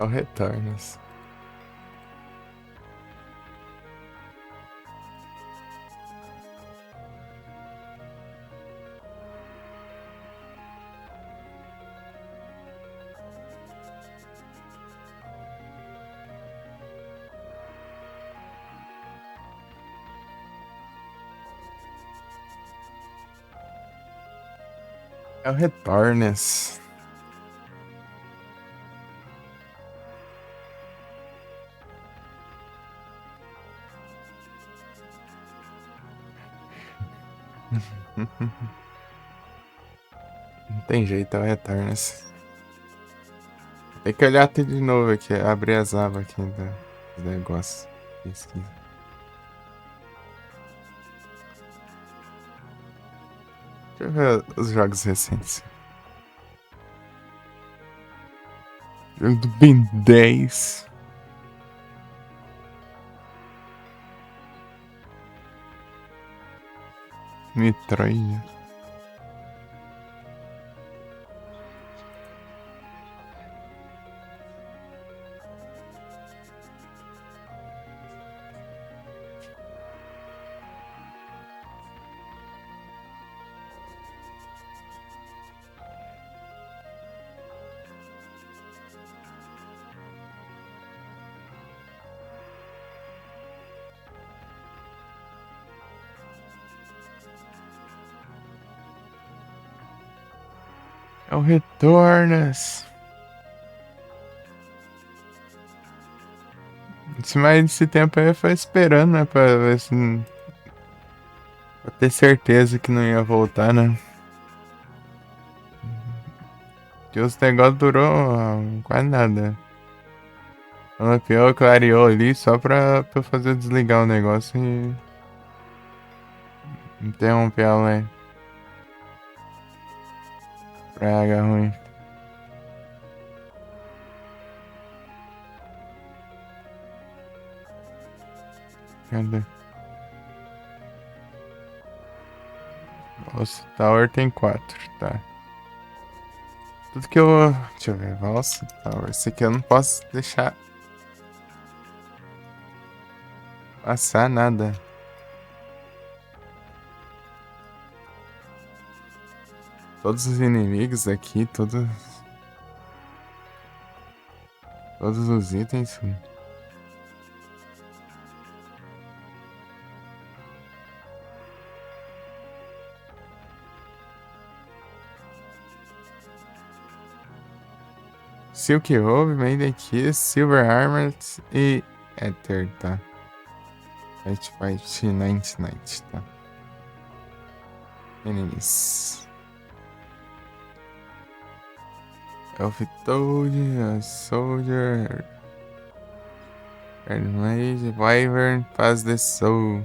É o Returns. É o Returns. Não tem jeito, é o Returns. Tem que olhar tudo de novo aqui, abrir as abas aqui do negócio. Pesquisa. Deixa eu ver os jogos recentes. Jogo do Ben 10. Metroid. É o Returns. Mas esse tempo aí foi esperando, né? Pra ver se. Pra ter certeza que não ia voltar, né? Que os negócios durou quase nada. Ela pior clareou ali só pra eu fazer desligar o negócio e interromper ela aí. Praga ruim. Cadê? Nossa, Tower tem 4, tá. Tudo que eu. Deixa eu ver. Nossa, Tower. Esse aqui eu não posso deixar passar nada. Todos os inimigos aqui, todos os itens. Silk Robe, Maiden Kiss, Silver Armored e Ether, tá? Fight Night, tá? Enemies. Elf Toad, a Soldier, Red Mage, Wyvern, Paz the Soul.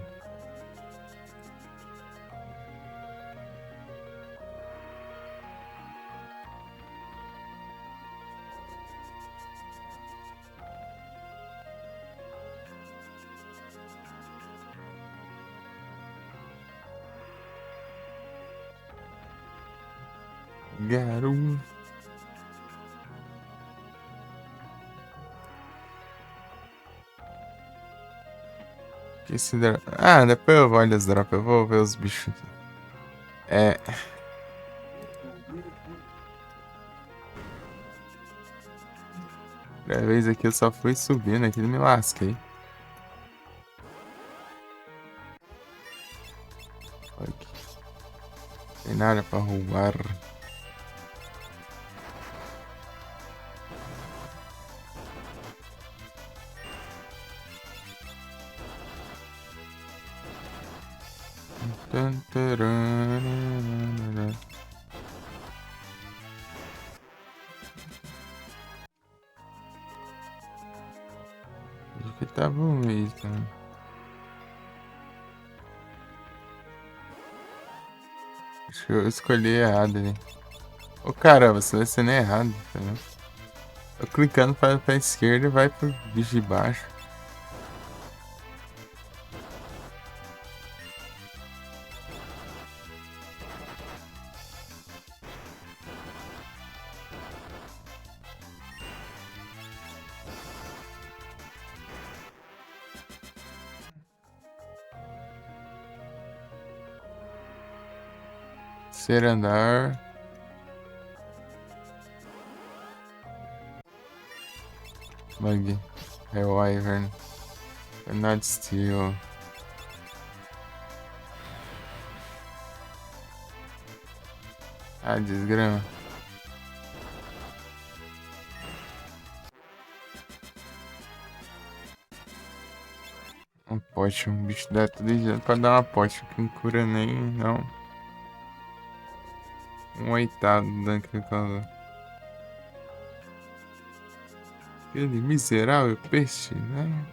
Garu. Ah, depois eu vou olhar os drops, eu vou ver os bichos. É. Da vez aqui eu só fui subindo aqui e me lasquei. Aqui. Tem nada pra roubar. Acho que tá bom mesmo. Acho que eu escolhi errado ali. Ô caramba, selecionei errado, tá vendo? Tô clicando pra esquerda e vai pro bicho de baixo. Terceiro andar. Bug. É o Wyvern. Not Steel. Ah, desgrama. Um pote, um bicho dá tudo isso pra dar uma pote, que não cura nem, não. Um oitavo do dano que ele causou. Aquele miserável peixe, né?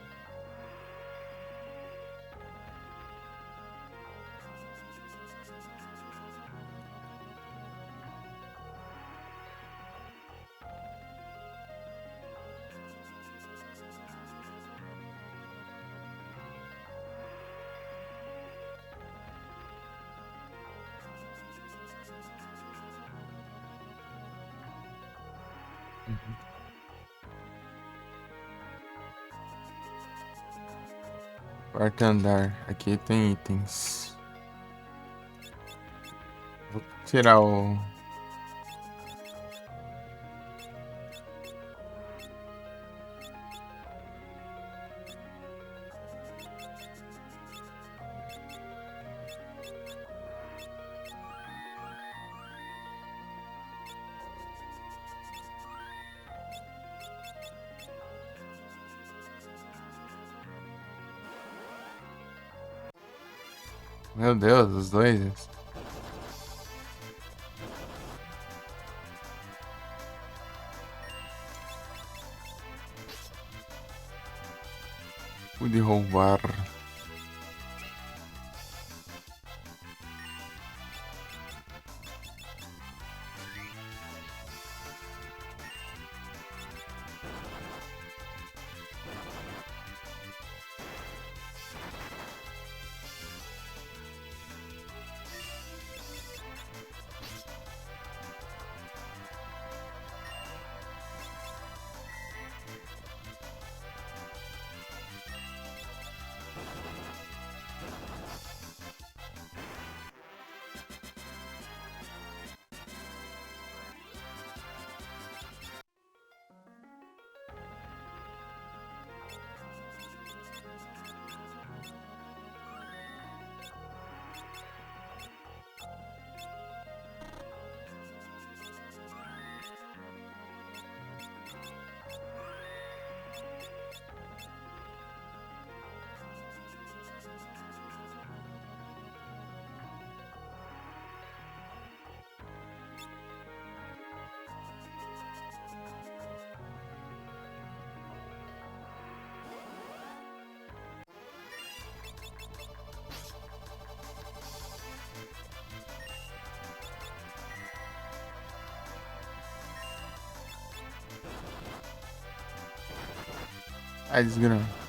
Quarto andar. Aqui tem itens. Vou tirar o... Meu Deus, os dois. Pude roubar. Ai, desgrama.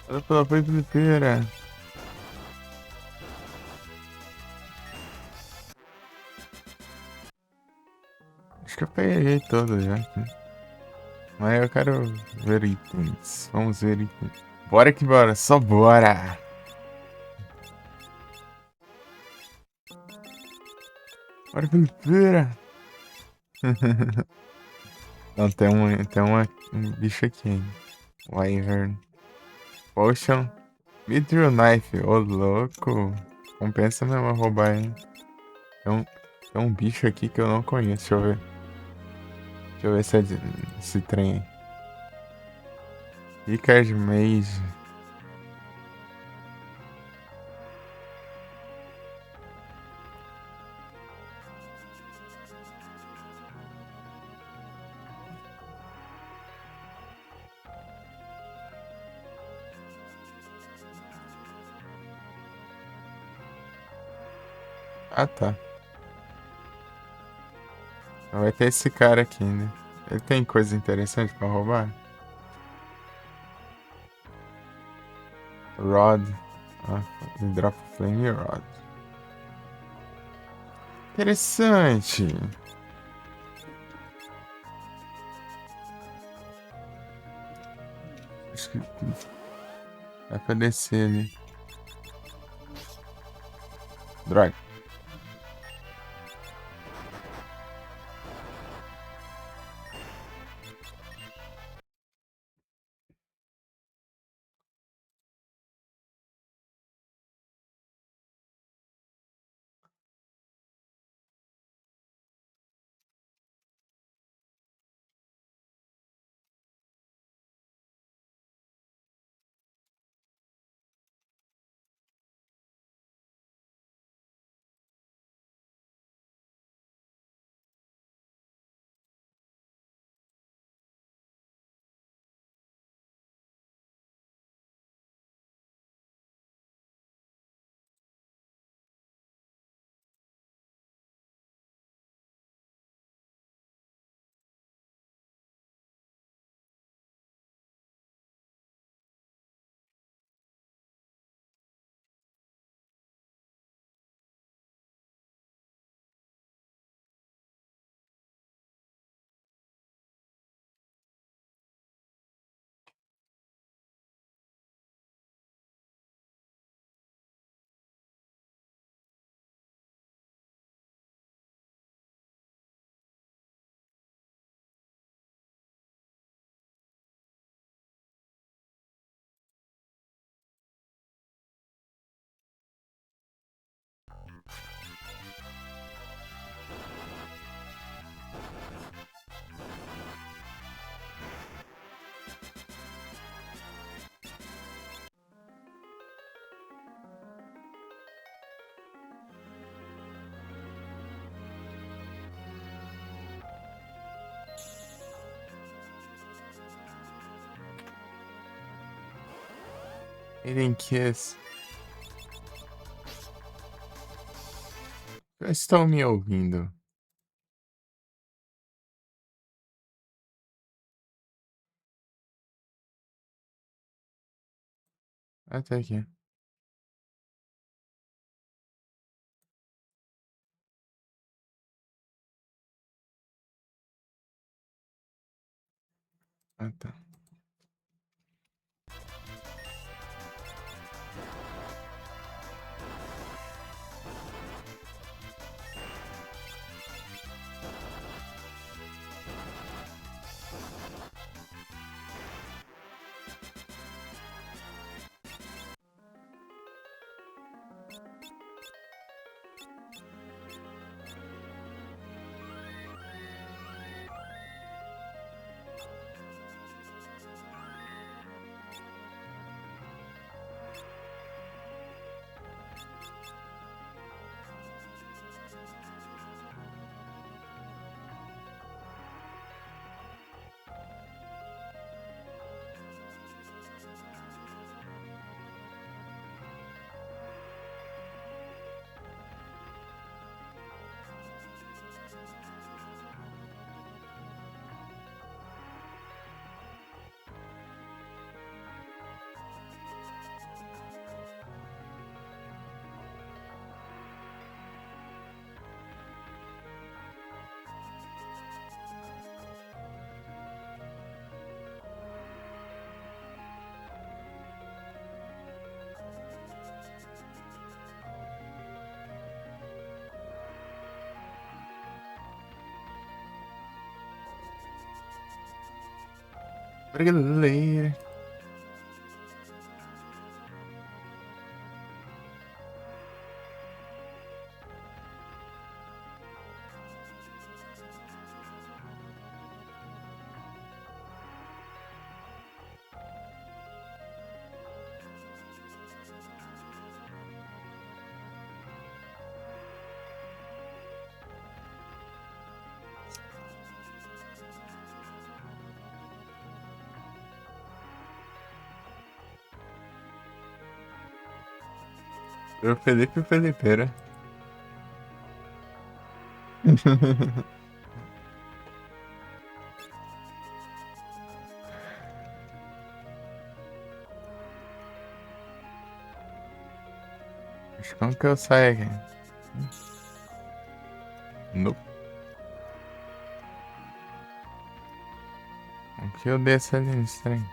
Olha pela frente inteira. Acho que eu peguei todo já. Mas eu quero ver itens. Vamos ver itens. Bora que bora, só bora! Bora que loucura! Não, um bicho aqui ainda. Wyvern. Potion. Mithril Knife. Ô, louco. Compensa mesmo roubar, hein? Tem um bicho aqui que eu não conheço. Deixa eu ver. Deixa eu ver se é esse trem aí. Ricard Mage. Ah, tá. Vai ter esse cara aqui, né? Ele tem coisa interessante pra roubar? Rod. Ah, ele dropa Flame Rod. Interessante. Acho que vai pra descer ali. Droga. Hidden Kiss. Já estão me ouvindo. Até aqui. Ah, tá. Brasileira. O Felipe Felipeira. Mas como que eu saio aqui? Nope. Como que eu desço ali nesse trem?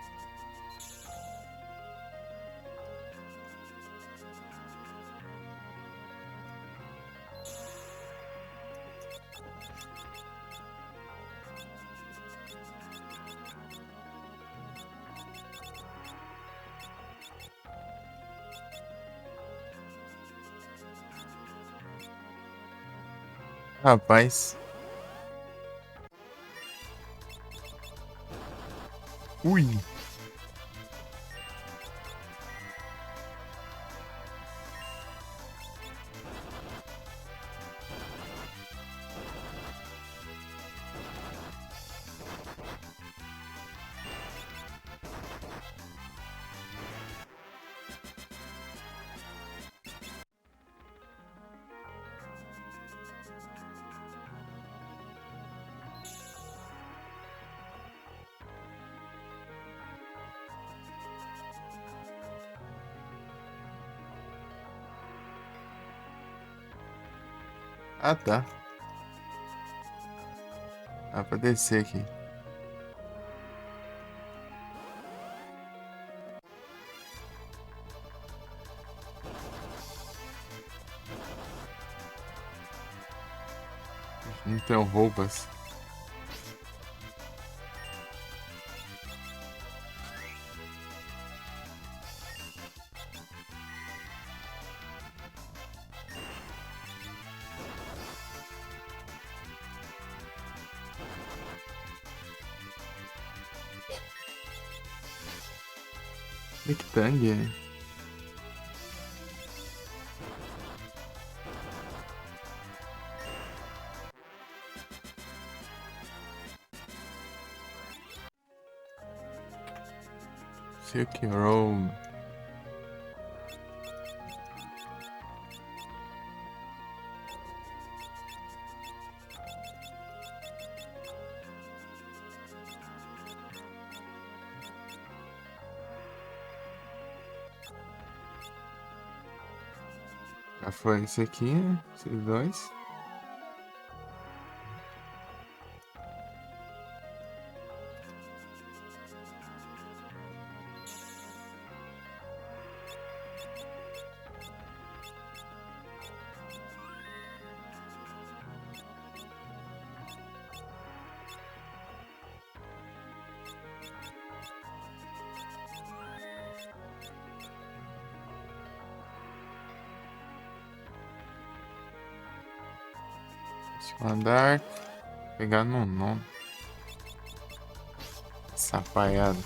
Rapaz. Ui. Ah, tá. Dá pra descer aqui. Não tenho roupas. Big Tang. Silk Road. Já foi esse aqui, né? Esses dois. Andar. Pegar no nome. Sapaiado.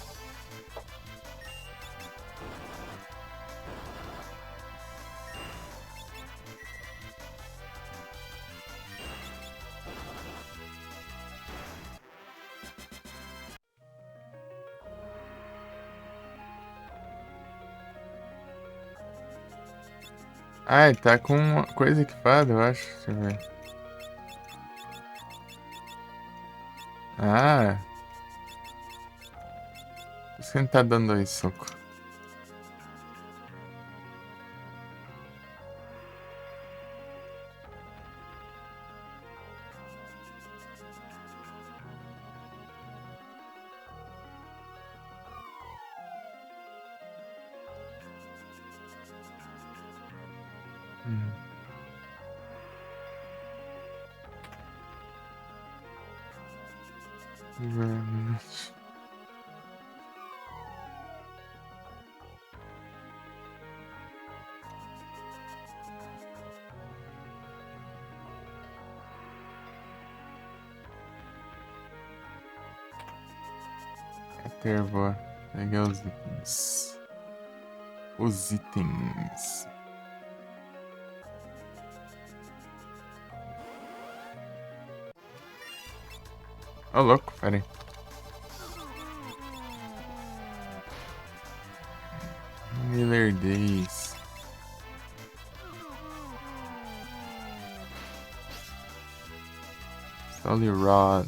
Ah, ele tá com uma coisa equipada, eu acho. Deixa eu ver. Ah, por isso que ele tá dando dois socos. Hum. ter, boa. Peguei os itens. Os itens. Ô, louco, pera aí. Miller Days. Sully Rod.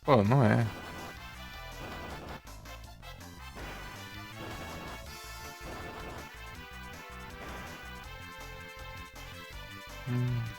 Pô, não é. Hum.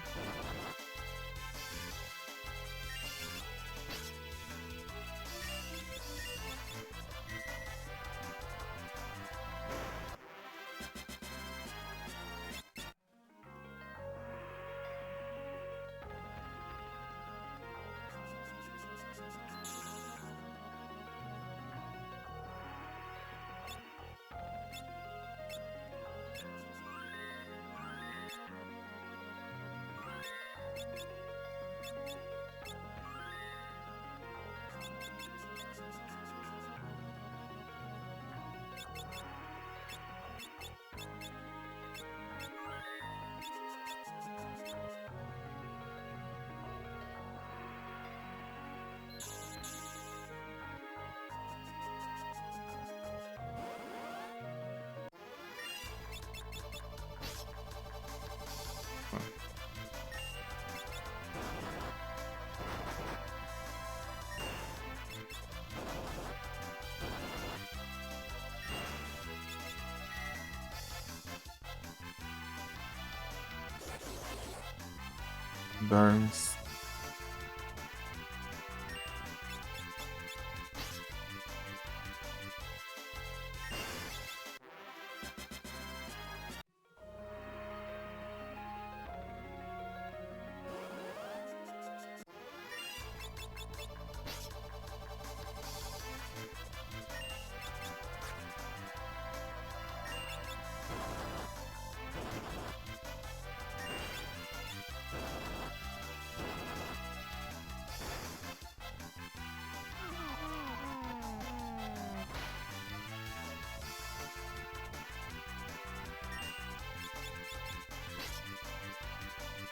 Burns.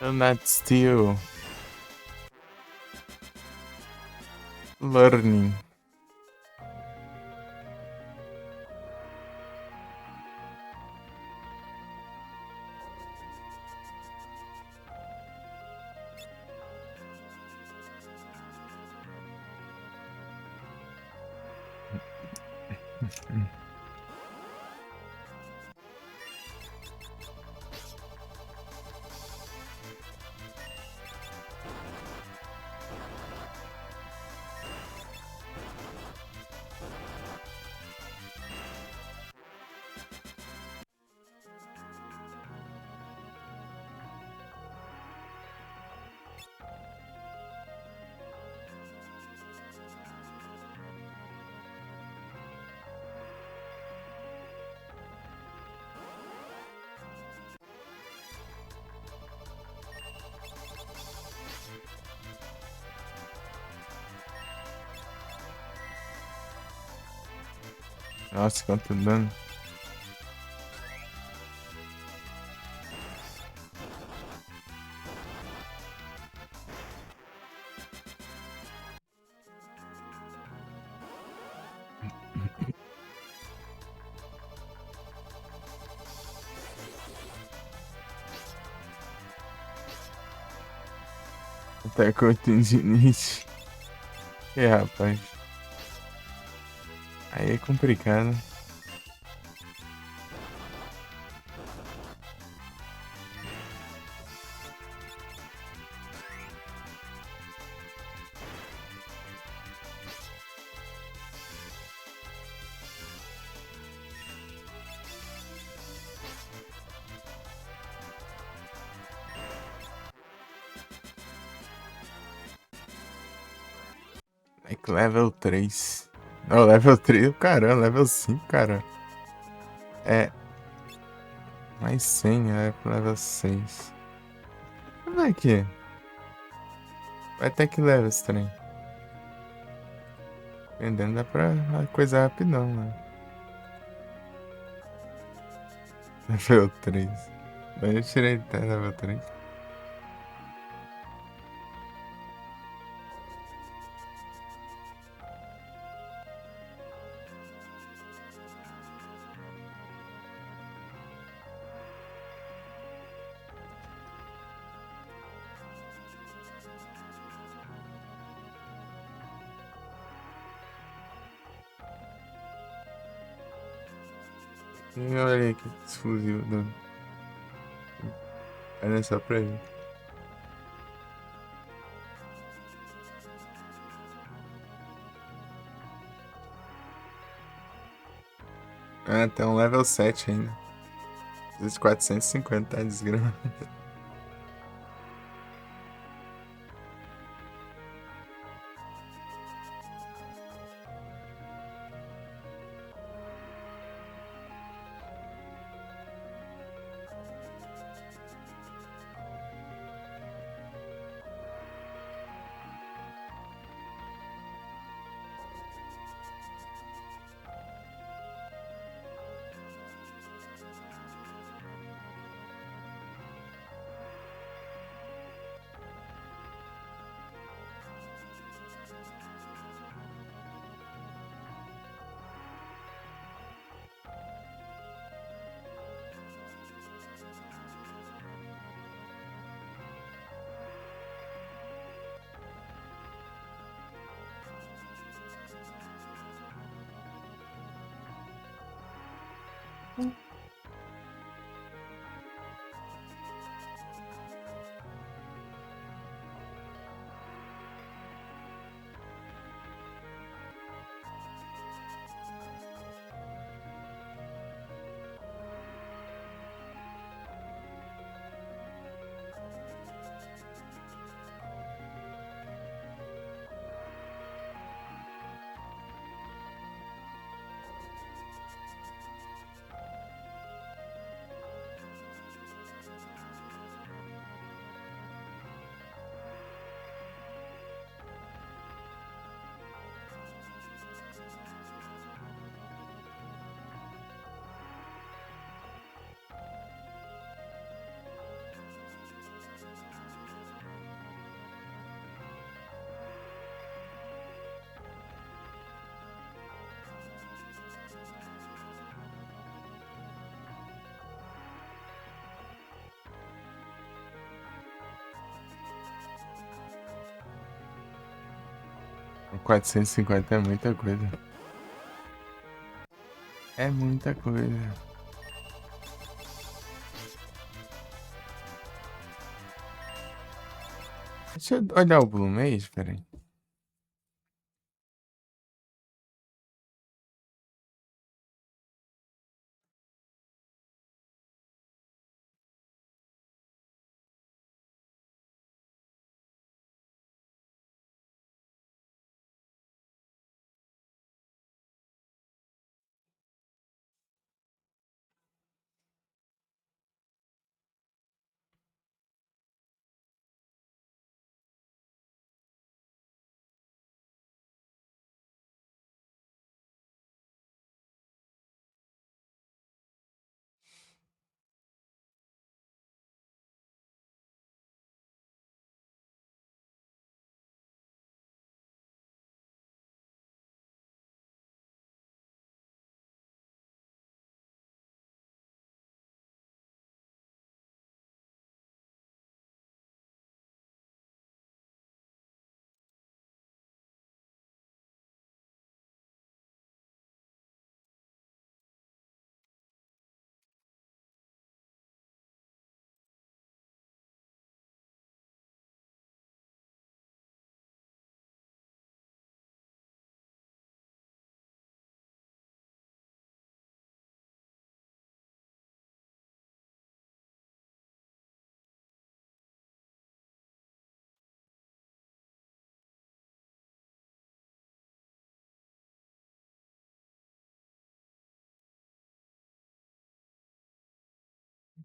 And that's still learning. Nossa, quanto dano. Até que eu entendi nisso. E rapaz. Aí é complicado. É que level 3. Não, level 3, caramba, level 5, cara. É mais 100, é pro level 6. Como é que é? Vai ter que level esse trem. Dependendo, dá pra coisa rapidão, né? Level 3. Daí eu tirei até level 3. E olha aí que exclusivo do. Era só pra ele. Ah, tem um level 7 ainda. Às 450, tá desgrama. O 450 é muita coisa. É muita coisa. Deixa eu olhar o Blue Mage, peraí.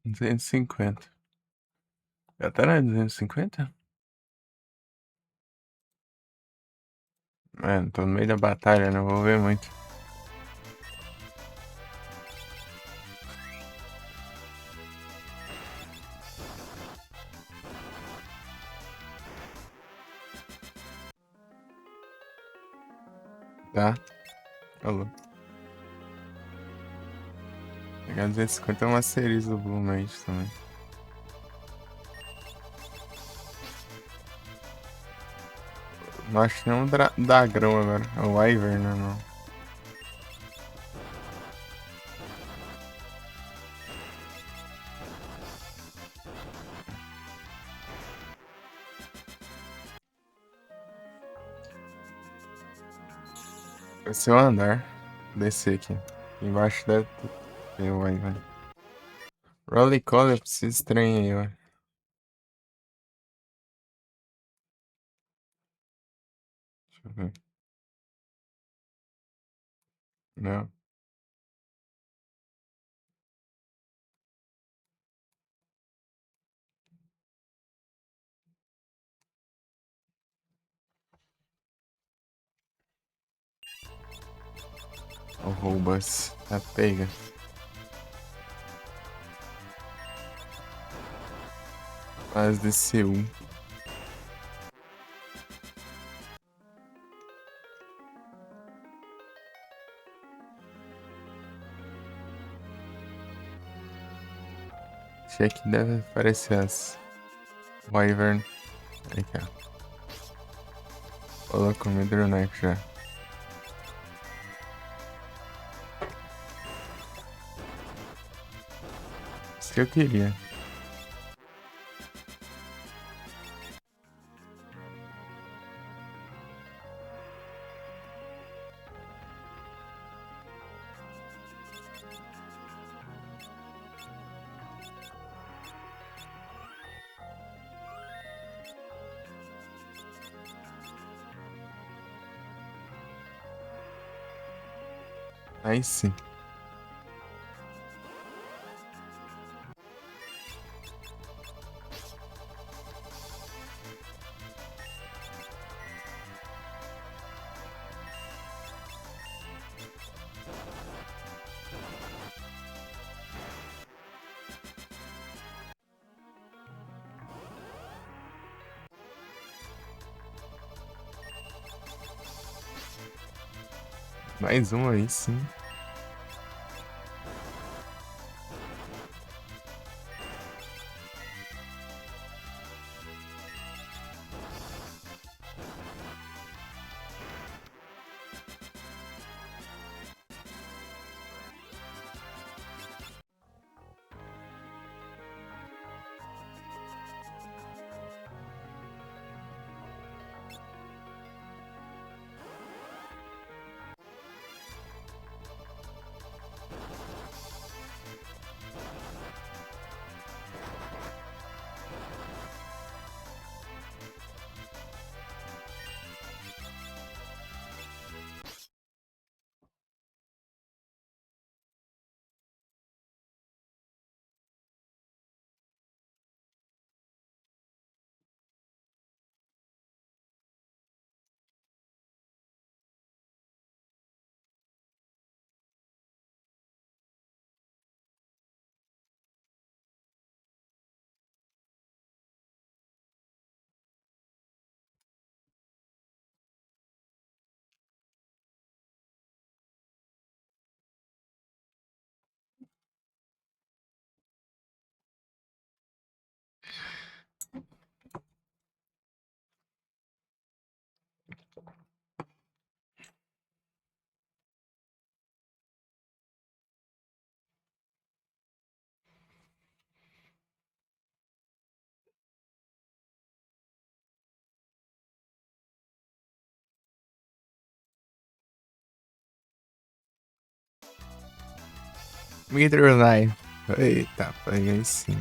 250. Já tá na 250? É, tô no meio da batalha, não vou ver muito. Tá? Falou. Pegar 250 é uma cereja do Blue Mage também. Não acho que não Dagrão agora. É o Wyvern, não. Vai ser o andar. Descer aqui. Embaixo deve ter o Wyvern. Rolly Call, eu preciso estranho aí, ó. Deixa eu ver. Não. O Roubas. Tá pega. Faz DCU. Achei que deve aparecer as Wyvern. Aí, cara. Colocou o Hydroneck já. Isso que eu queria. Aí sim. Mais um aí sim. Midlife. Eita, peguei sim.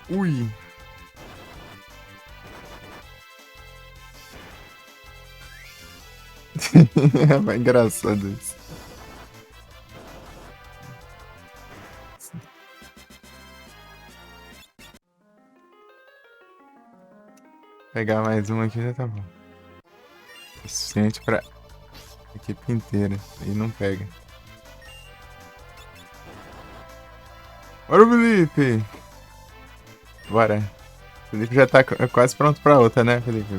Ui. É engraçado isso. Pegar mais uma aqui já tá bom. O suficiente pra equipe inteira. E não pega. Bora, Felipe! Bora. Felipe já tá quase pronto pra outra, né, Felipe?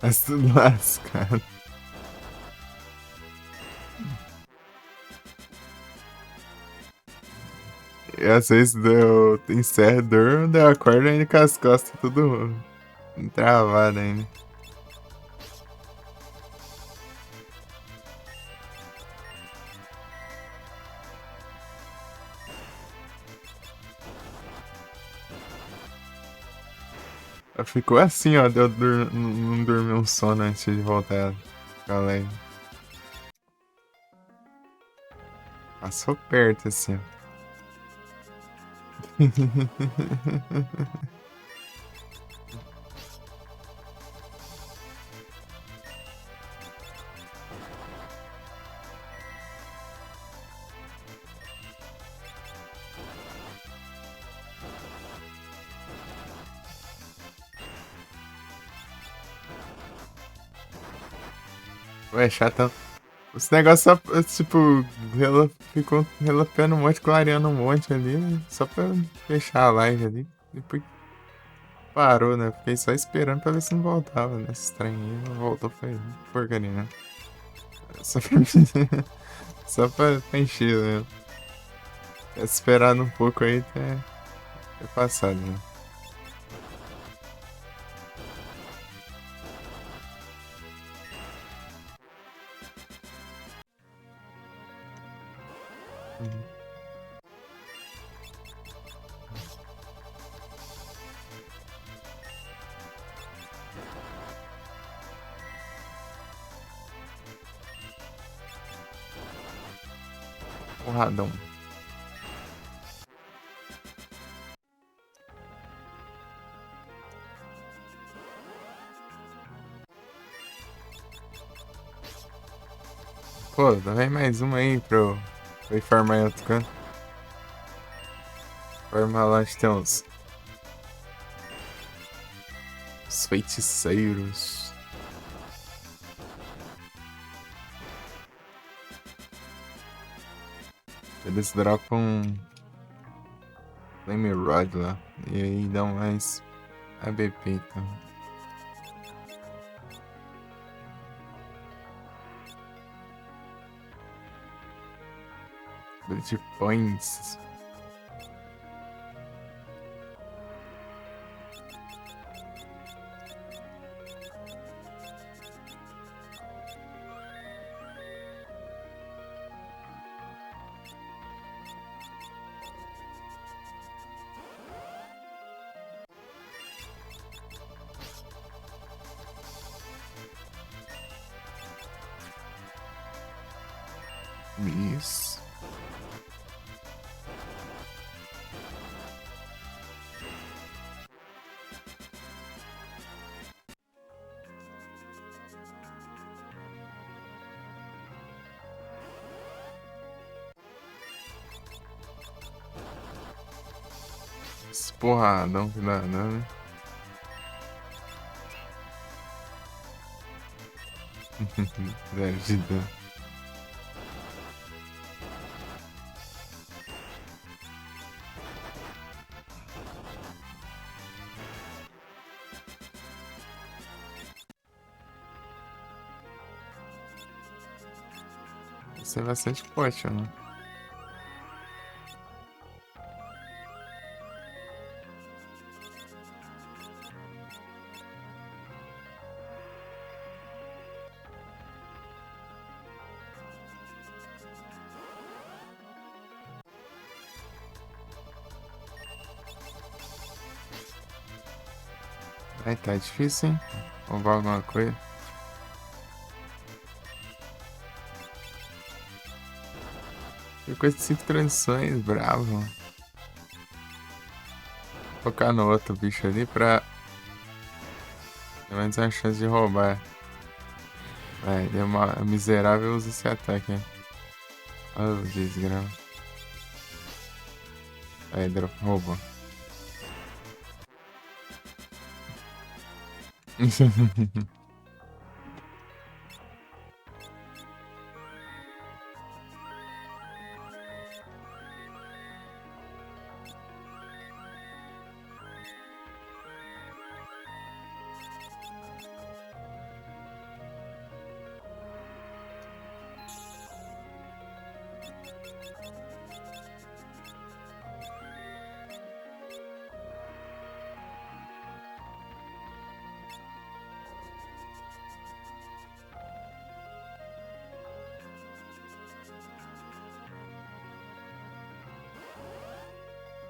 Mas tudo lascado. E às vezes eu encerro, durmo, eu acordo ainda com as costas tudo travadas ainda. Ficou assim, ó, de eu não dormir um sono antes de voltar pra lei. Passou perto, assim, ó. Ué, chatão. Os negócios só, tipo, ficou relapando um monte, clareando um monte ali, né? Só pra fechar a live ali. Depois parou, né? Fiquei só esperando pra ver se não voltava, né? Estranho aí, não voltou, foi porcaria, né? Só pra, só pra encher, né? Esperando um pouco aí até ter passado, né? Uhum. Porradão. Pô, vem mais uma aí pra eu formar em outro canto. Formar lá, acho que tem os feiticeiros. Eles dropam Flame Rod lá. E aí dão mais ABP, então. Bullet Points. Isso. Esse porradão que dá, né? Zero de dano. Isso é bastante forte, né? Ai, tá difícil, hein? Roubar alguma coisa. Coisa de 5 transições, bravo. Focar no outro bicho ali pra ter menos uma chance de roubar. Vai, ele é uma miserável, usa esse ataque. Oh, desgrama. Aí, drop, rouba.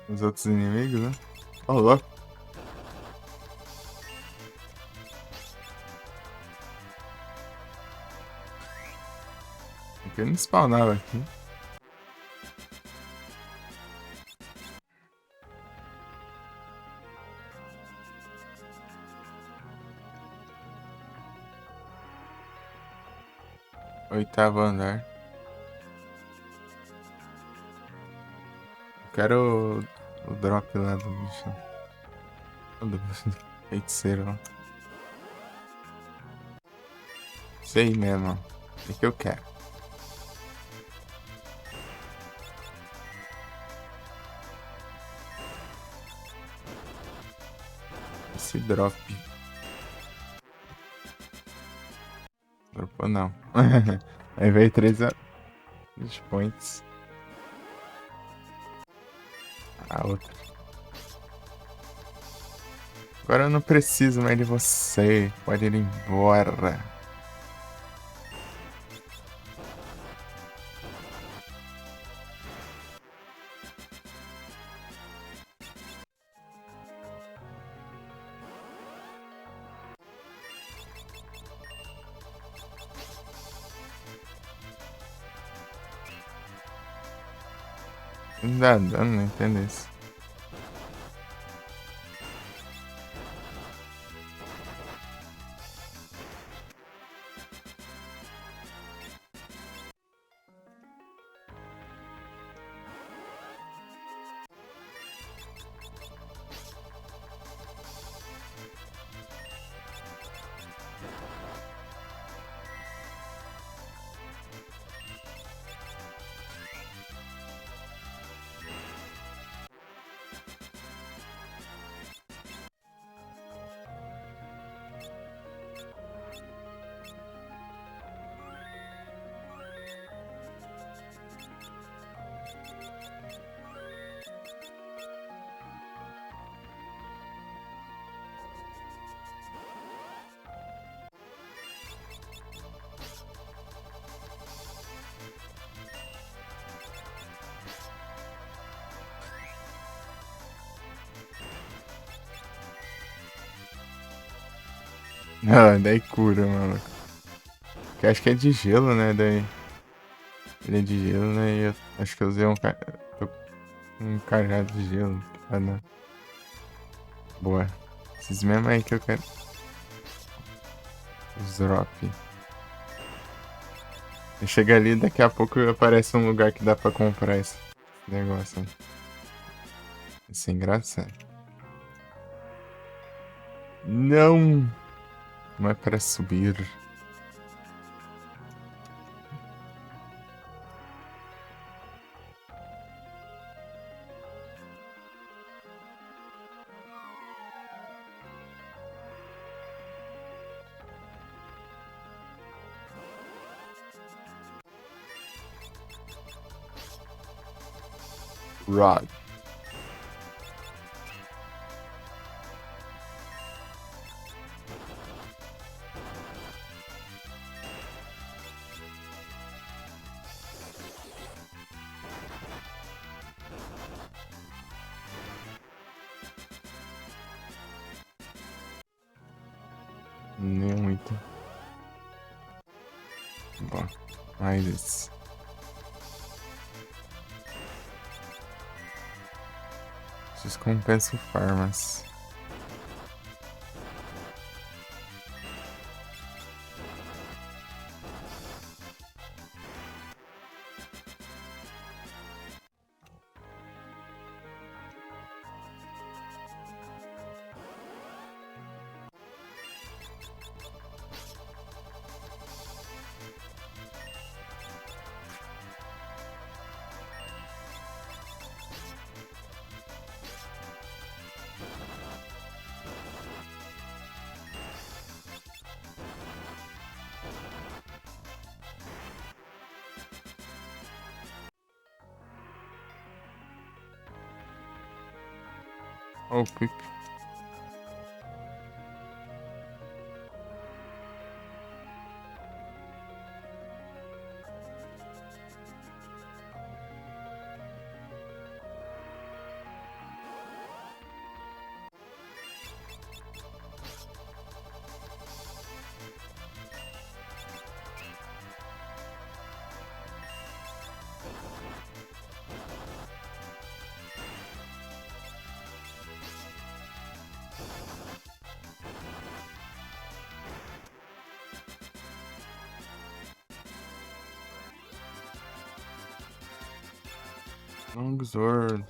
Os outros inimigos, né? Ô, louco. Porque não spawnava aqui. Oitavo andar. Eu quero o drop lá do bicho. Do feiticeiro lá. Sei mesmo. É que eu quero. Esse drop. Dropou não. Aí veio 3 points. A outra. Agora eu não preciso mais de você. Pode ir embora. Não dá dano, não entendo isso. Ah, daí cura, mano. Que acho que é de gelo, né? Daí. Ele é de gelo, né? E eu acho que eu usei tô com um cajado de gelo. Ah, não. Boa. Esses mesmos aí que eu quero. Os drop. Chega ali, daqui a pouco aparece um lugar que dá pra comprar esse negócio. Isso é engraçado. Não! Não é para subir. Rod. Nem muito. Bom, mais esse. Descompensa o farmas. Oh, Pip. Longsword.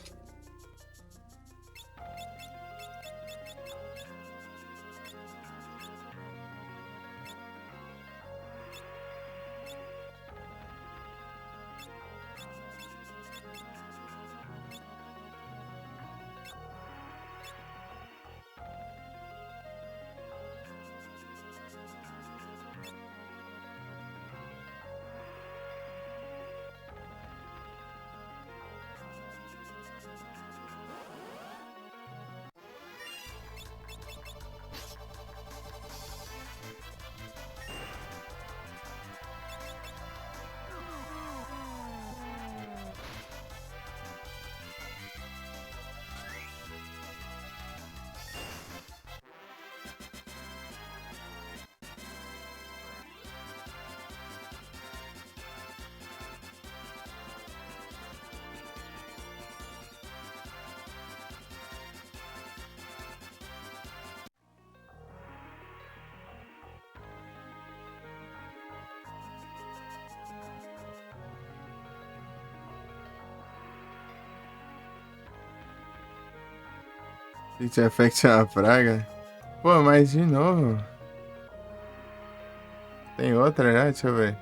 It Effect é uma praga? Pô, mas de novo. Tem outra, né? Deixa eu ver.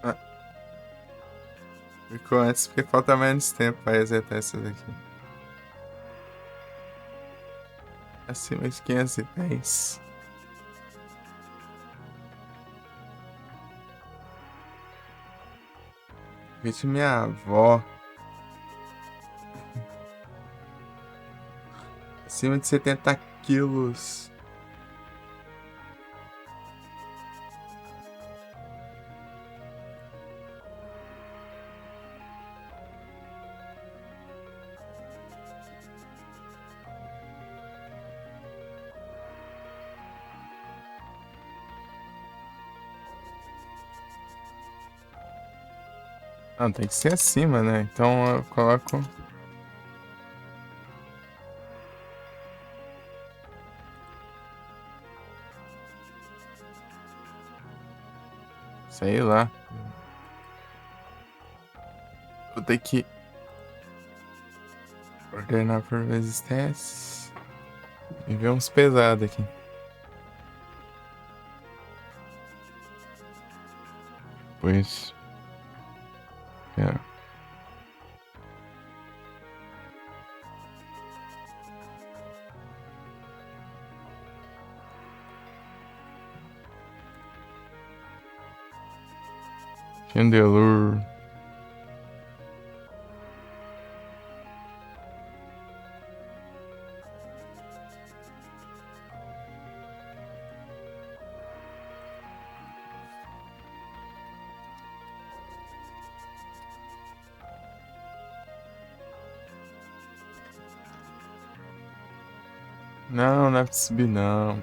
Ah, ficou antes porque falta menos tempo pra resetar essa daqui. Acima de 510. Vídeo de minha avó. Acima de 70 quilos. Não, tem que ser acima, né? Então eu coloco. Sei lá. Vou ter que ordenar por resistência. E ver uns pesados aqui. Pois. É. Chandelure. Não, não é pra subir, não.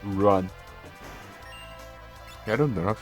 Run. Quero drop.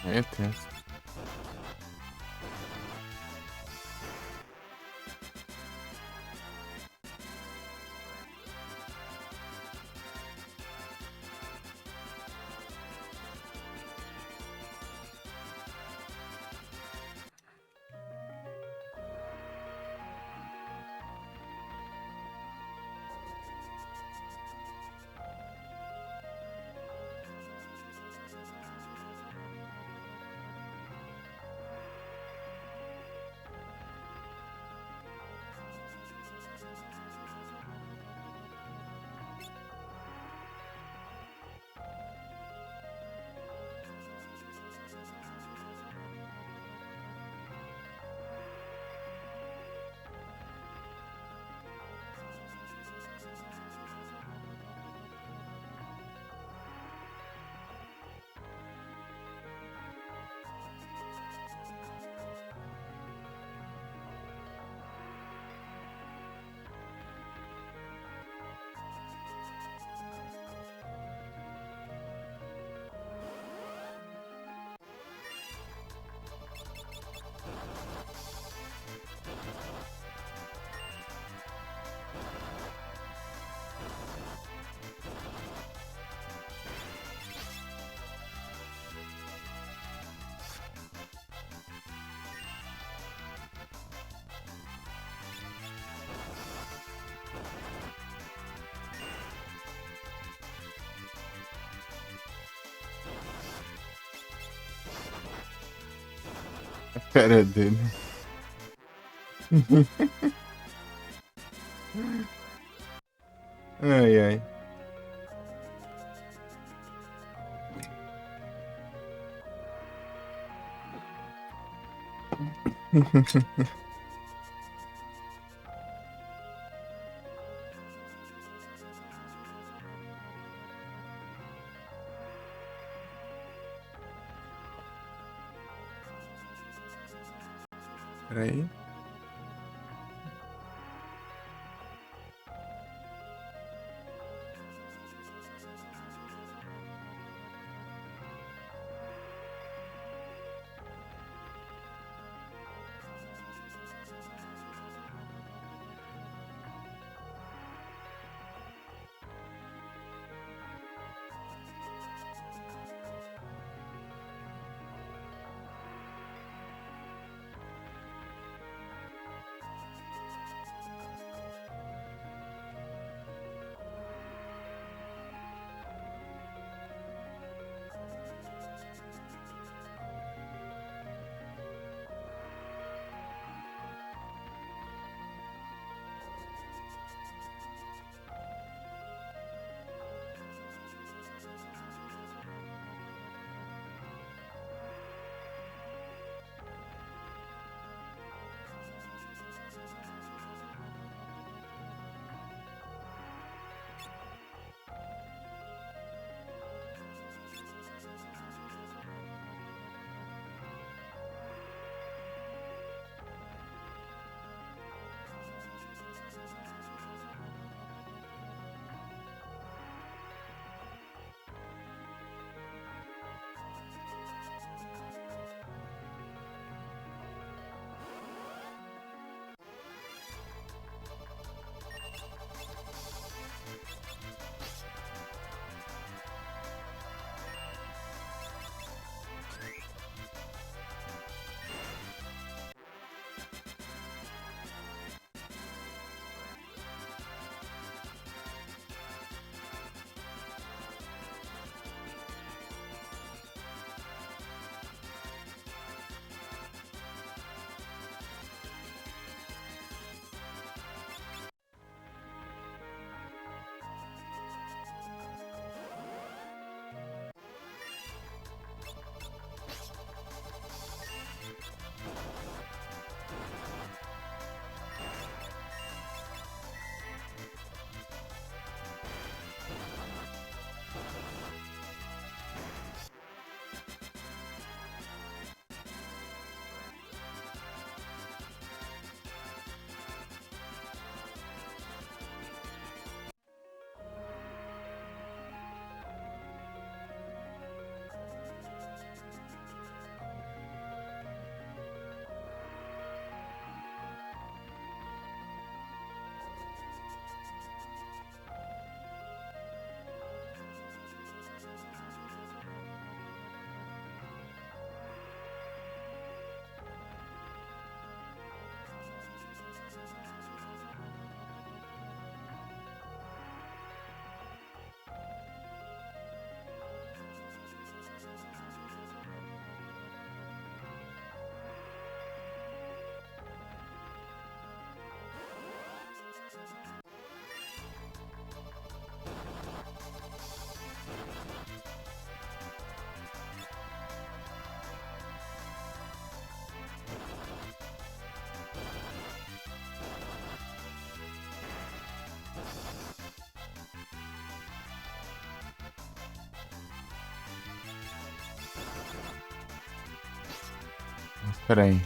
É tenso. A cara dele. Ai, ai. Peraí. Pera aí.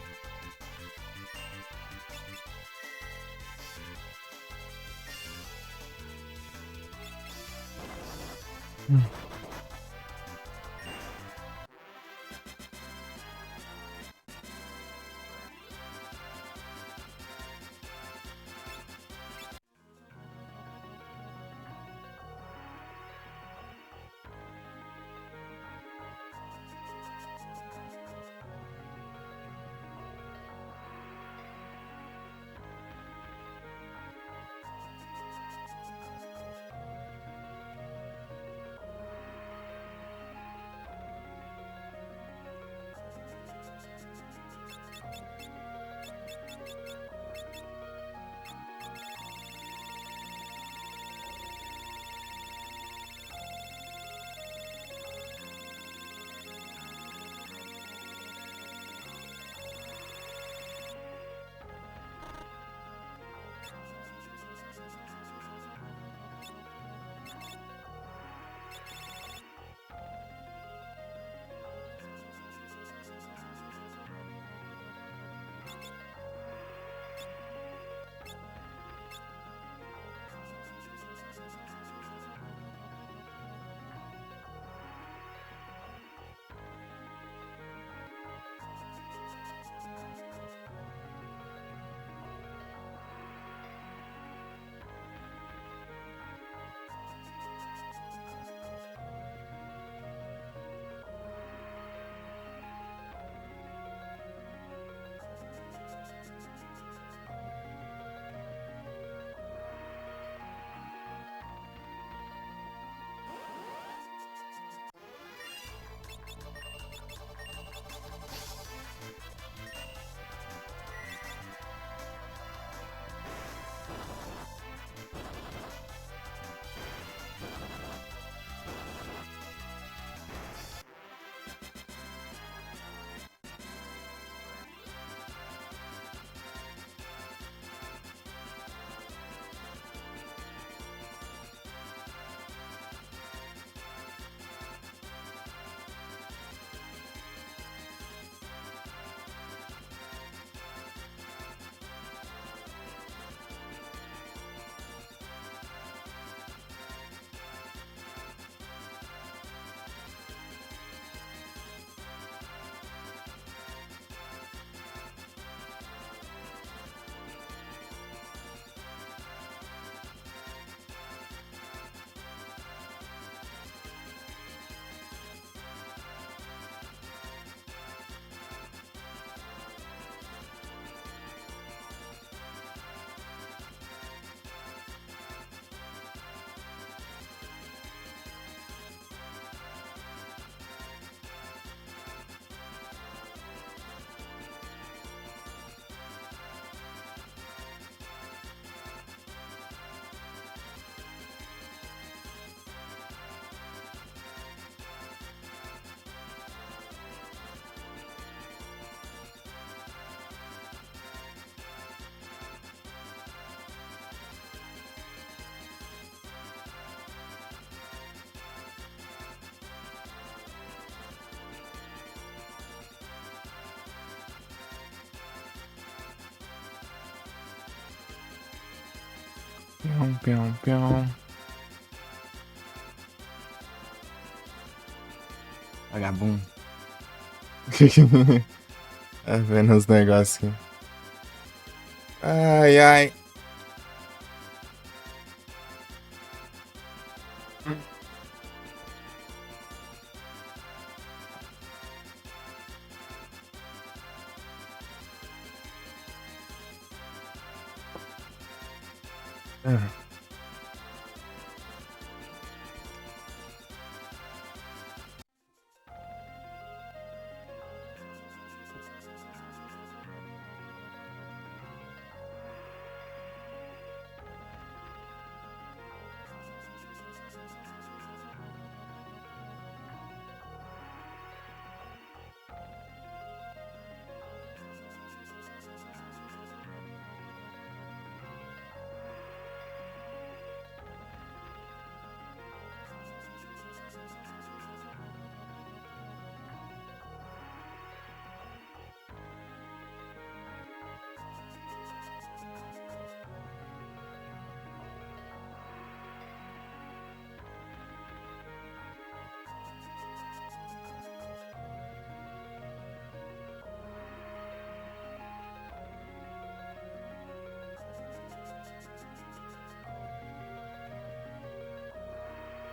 Pião, pião, pião. Vagabundo. Tá vendo os negócios aqui. Ai, ai. Ah.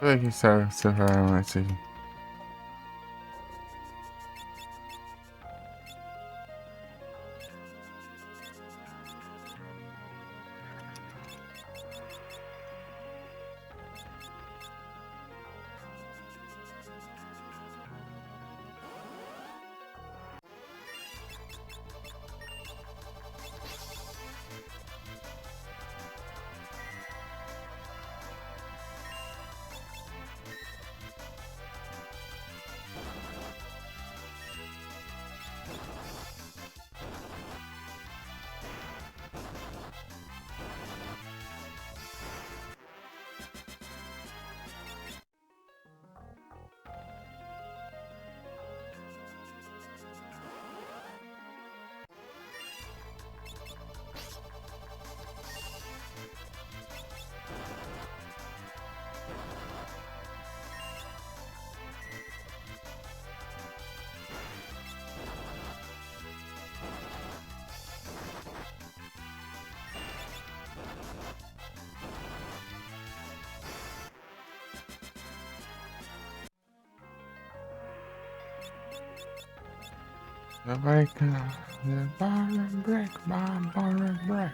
Deixa eu ver aqui se eu vai esse aqui. The break, the bar and break, bar and break.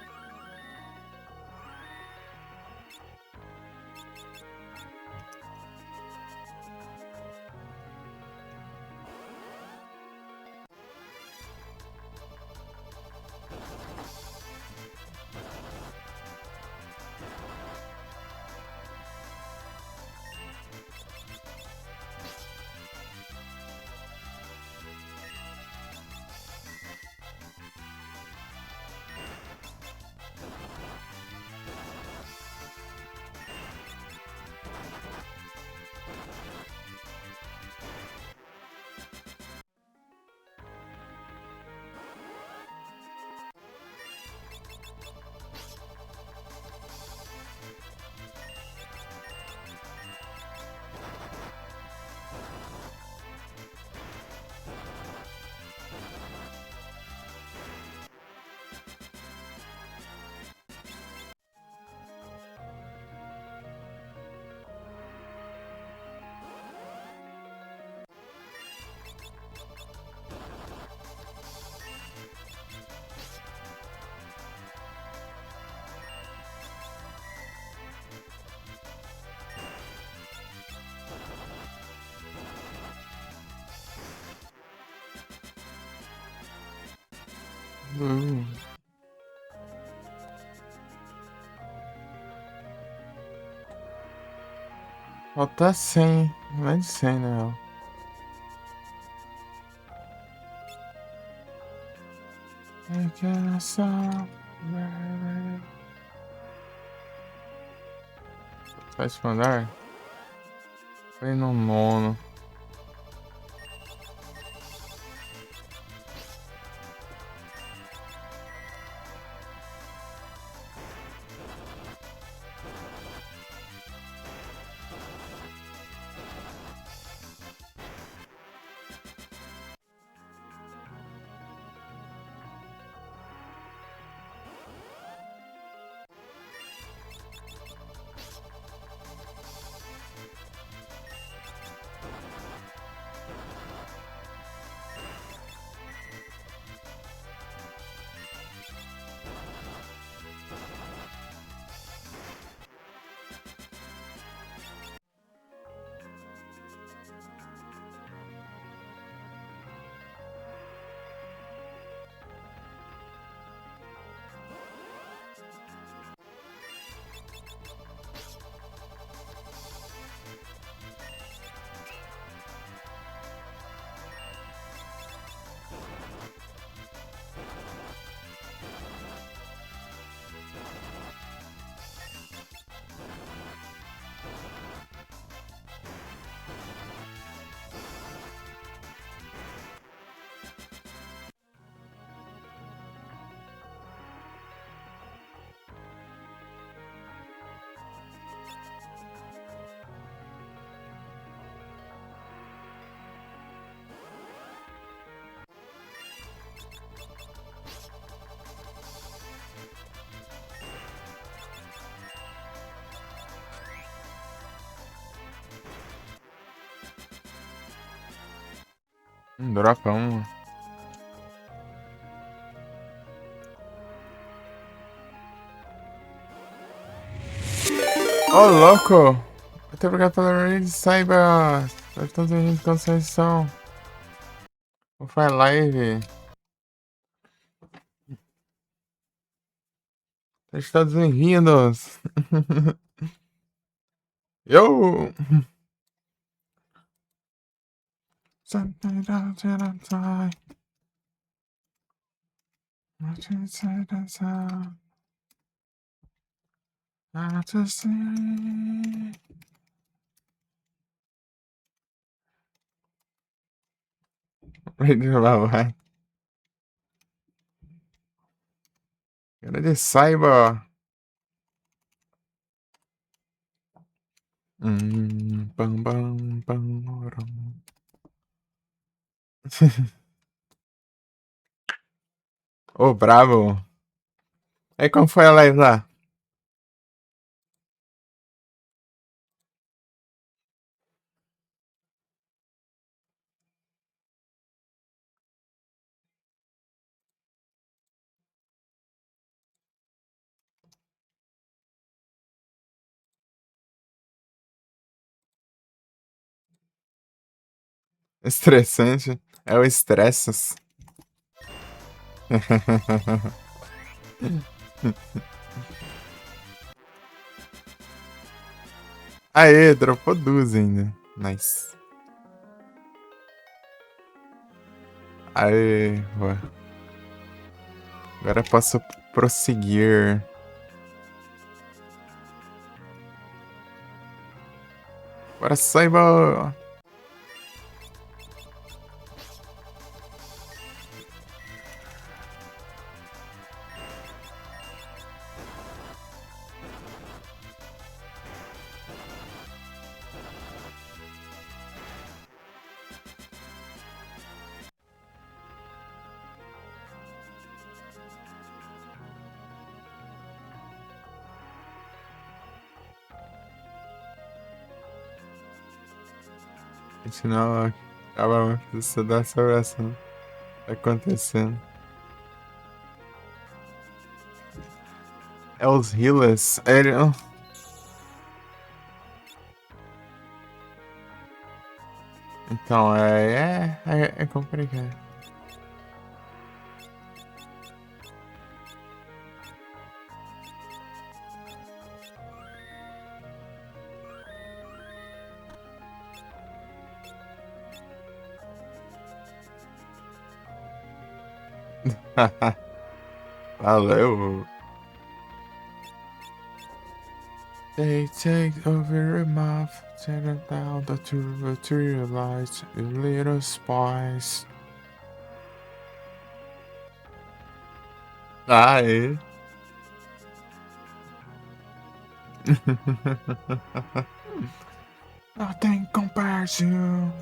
Ooh. Falta 100, não é de 100 não. É que era só. Vai se mandar? Foi no nono. Dropa uma. Ô, louco! Muito obrigado pela raid, saiba! Todos os gente concessão. Vou fazer live. Estados Unidos. Eu. Vai. Grande saiba. Bam, bam, bam, bam. Ô, bravo. Aí, como foi a live lá? Estressante. É o estressas. Aê, dropou duas ainda. Nice. Aê, ué. Agora posso prosseguir. Agora saiba. Continuar. Acaba de dar essa oração. Acontecendo. É os healers. Ele. Então, é complicado. Valeu. They take over your mouth, turn it down the truth to realize you little spies. Aê. Nothing compares you.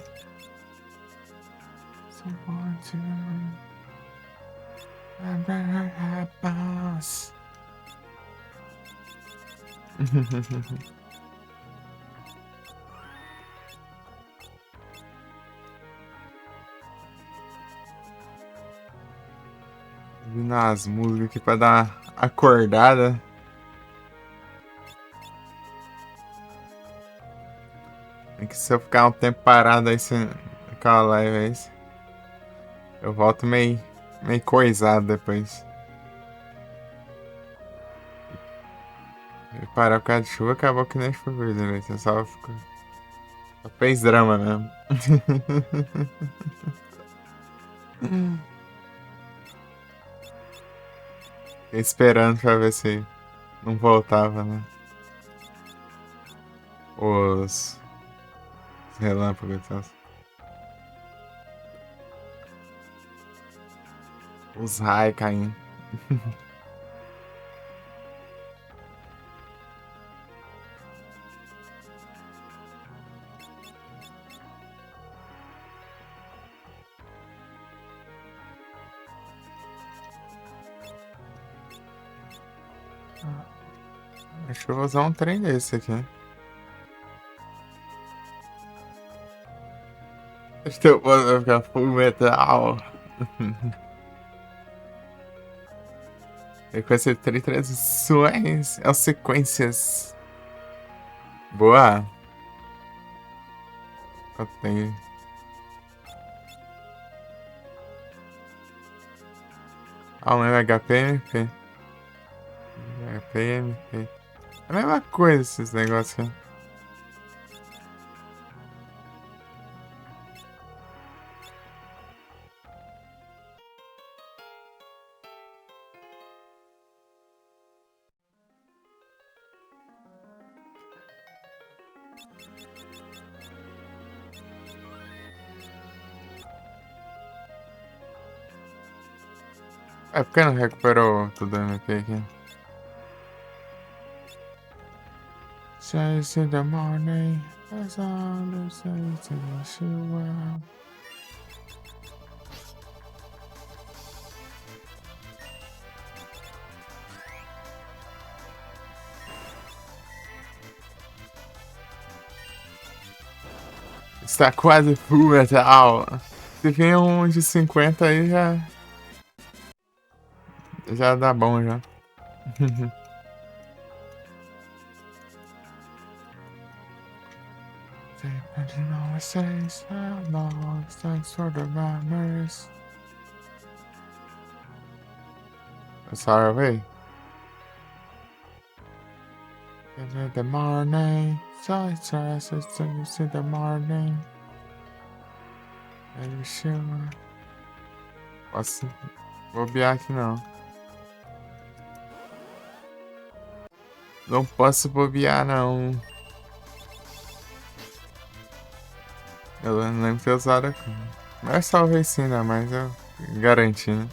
Someone to never happens. Vindo as músicas aqui pra dar uma acordada. É que se eu ficar um tempo parado aí sem aquela live aí, eu volto meio coisado depois. E parar por causa de chuva acabou que nem foi coisa, né? Você só fez drama mesmo. Fiquei esperando pra ver se não voltava, né? Os relâmpagos e tal. Os raios caindo. Acho que eu vou usar um trem desse aqui. Estou posso ficar full metal. Sequência de três transições. É sequências. Boa. Quanto tem? Ah, não é HP MP. HP MP. É a mesma coisa esses negócios aqui. É porque não recuperou tudo MP aqui. Chase in the morning, as all the saints in the shower. Está quase full metal. Se vier um de 50 aí já dá bom já. Thanks for the memories. Sorry, in the morning, so it's in the morning. Aí chama. Posso bobear aqui não. Não posso bobear não. Eu não lembro ter usado aqui. Mas talvez sim, né? Mas eu garanti, né?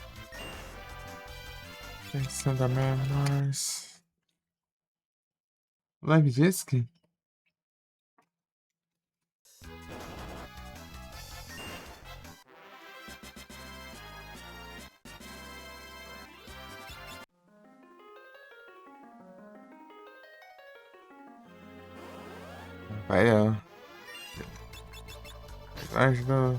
Pensando a memories. Live Disc? Vai, ó. Ajuda.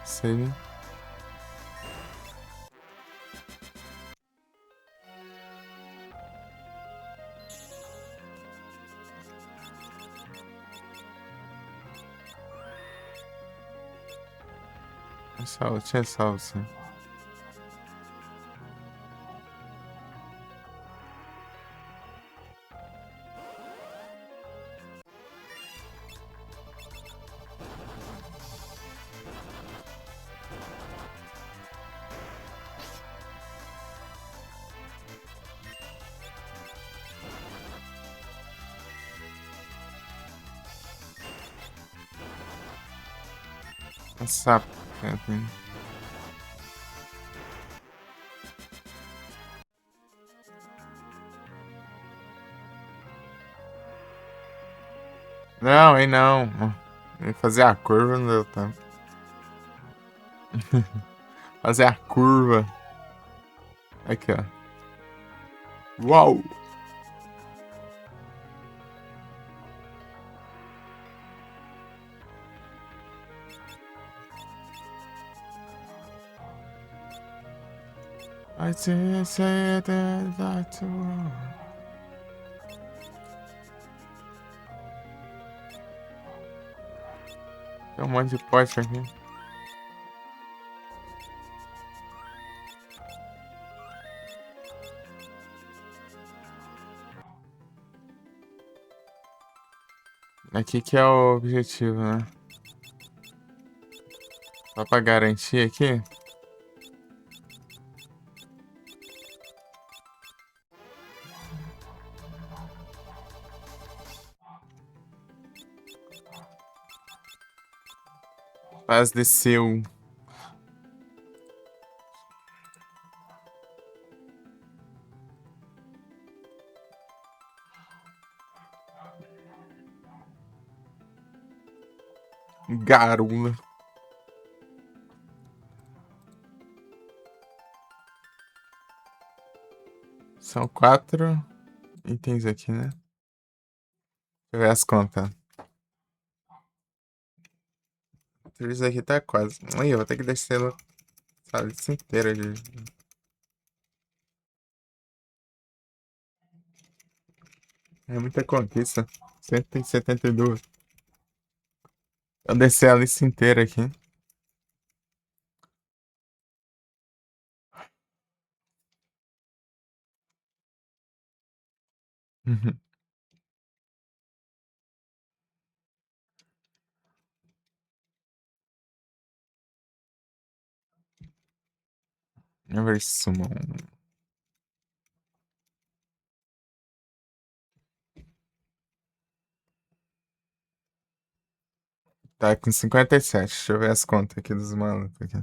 Sei. Salve, tinha salve, sim. Sapo. Não, aí não. Fazer a curva não deu tempo. Fazer a curva. Aqui, ó. Uau! I say that tem um monte de pote aqui. Aqui que é o objetivo, né? Só pra garantir aqui. Quase desceu. Garula. São 4 itens aqui, né? Deixa eu ver as contas. Isso aqui tá quase. Aí, eu vou ter que descer essa lista inteira de. É muita conquista. 172. Eu desci a lista inteira aqui. Uhum. Never summon. Tá com 57. Deixa eu ver as contas aqui dos malucos aqui.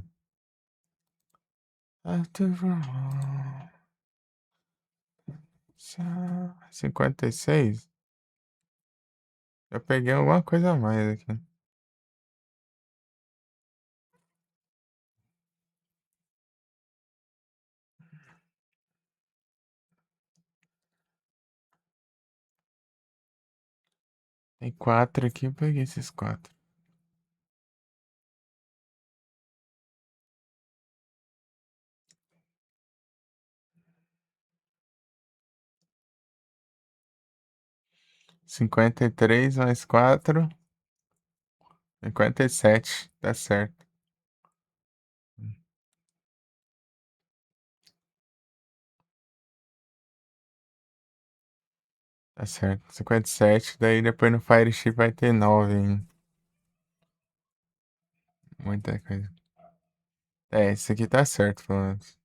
After all, 56? Eu peguei alguma coisa a mais aqui. Tem 4 aqui, eu peguei esses 4. Cinquenta e três mais 4. 57. Tá certo. Tá certo. 57. Daí depois no Fire Chip vai ter 9, hein? Muita coisa. É, esse aqui tá certo, pelo menos.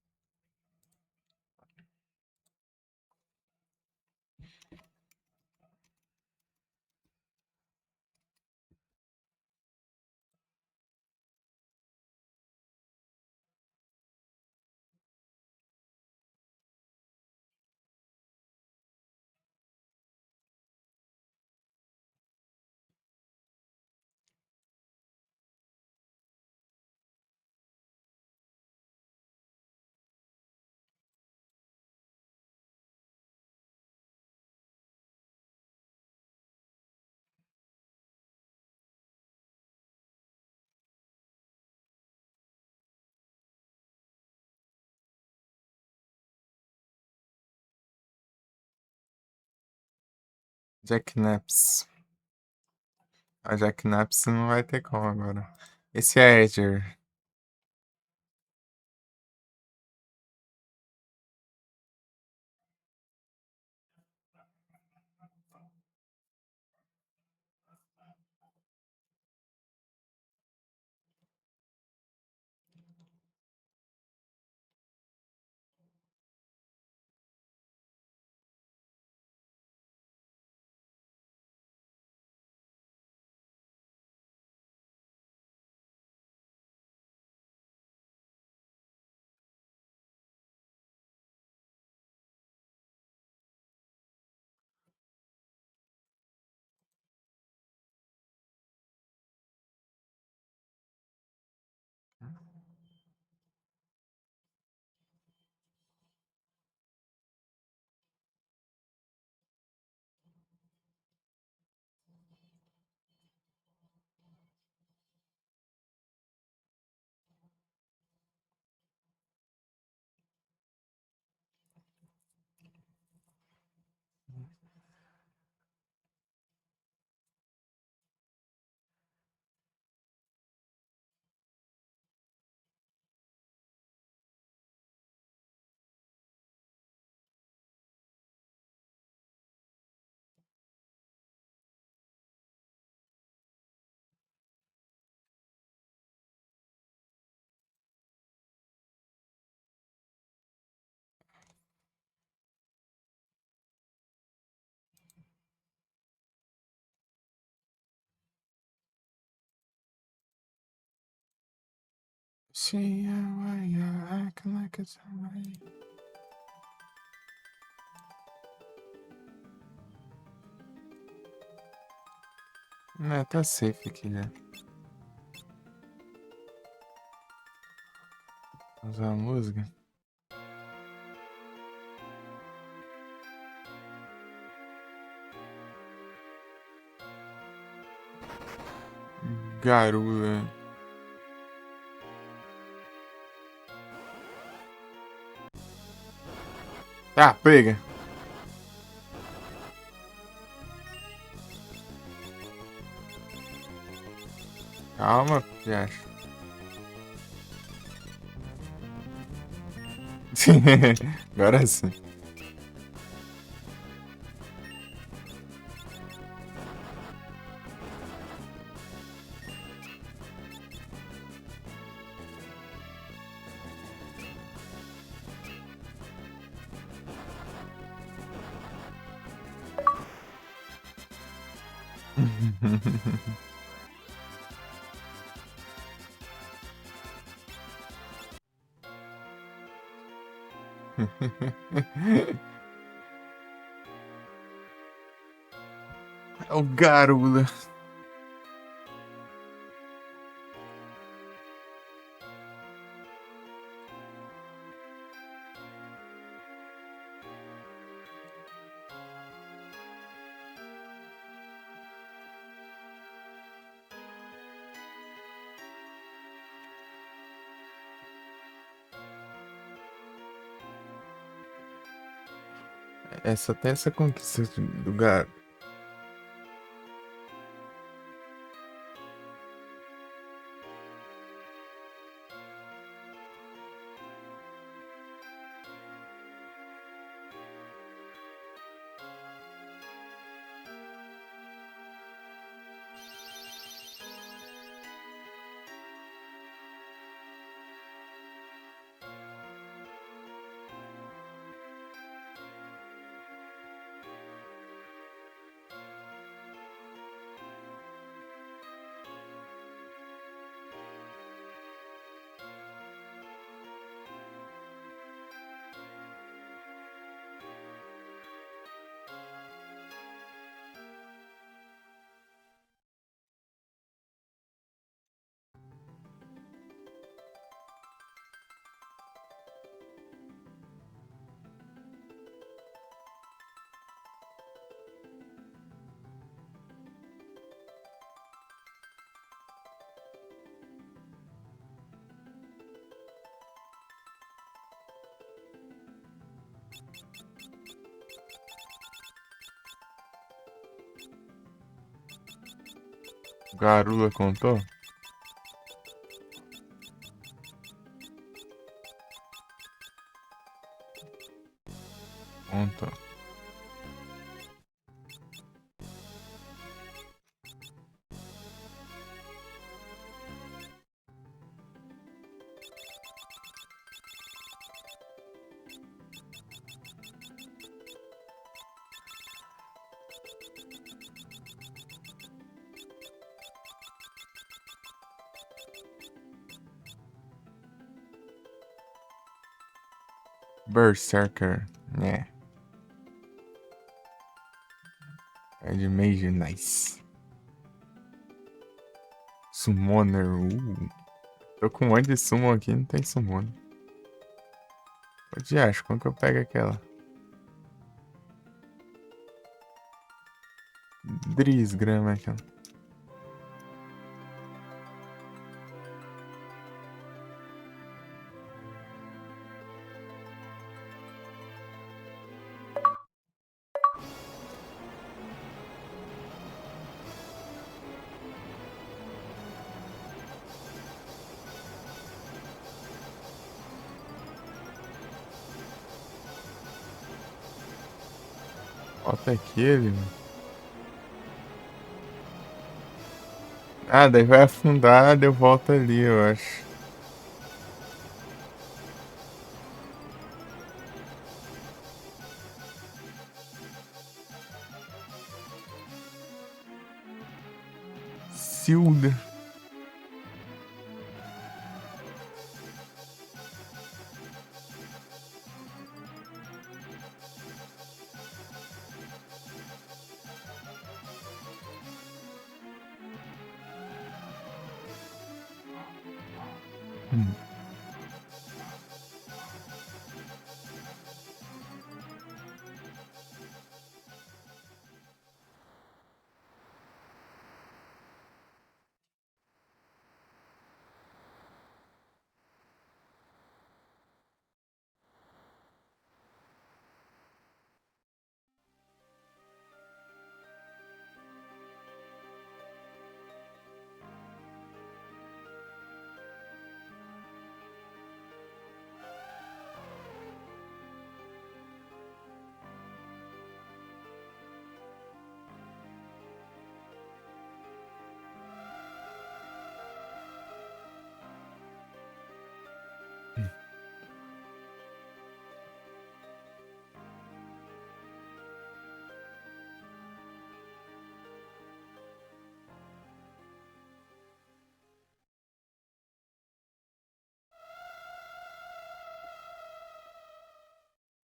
Jacknaps. A Jacknaps não vai ter como agora. Esse é Edger. See why you're acting like it's alright. Não, tá safe aqui já. Usar a música. Garula. Tá, pega. Calma, já. Agora sim. É o Garula. Essa tem essa conquista do Garo. Garula contou? Contou. Berserker. Né. É de Mage, nice. Summoner. Tô com um monte de summon aqui, não tem summoner. Ô, Diacho, como que eu pego aquela? Drizgrama aquela. Falta aquele, mano. Ah, daí vai afundar, daí eu volto ali, eu acho. Silda. Hum.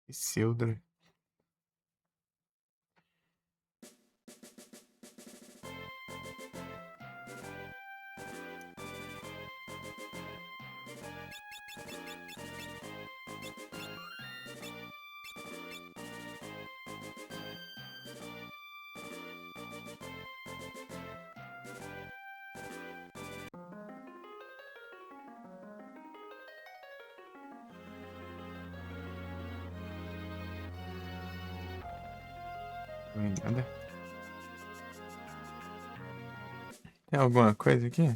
Isildur. Nada. Tem alguma coisa aqui?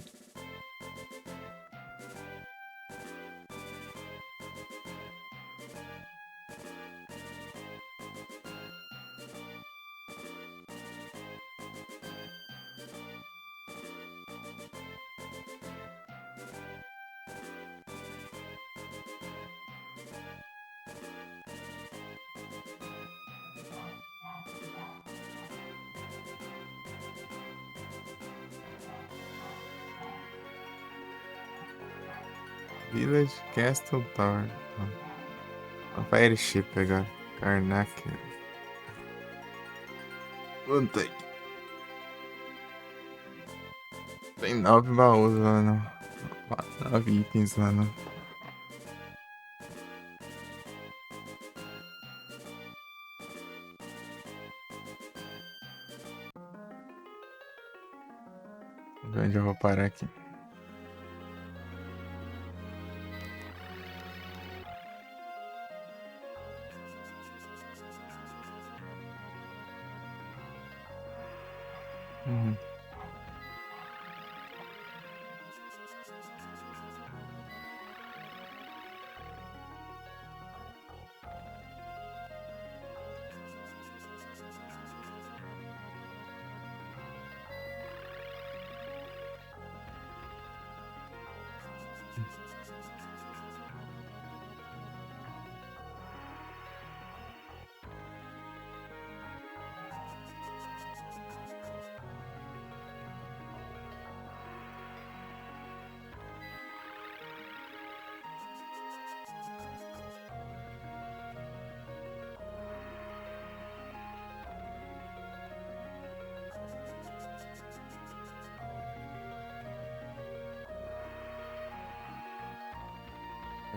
Village Castle Tower. Airship agora. Karnak. Puta que... Tem 9 baús lá no... 9 itens lá no... Onde eu vou parar aqui? Uhum.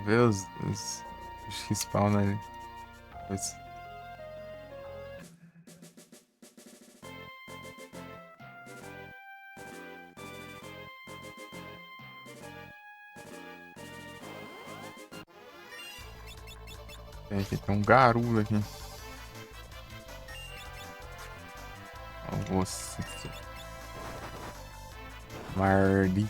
Vê os que spawnam ali. Pois. Tem um garudo aqui. Nossa. Mardi.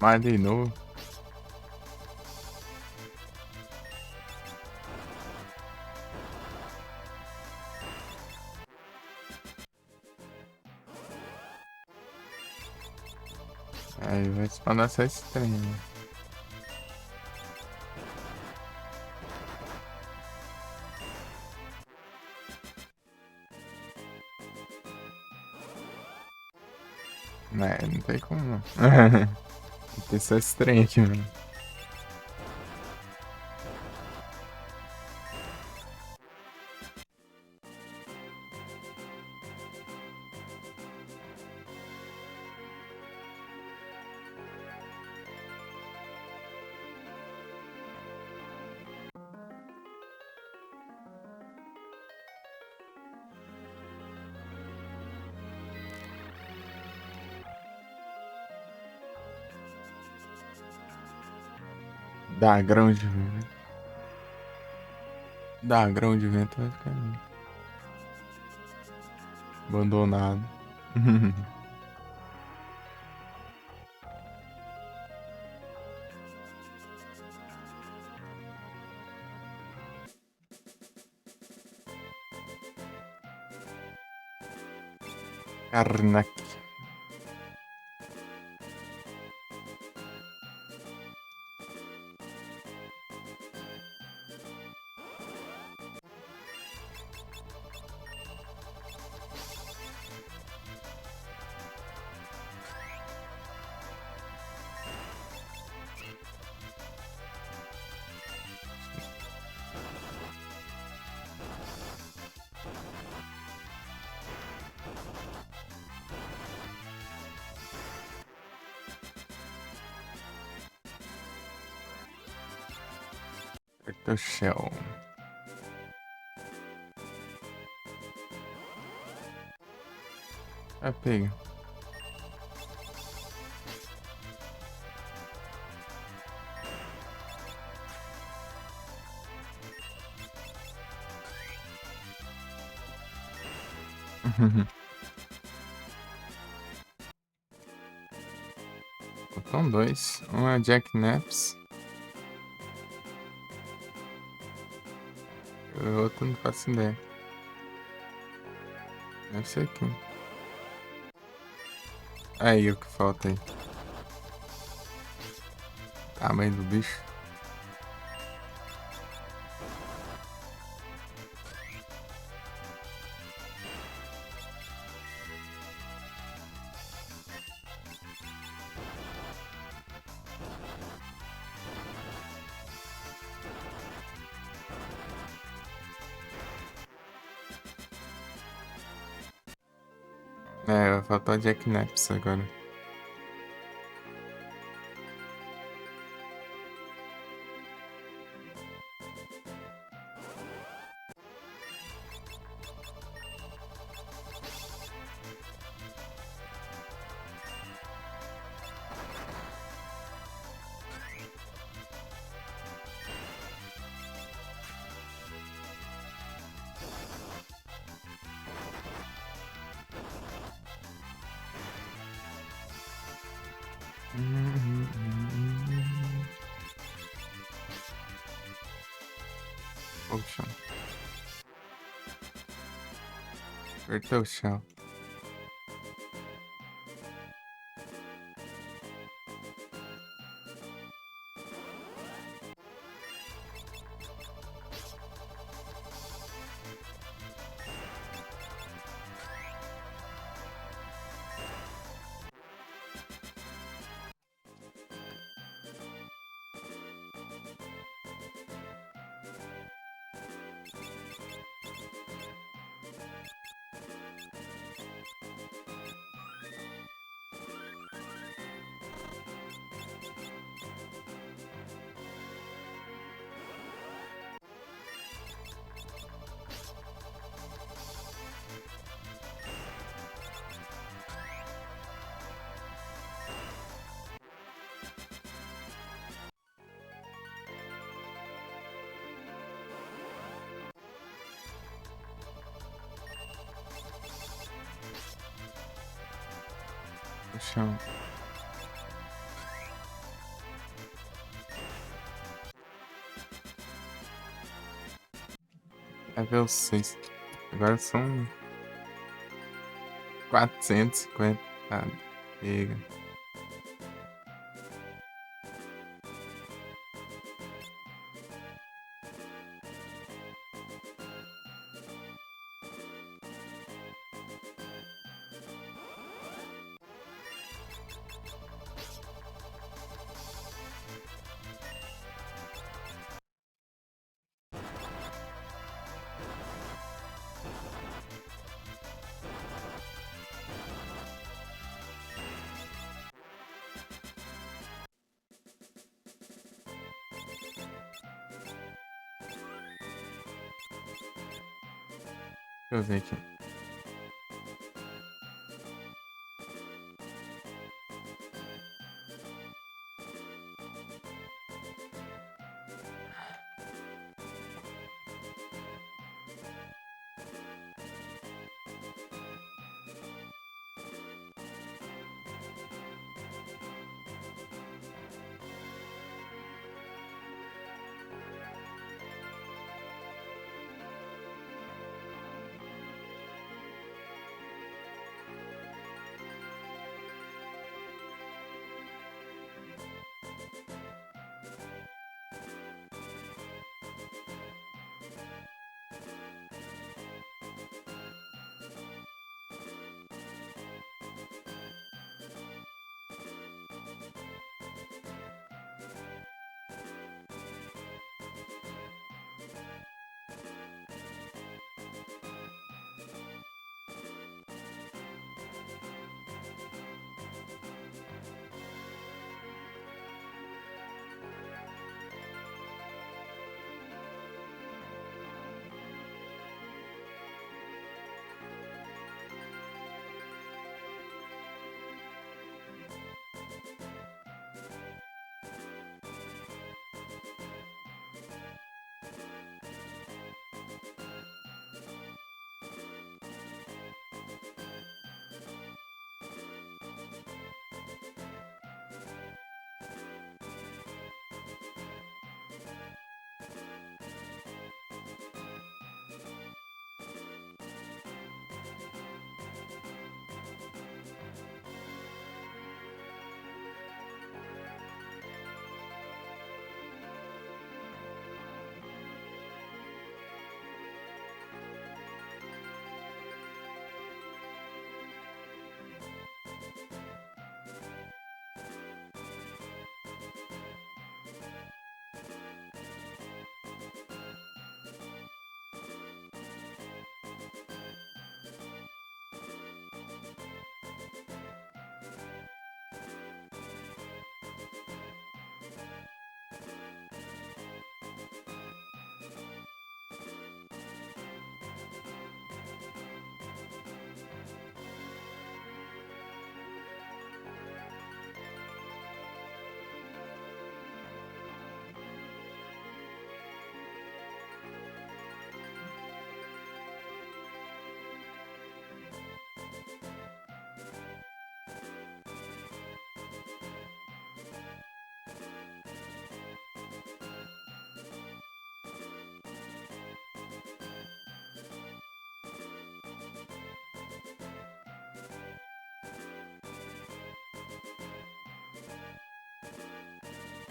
Mais de novo. Aí vai spawnar essa estranha. Não tem como não. Tem só estranho aqui, mano. Dá grão de vento. Dá grão de vento vai ficar ali. Abandonado. Karnak. Turtle Shell. Pega. Faltam dois. Um é Jack Naps. O outro não faço ideia. Deve ser aqui. Aí, o que falta aí? Tamanho do bicho. Vai faltar o Jack Naps agora. Poxa. Turtle Shell. Poxa. Level 6. Agora são 450. Pega. Deixa eu ver aqui.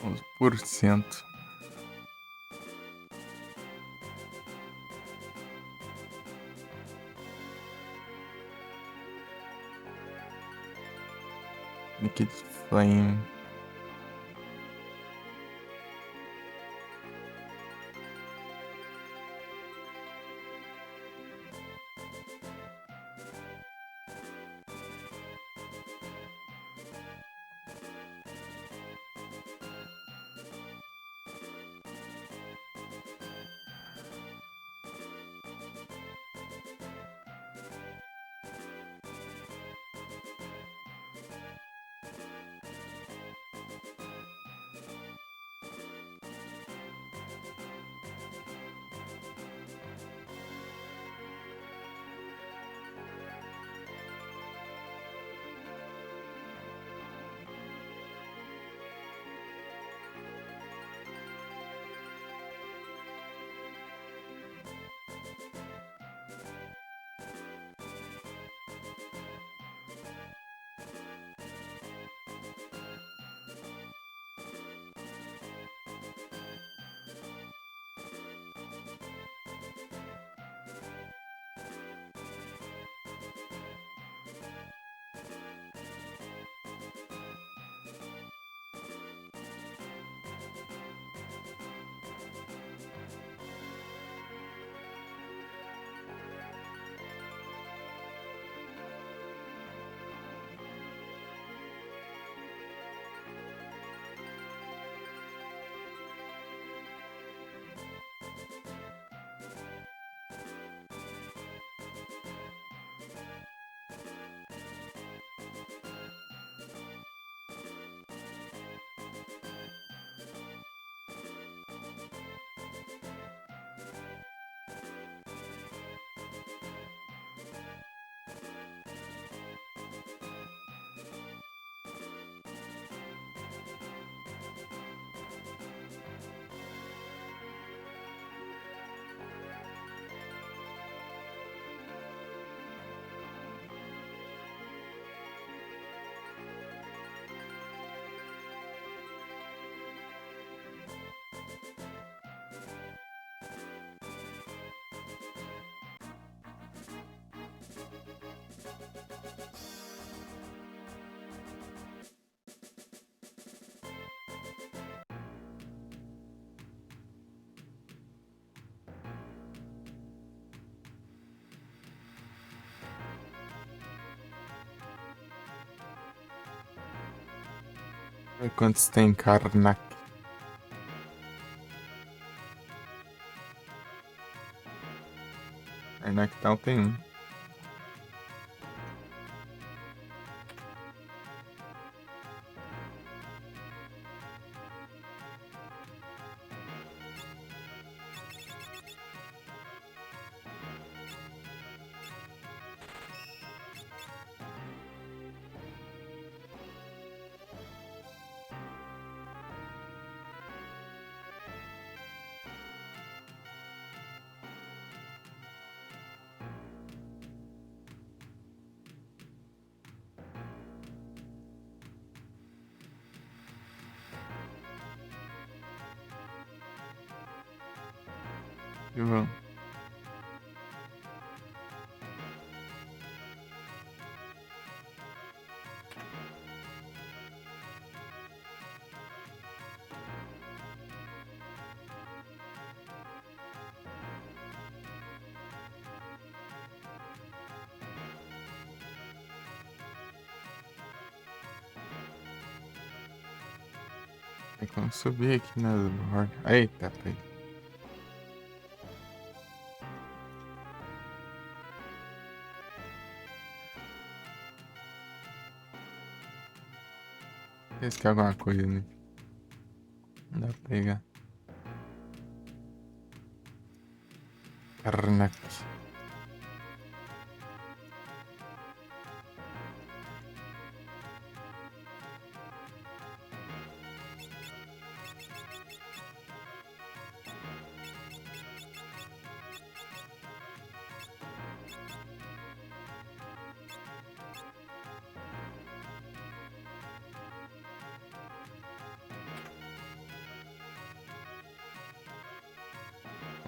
11%. Liquid Flame. Quantos tem Karnak? Karnak tem um. E vamos. Tem como subir aqui na borda. Eita, peraí. Esse que é alguma coisa, né? Não dá pra pegar. Karnak.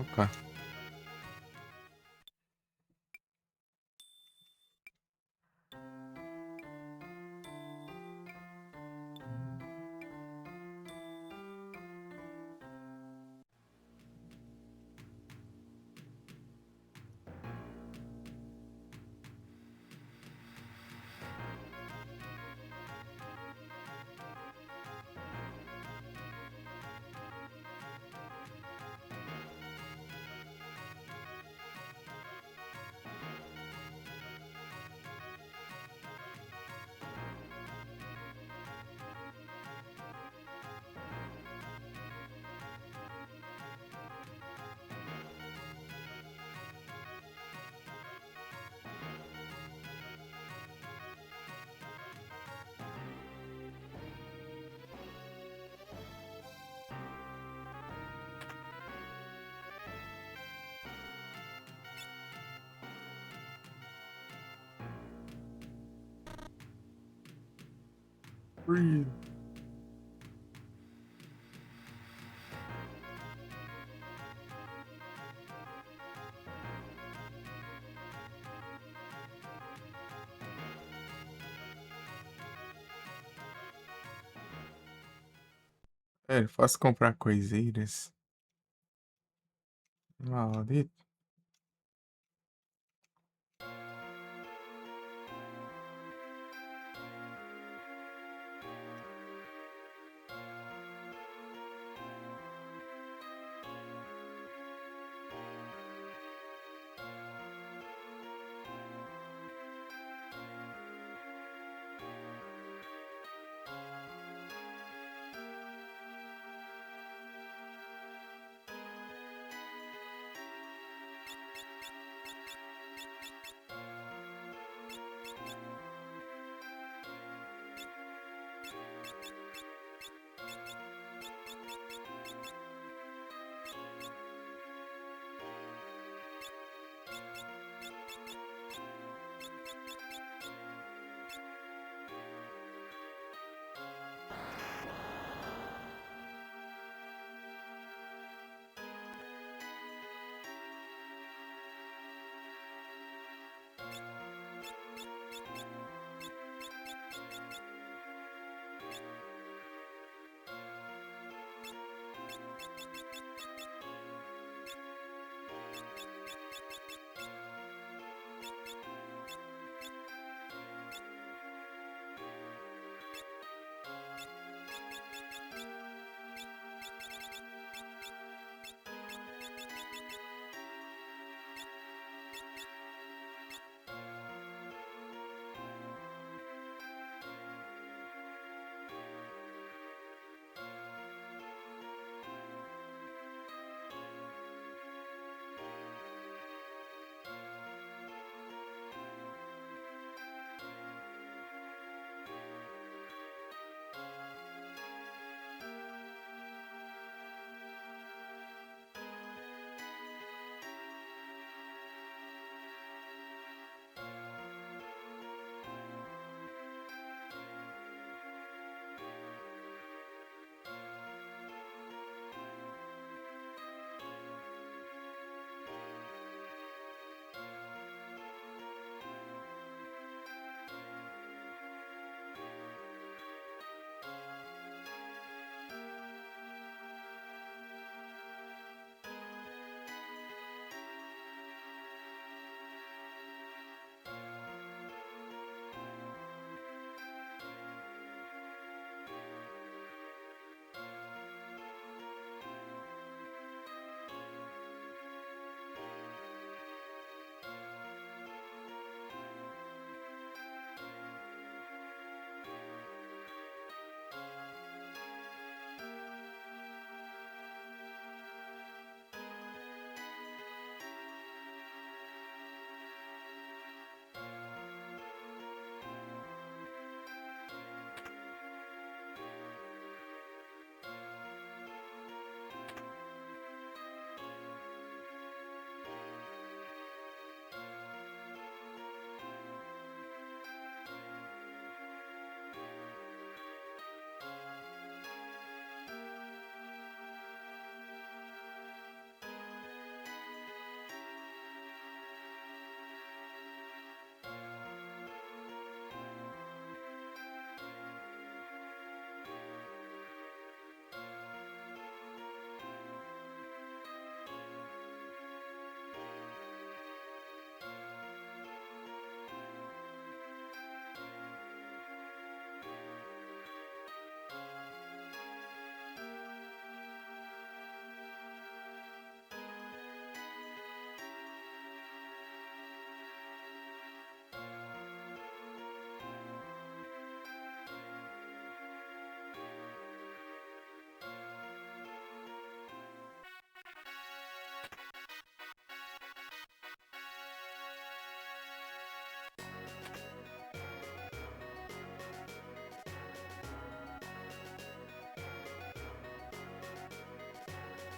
Opa. Breathe. É, posso comprar coiseiras? Maldito.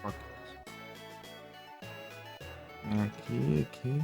Ok. Aqui.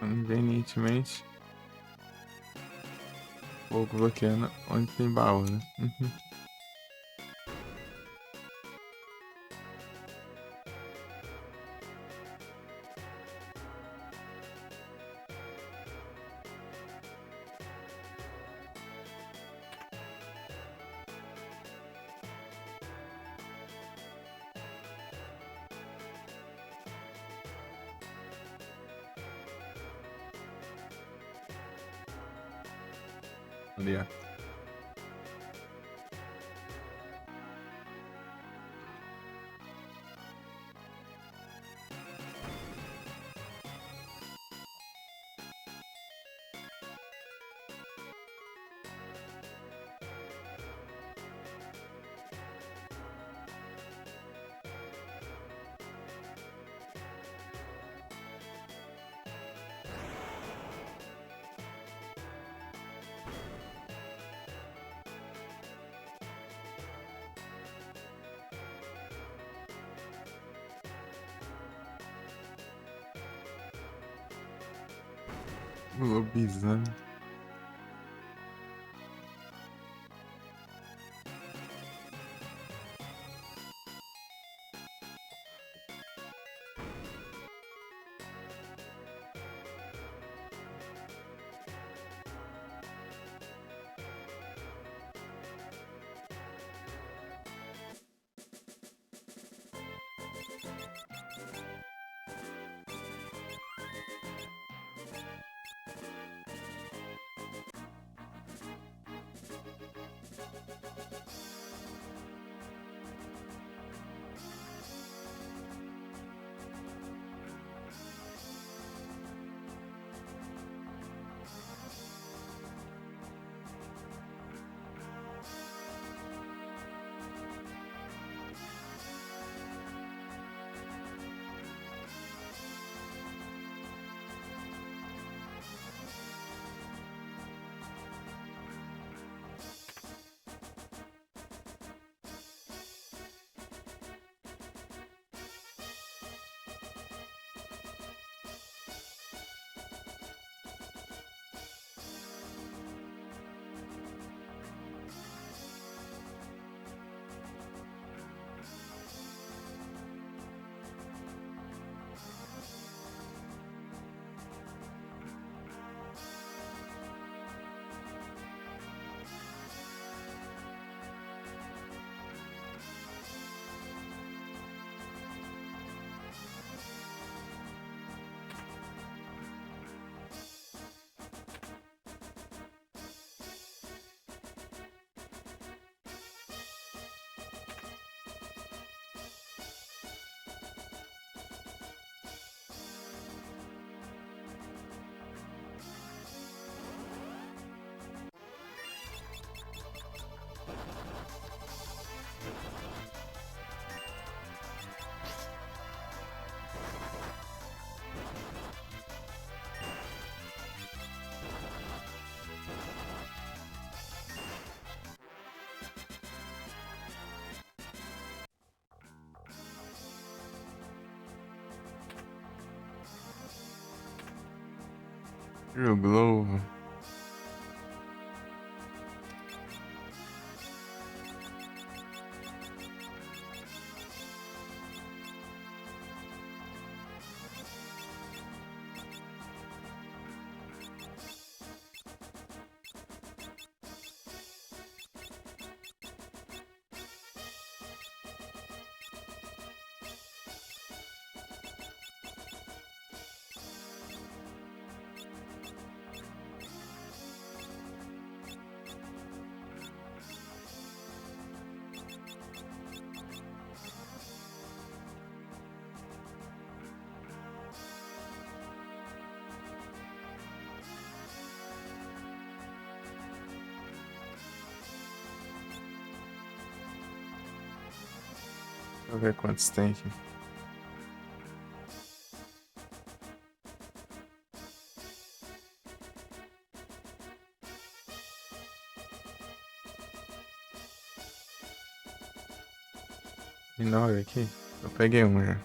Convenientemente, vou bloqueando onde tem baú, né? Uhum. Ali, ó. Lobisomem. True Globo. eu ver quantos tem aqui. E 9 aqui? Eu peguei um já.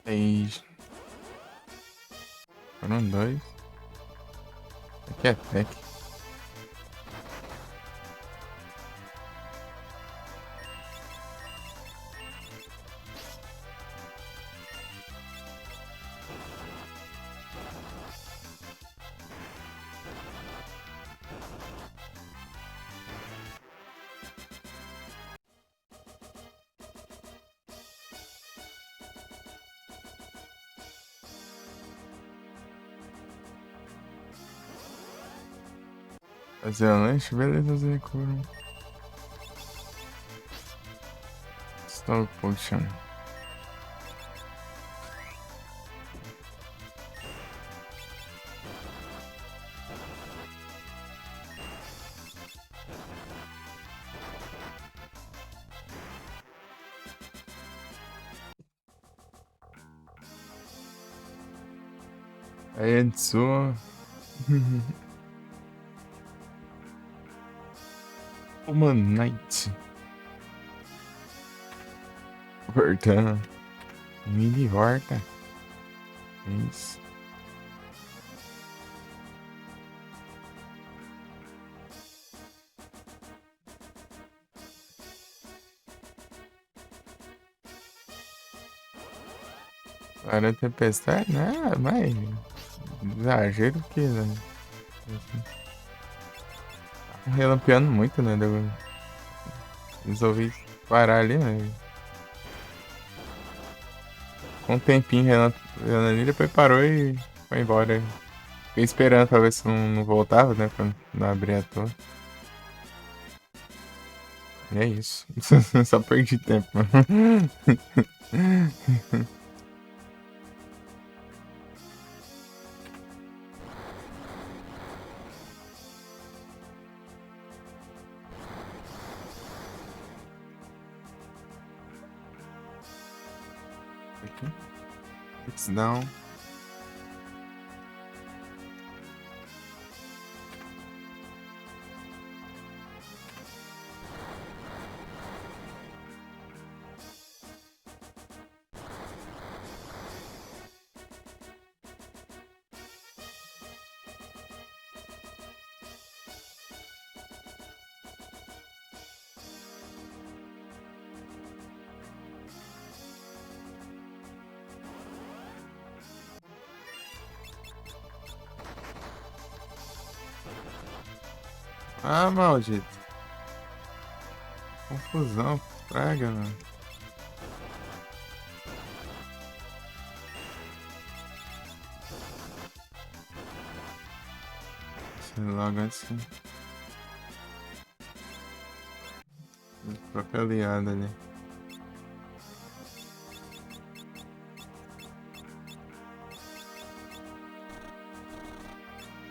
Seis. Foram dois. Aqui é tech. Fazer o lanche? Beleza, Zé Coro. Stop Potion. Aí, Edson. Uma Knight. Voltando. Mini volta. Isso. Para tempestade, né? Mas exagero que, né? Tá relampeando muito, né? Eu resolvi parar ali, né? Com um tempinho relampeando ali, depois parou e foi embora. Fiquei esperando pra ver se não voltava, né? Pra não abrir a torre. E é isso. Só perdi tempo, mano. Aqui. It's down. Ah, maldito. Confusão, praga, mano. Sei logo assim. Própria aliada ali.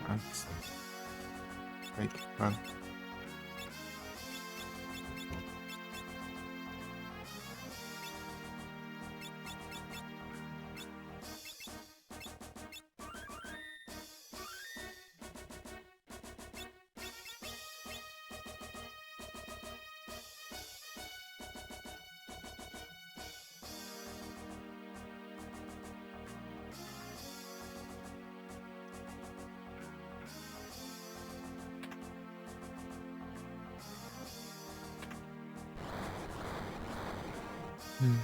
Nossa. Ai, que pano. Hum.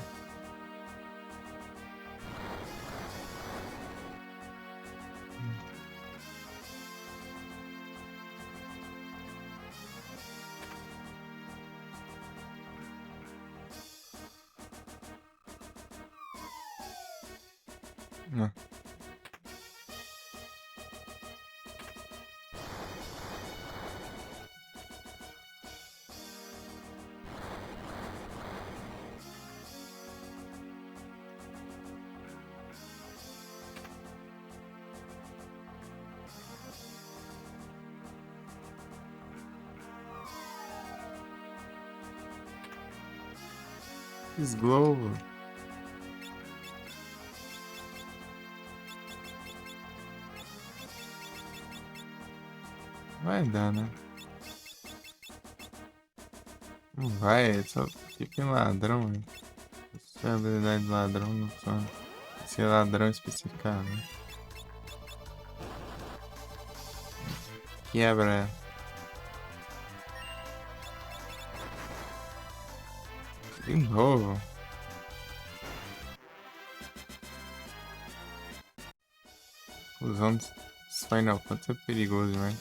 Não. Slow. Vai dar, né? Não vai, só fica em ladrão, velho. Se a habilidade de ladrão não funciona. Se é ladrão especificado, né? Quebra. De novo. Usando Final Fantasy é perigoso, né?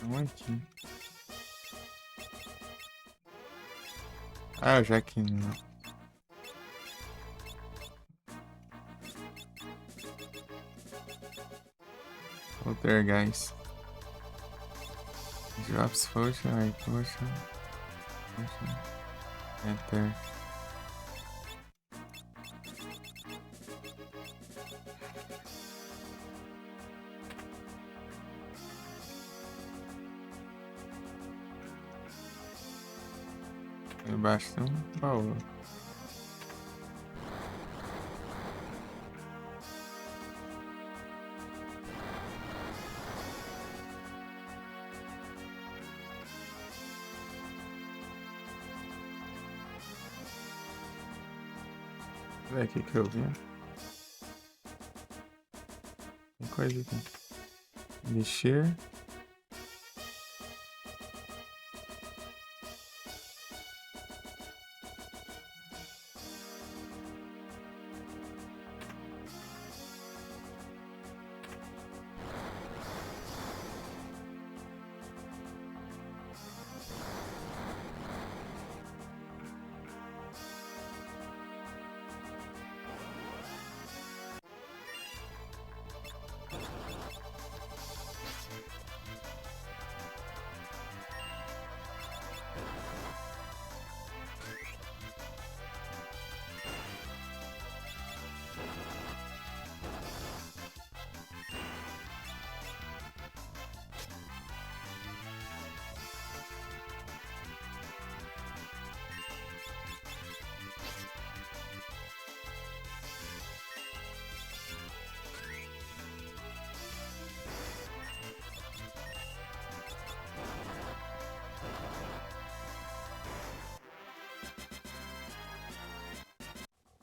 Vamos aqui. Ah, já que não. Poltergeist. Drops Potion, aí Potion. Potion. Enter. Embaixo tem um baú. Olha aqui que eu vi. Tem coisa aqui. Mexer.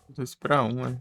Dois pra um, né?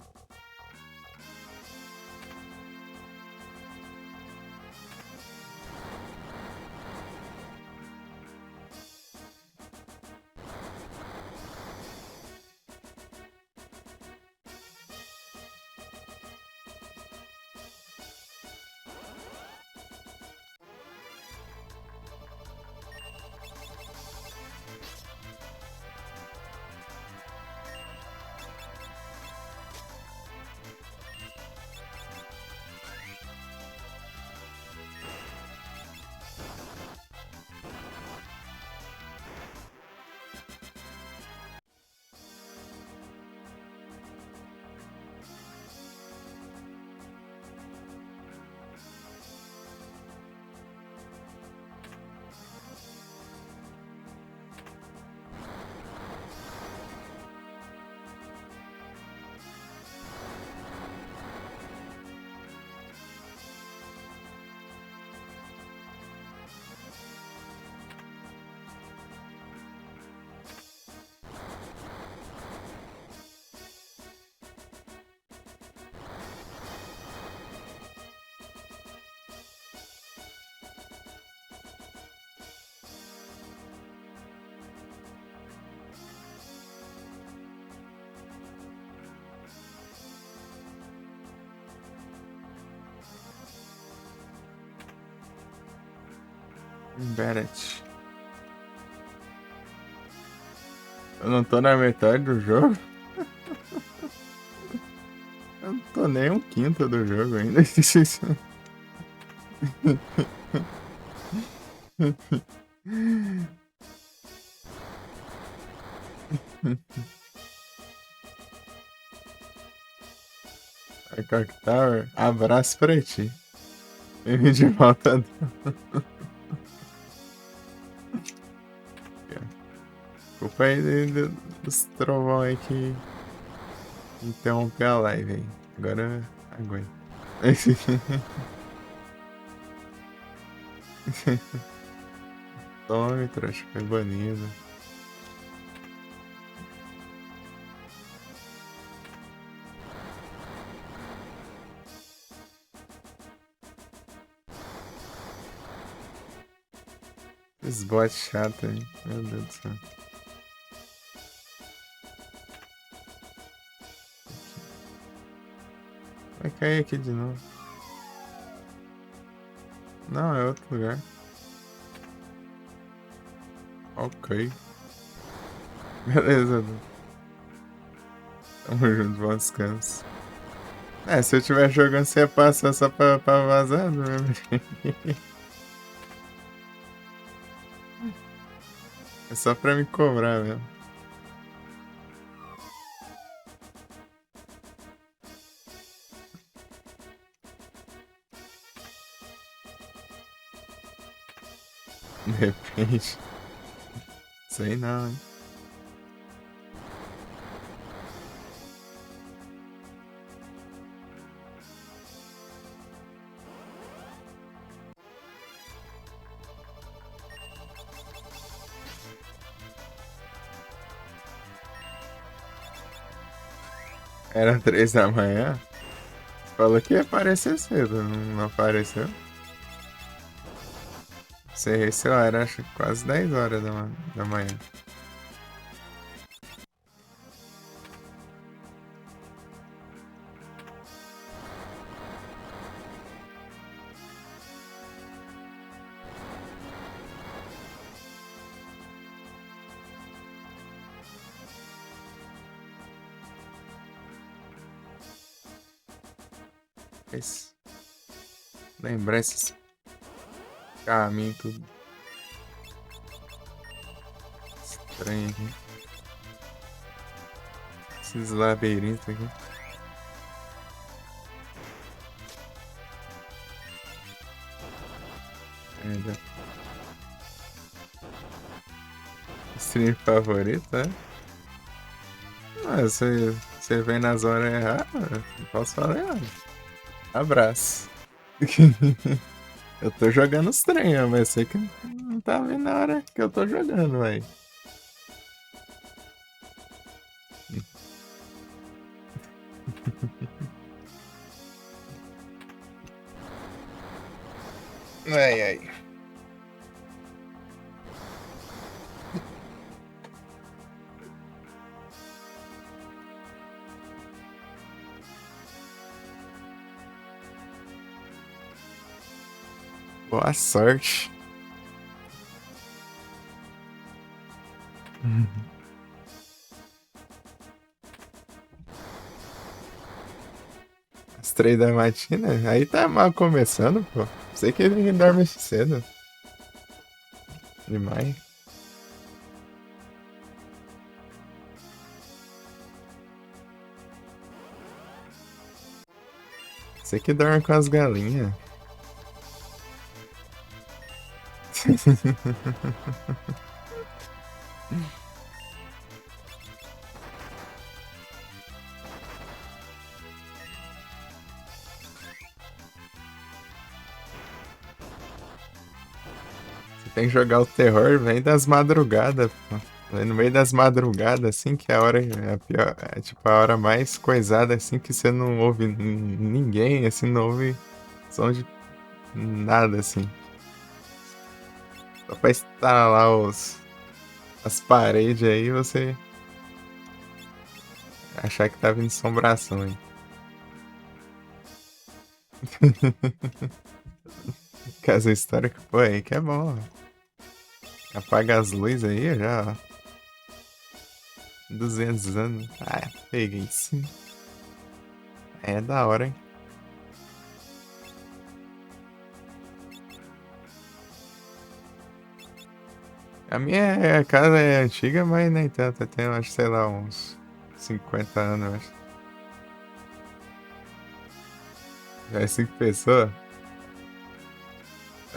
Beret. Eu não tô na metade do jogo. Eu não tô nem um quinto do jogo ainda. A Clock Tower, abraço pra ti. Bem-vindo de volta. Culpa aí dos trovão aí que interrompeu a live aí. Agora aguenta. Tome, trouxa, foi banido. Esse bot chato aí. Meu Deus do céu. Vai cair aqui de novo. Não, é outro lugar. Ok. Beleza, Du. Tamo junto, bom descanso. É, se eu estiver jogando, você ia passar só pra vazar, não é? É só pra me cobrar mesmo. De repente. Sei não, hein? Era 3 da manhã? Falou que ia aparecer cedo, não apareceu? Sei lá, era acho que quase 10 horas da manhã. Esse... Lembrar esses caminhos tudo estranho aqui. Esses labirintos aqui. Stream favorito, é? Ah, você vem nas horas erradas, não posso falar nada. Abraço. Eu tô jogando os trem, mas você que não tá vendo na hora que eu tô jogando, véi. Ai, ai. Boa sorte. As 3 da matina? Aí tá mal começando, pô. Sei que ele dorme cedo. Demais. Sei que dorme com as galinhas. Você tem que jogar o terror, vem das madrugadas, pô. Vem no meio das madrugadas, assim, que é a hora é a pior, é tipo a hora mais coisada, assim, que você não ouve ninguém, assim, não ouve som de nada, assim. Só pra instalar as paredes aí, você achar que tá vindo assombração aí. Casa histórica, pô, aí que é bom. Apaga as luzes aí, já, ó. 200 anos. Ah, peguei sim. É da hora, hein? A minha casa é antiga, mas nem tanto. Tem, acho, sei lá, uns 50 anos, eu acho. Já é 5 pessoas.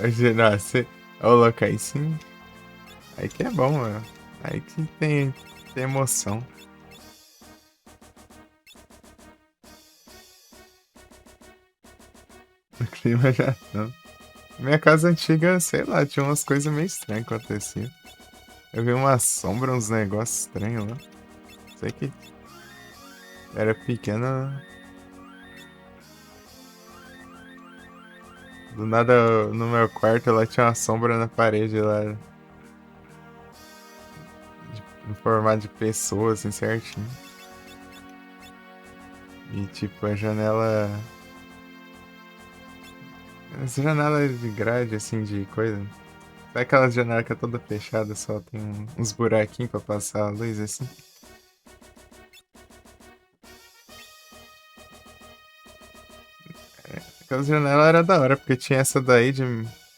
Hoje nascer. Ô, louco, aí sim. Aí que é bom, mano. Aí que tem emoção. O clima já não. Minha casa antiga, sei lá, tinha umas coisas meio estranhas que aconteciam. Eu vi uma sombra, uns negócios estranhos lá. Sei que era pequena. Do nada, no meu quarto, lá tinha uma sombra na parede lá. Em formato de pessoa, assim, certinho. E tipo, a janela. Essa janela de grade, assim, de coisa. Sabe aquela janela que é toda fechada, só tem uns buraquinhos pra passar a luz, assim? Aquela janela era da hora, porque tinha essa daí de.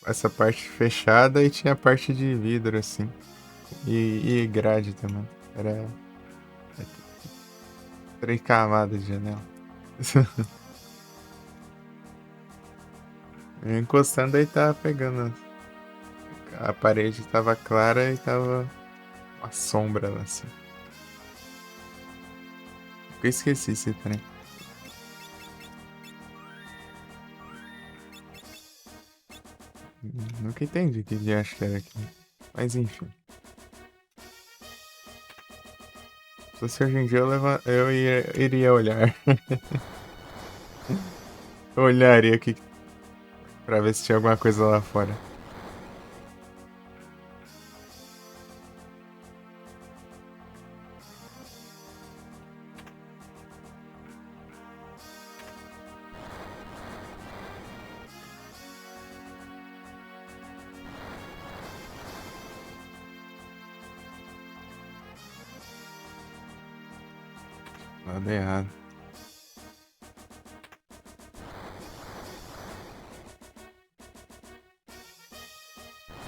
Essa parte fechada e tinha a parte de vidro, assim. E grade também. Era 3 camadas de janela. Encostando aí tava pegando. A parede tava clara e tava uma sombra lá, assim. Eu esqueci esse trem. Nunca entendi o que de acho que era aqui. Mas enfim. Se fosse hoje em dia iria olhar. Eu olharia aqui pra ver se tinha alguma coisa lá fora. Nada errado.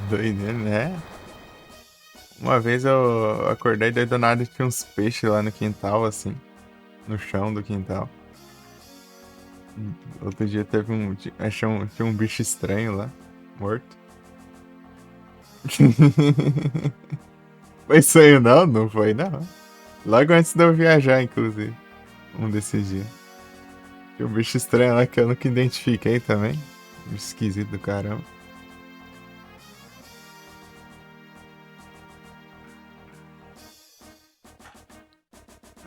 Doideira, né? Uma vez eu acordei daí do nada tinha uns peixes lá no quintal, assim. No chão do quintal. Outro dia teve tinha um bicho estranho lá, morto. Foi sonho não? Não foi não. Logo antes de eu viajar, inclusive. Um desses dias. Tinha um bicho estranho lá que eu nunca identifiquei também. Bicho esquisito do caramba.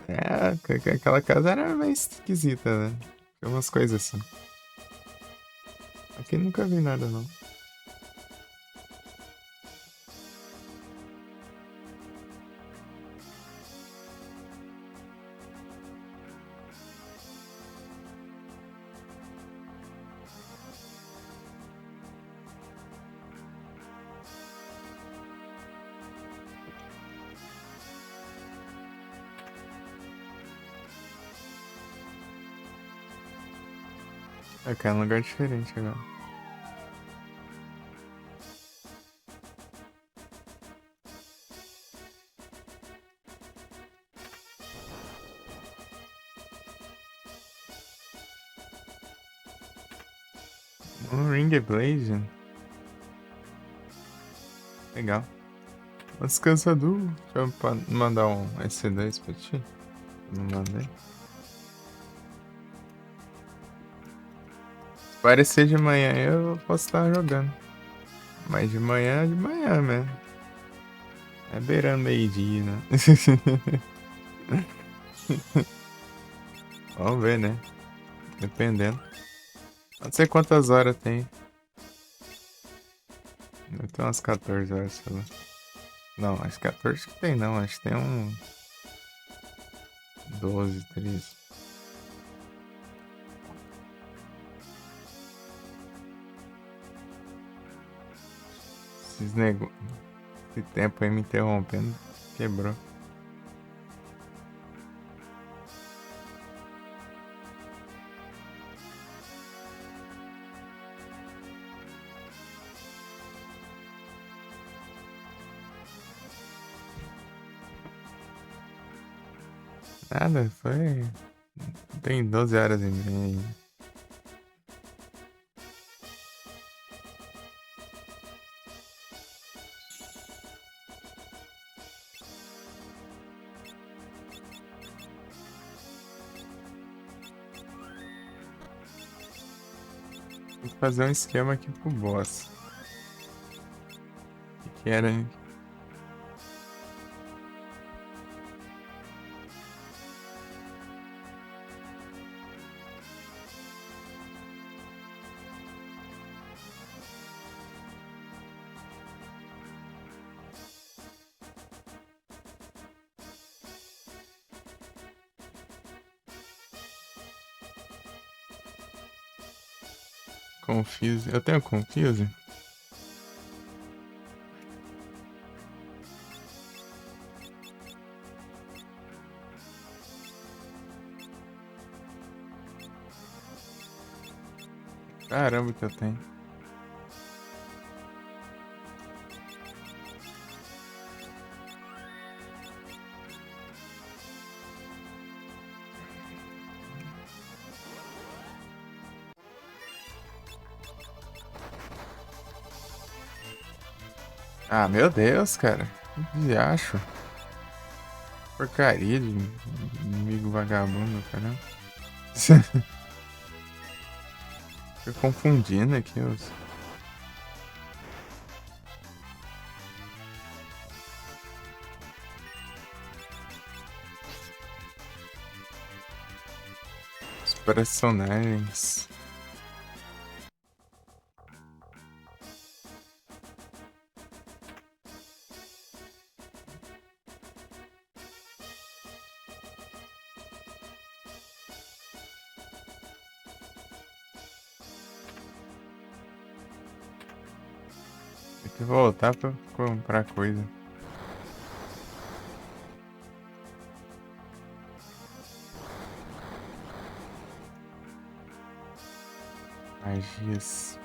É, aquela casa era meio esquisita, né? Tinha umas coisas assim. Aqui nunca vi nada, não. Aqui é um lugar diferente agora. Um Ring Blaze. Legal. Descansador. Deixa eu mandar um S2 pra ti. Não mandei. Se parecer de manhã, eu posso estar jogando. Mas de manhã, né? É beirando meio-dia, né? Vamos ver, né? Dependendo. Não sei quantas horas tem. Deve ter umas 14 horas, sei lá. Não, acho que 14 que tem não. Acho que tem um 12, 13. Esses negócios. Esse tempo aí me interrompendo. Quebrou. Nada, foi. Tem 12 horas e meia ainda. Tem que fazer um esquema aqui pro boss. Que era. Confuse. Eu tenho Confuse? Caramba, que eu tenho. Ah, meu Deus, cara. Que acho. Porcaria de inimigo vagabundo, caramba. Tô confundindo aqui os. Os personagens. Tem que voltar pra comprar coisa. Magias.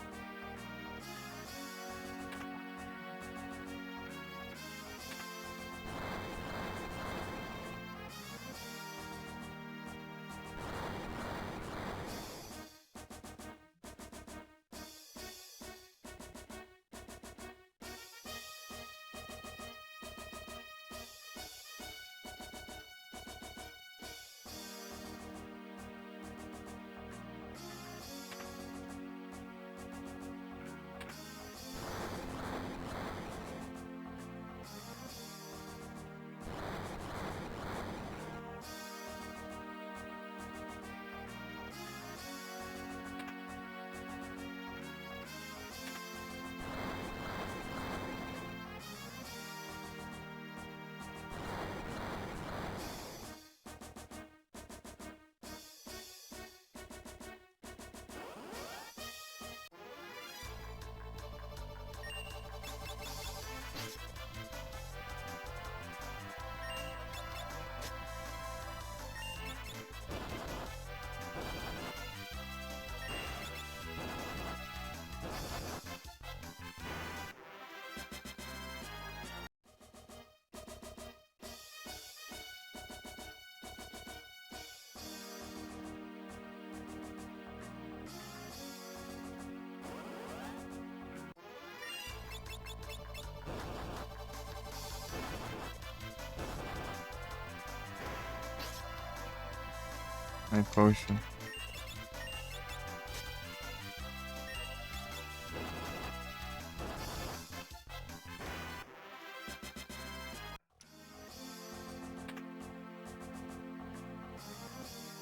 Ai, poxa.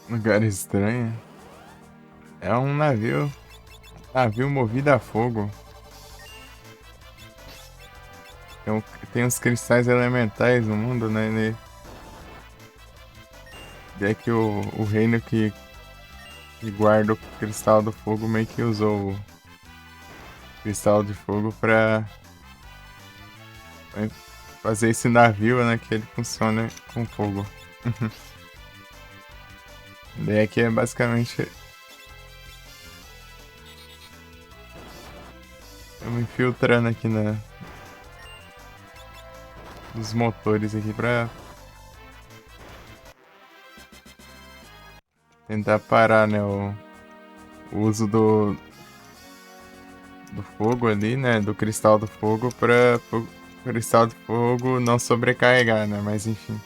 Lugar estranho. É um navio. Navio movido a fogo. Tem uns cristais elementais no mundo, né? É que o reino que guarda o cristal do fogo meio que usou o cristal de fogo pra Vai fazer esse navio, né? Que ele funciona com fogo. Daí aqui é basicamente eu me infiltrando aqui nos motores aqui pra tentar parar, né? O uso do fogo ali, né? Do cristal do fogo pra o cristal do fogo não sobrecarregar, né? Mas enfim.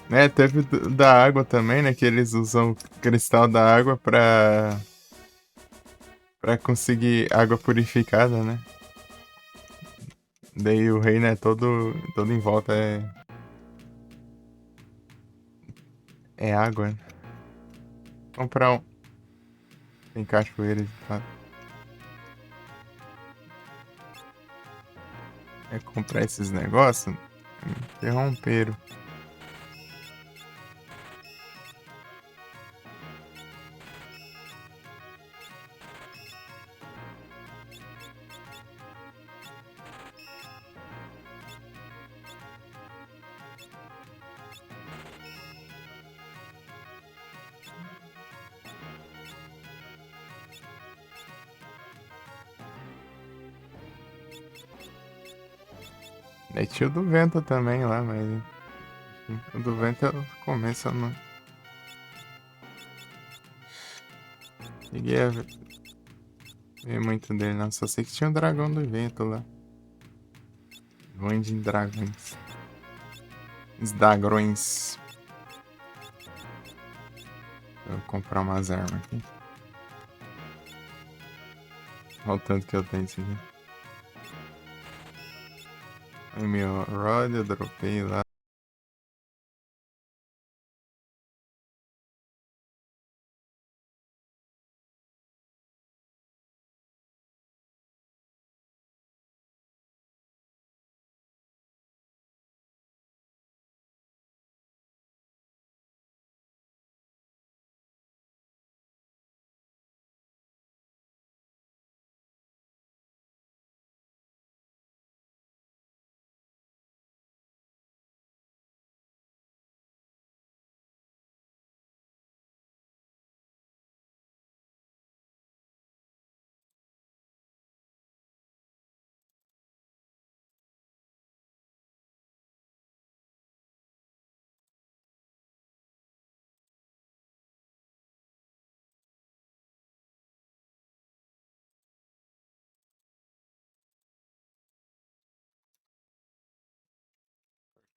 Né, teve da água também, né? Que eles usam o cristal da água pra conseguir água purificada, né? Daí o reino é todo em volta é água, né? Comprar um. Tem cachoeira de fato. É comprar esses negócios. Me interromperam. Daí tinha o do vento também lá, mas. Enfim, o do vento começa no. Cheguei a ver muito dele, não. Só sei que tinha o dragão do vento lá. Running Dragões. Os dragões. Vou comprar umas armas aqui. Olha o tanto que eu tenho disso aqui. Aí meu Rod, eu dropei lá.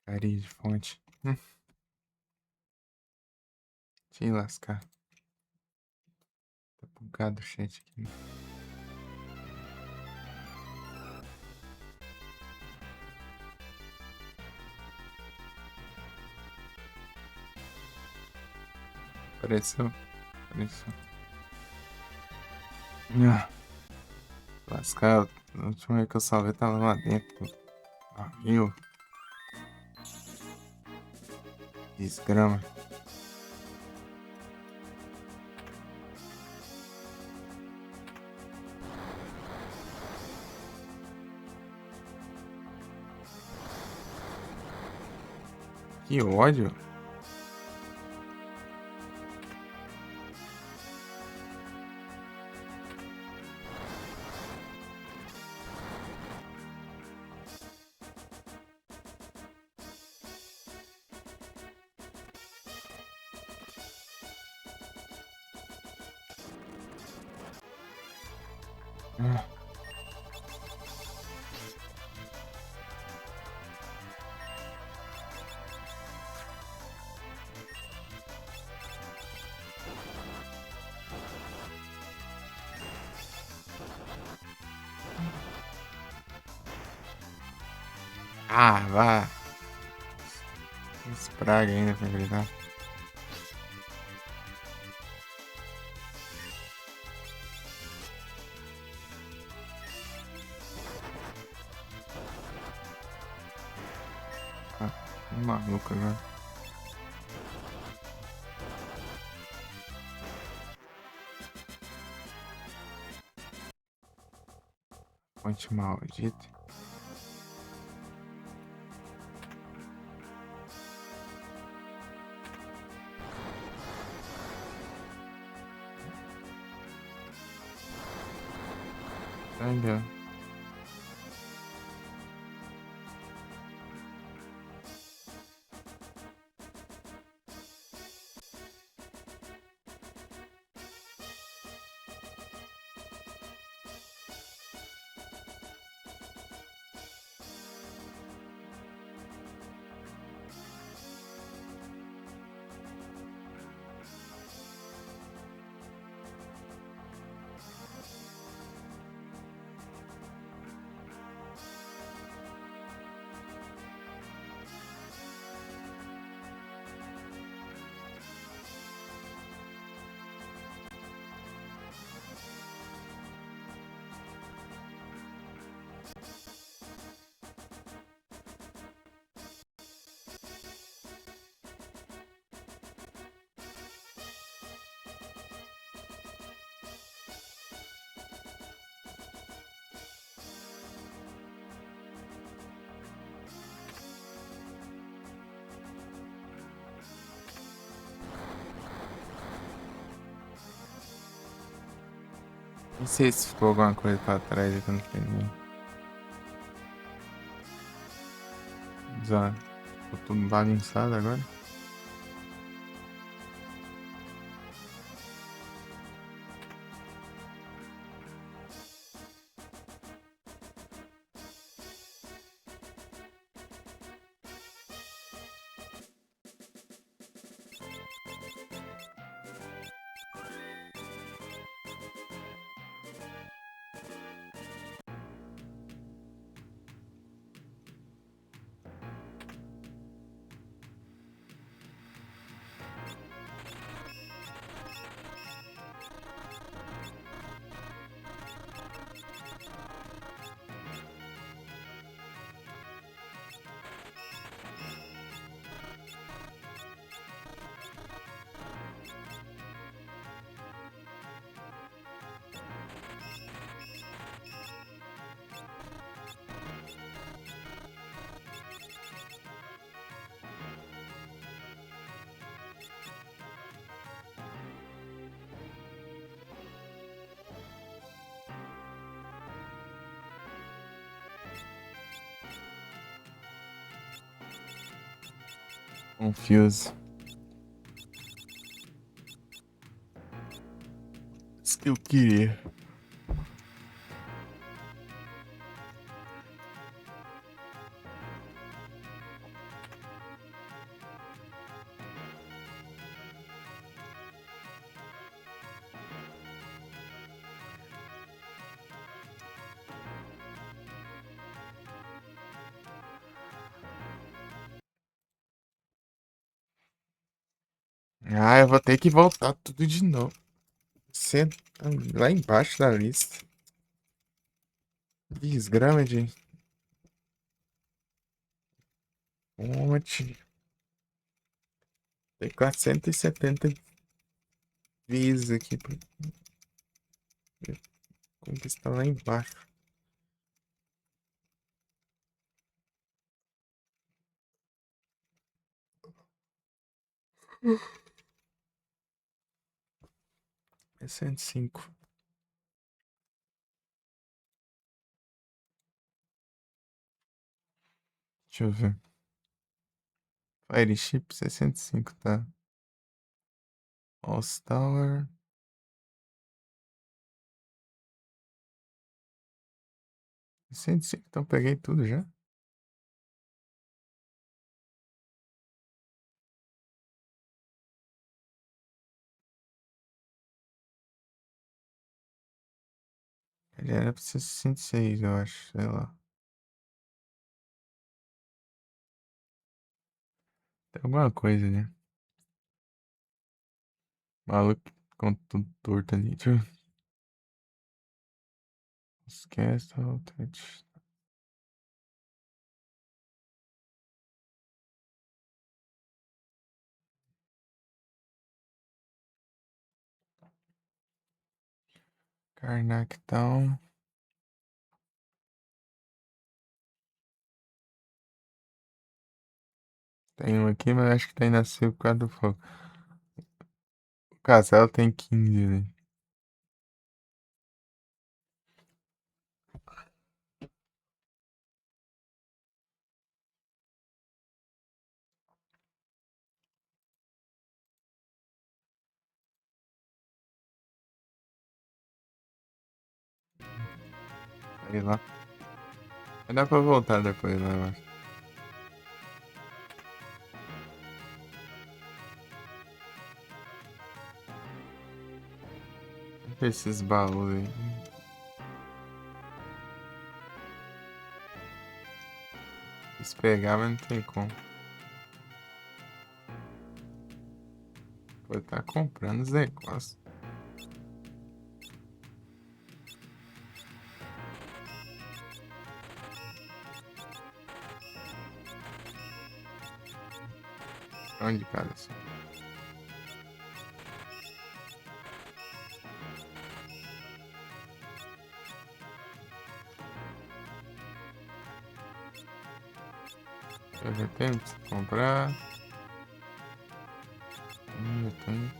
Carinha de fonte. Te lascar. Tá bugado o chat aqui. Apareceu. Apareceu. Ah, lascado. A última vez que eu salvei tava lá dentro. Viu? Desgrama. Que ódio. Ah, vá. Praga ainda pra gritar. Ah, maluco agora. Fonte maldita. Olha. Não sei se ficou alguma coisa pra trás aqui no final. Já ficou tudo bagunçado agora. Confuse. Isso que eu queria. Ah, eu vou ter que voltar tudo de novo. Senta lá embaixo da lista. Desgrama de fonte. Tem 470 vezes aqui pra conquistar lá embaixo. É 105. Deixa eu ver. Fire Chip 65, tá? All Tower 105, então peguei tudo já. Ele era pra ser 66, eu acho. Sei lá. Tem alguma coisa ali. Maluco com tudo torto ali. Deixa eu ver. Esquece. Touch. Karnak Town. Tem um aqui, mas acho que tá nasceu por causa do fogo. O Castelo tem 15, velho. Sei lá. Mas dá pra voltar depois, né, eu acho. Esses baús aí. Se pegar, mas não tem como. Vou estar comprando os negócios. Onde, cara? Eu já tenho que comprar. Já tenho.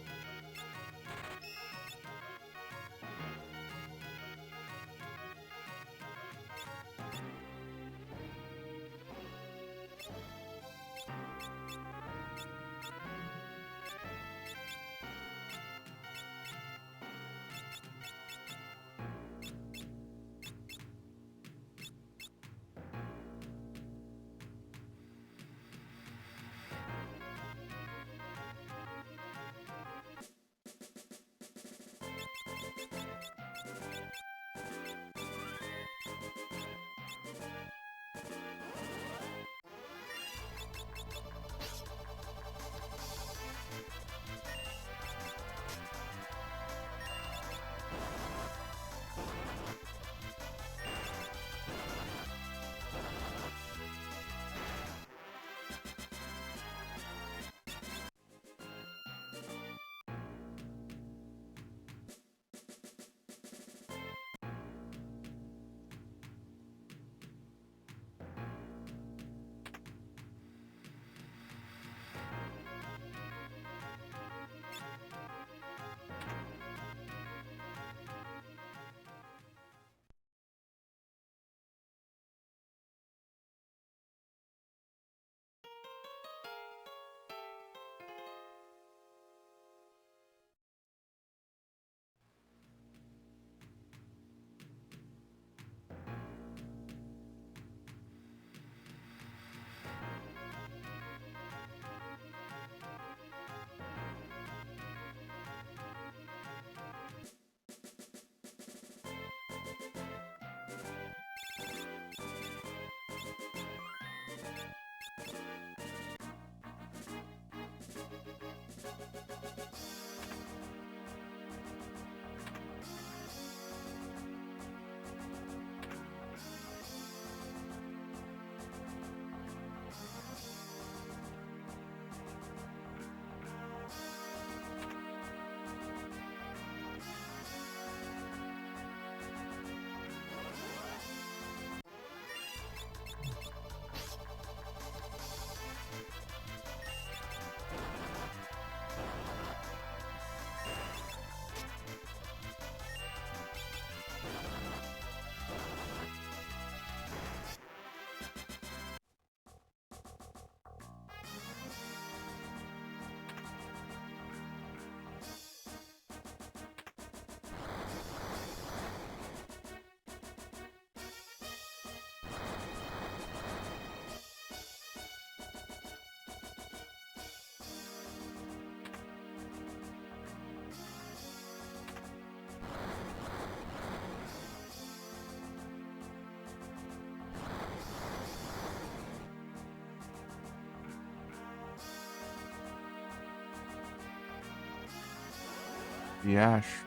E acho.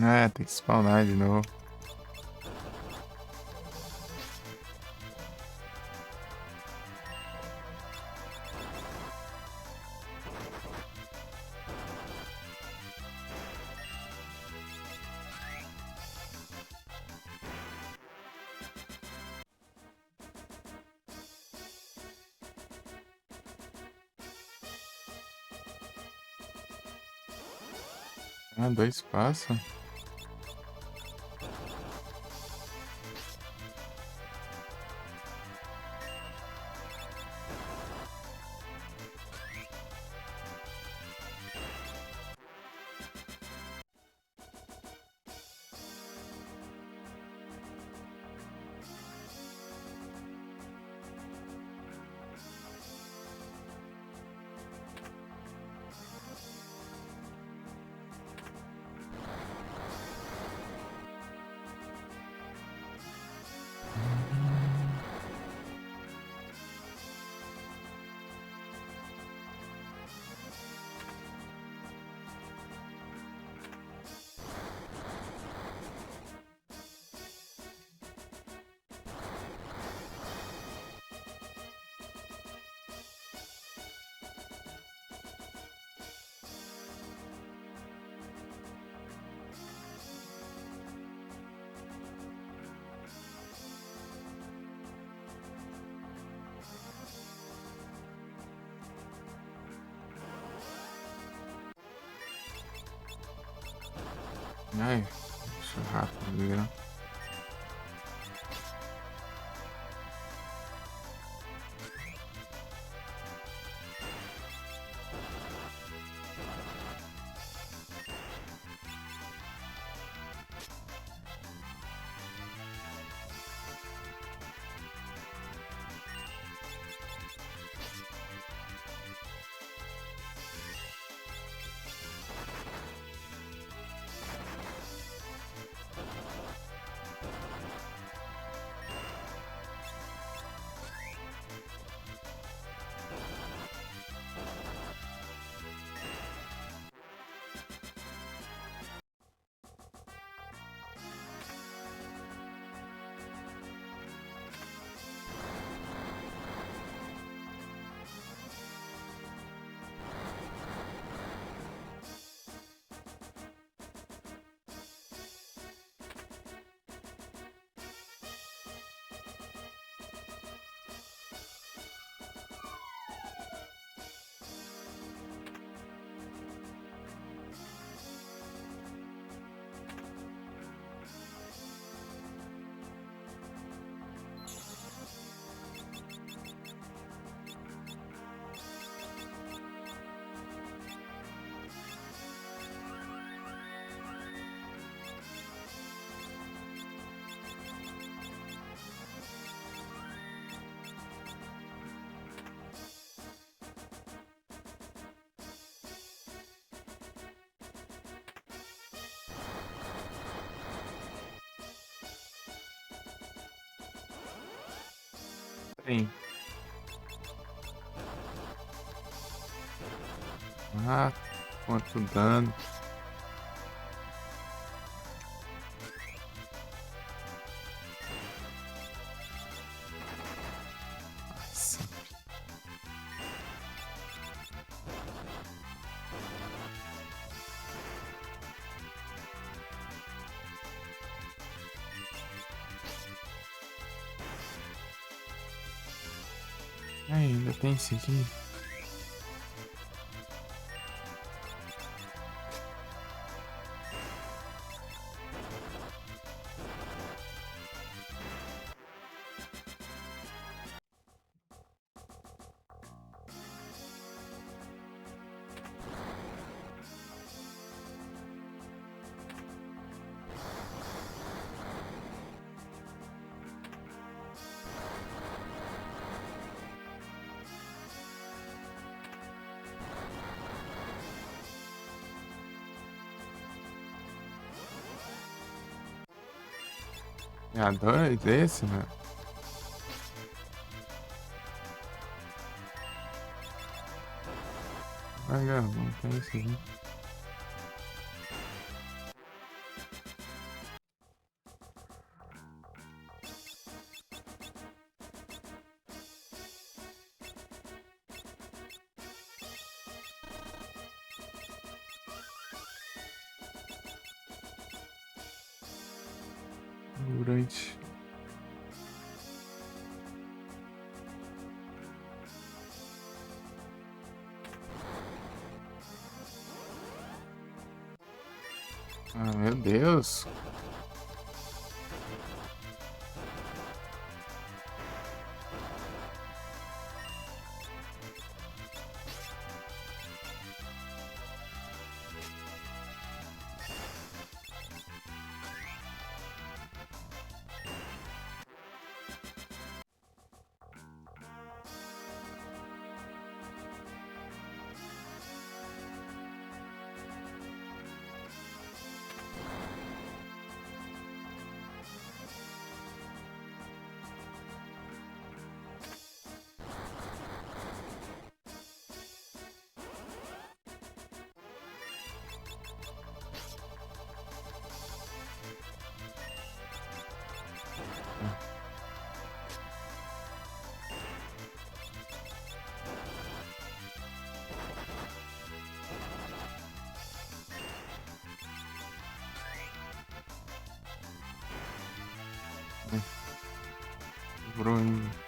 É, tem que spawnar de novo. Ah, 2 passos? Ai, isso é rápido, viu? Sim. Ah, quanto dano. Nossa. Ainda tem esse aqui. Ah, dois desse, né? Olha, não tem esse aqui. Durante. Ah, meu Deus. Bruno.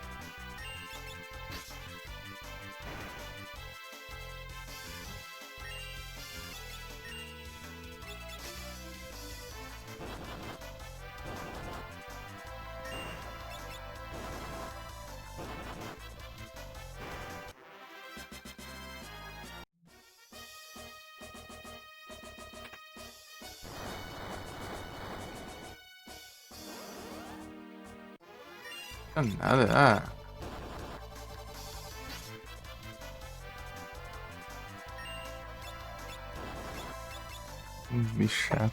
Nada. Ah, bicho chato.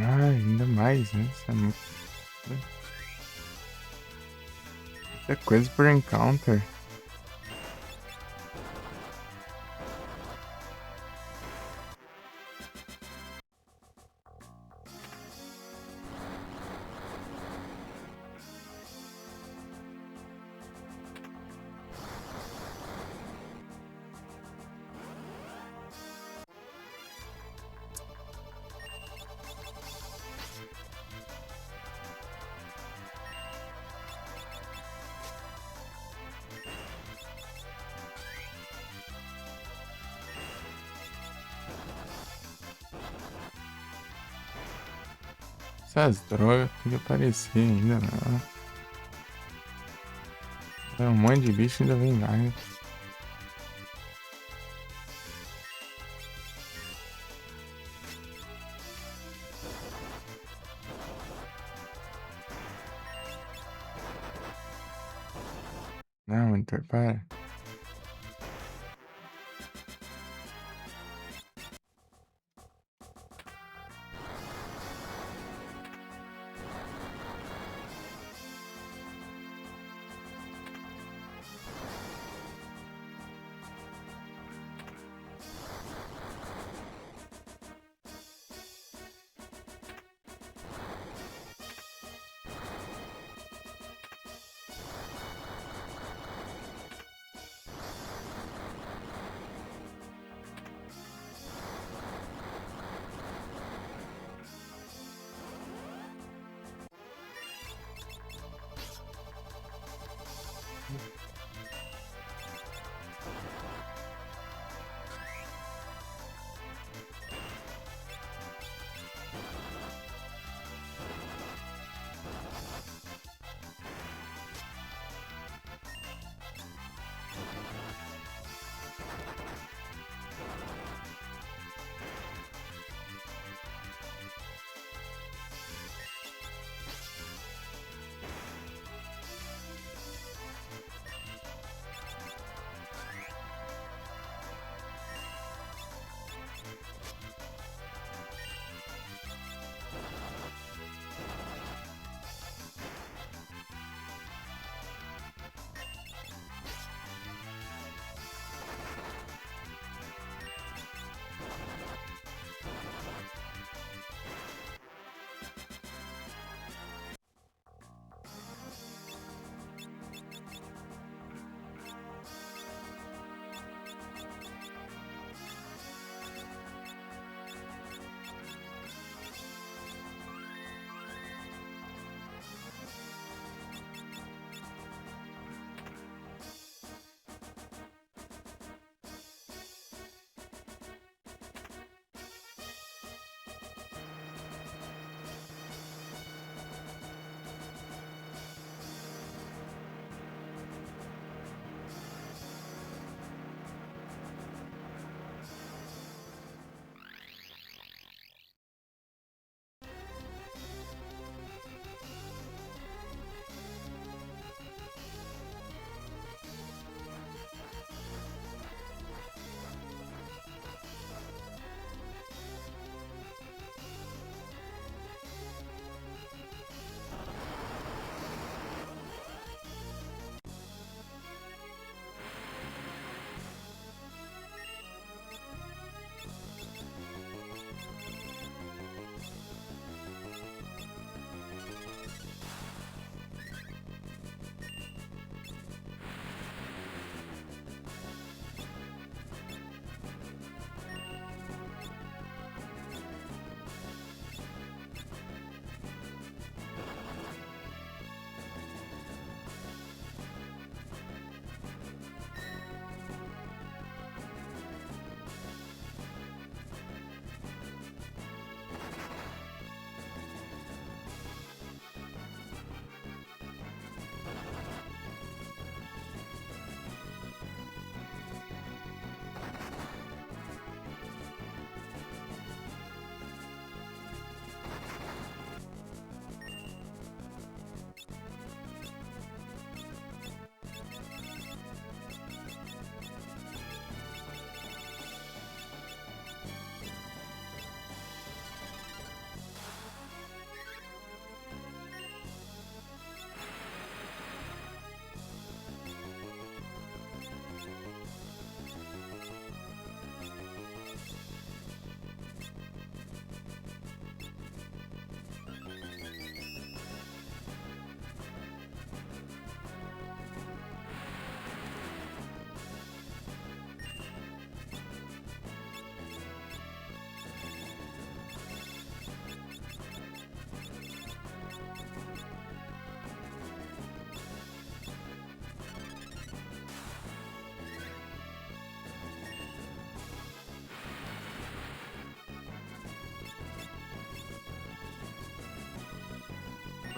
Ah, ainda mais, né? Isso é muita coisa por encounter. Essas drogas tem que aparecer ainda, não. É um monte de bicho ainda vem mais. Não, Winter, para.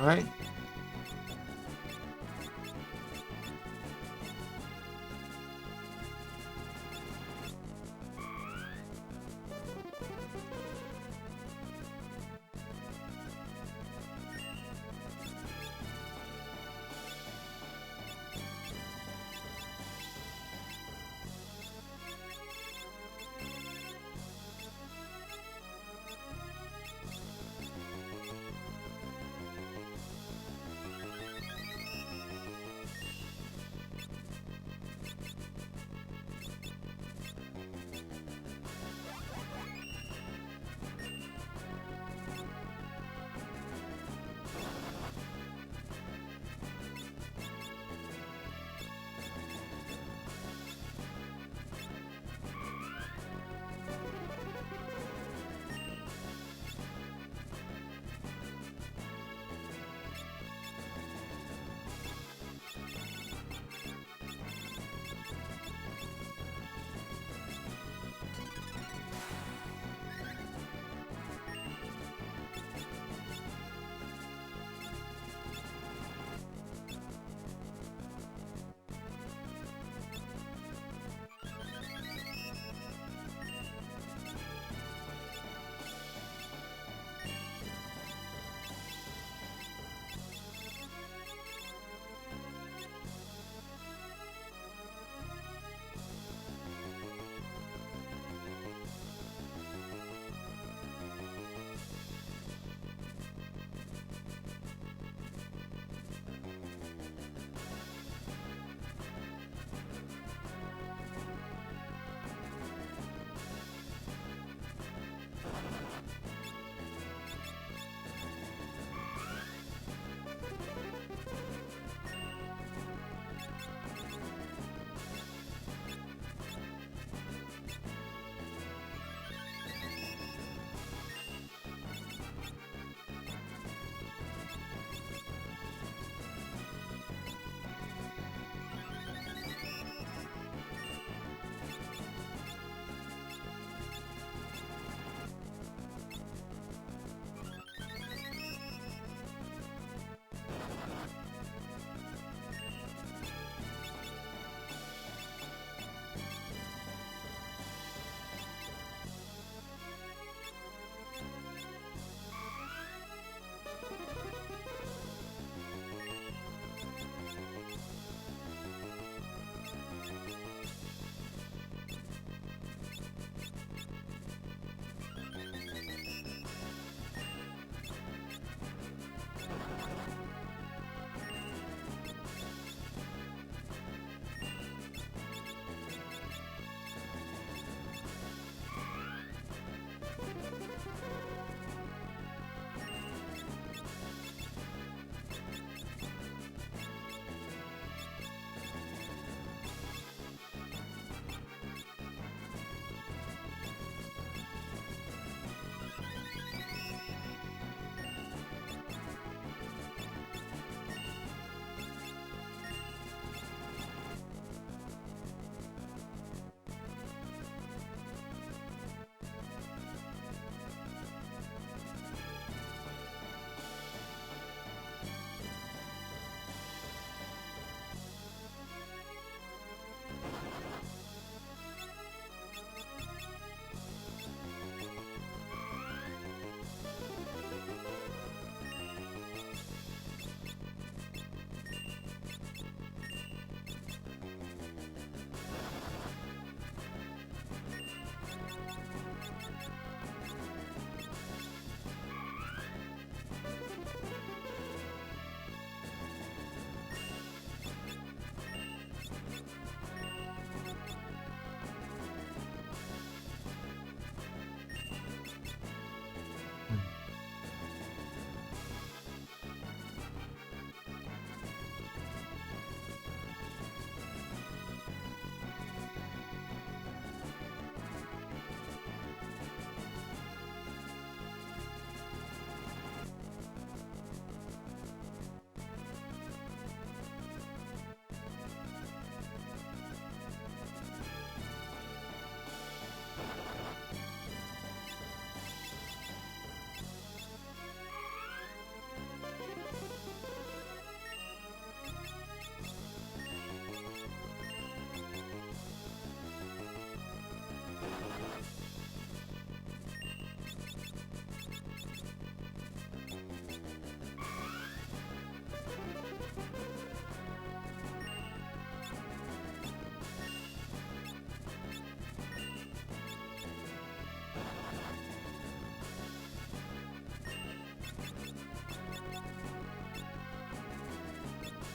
Vai.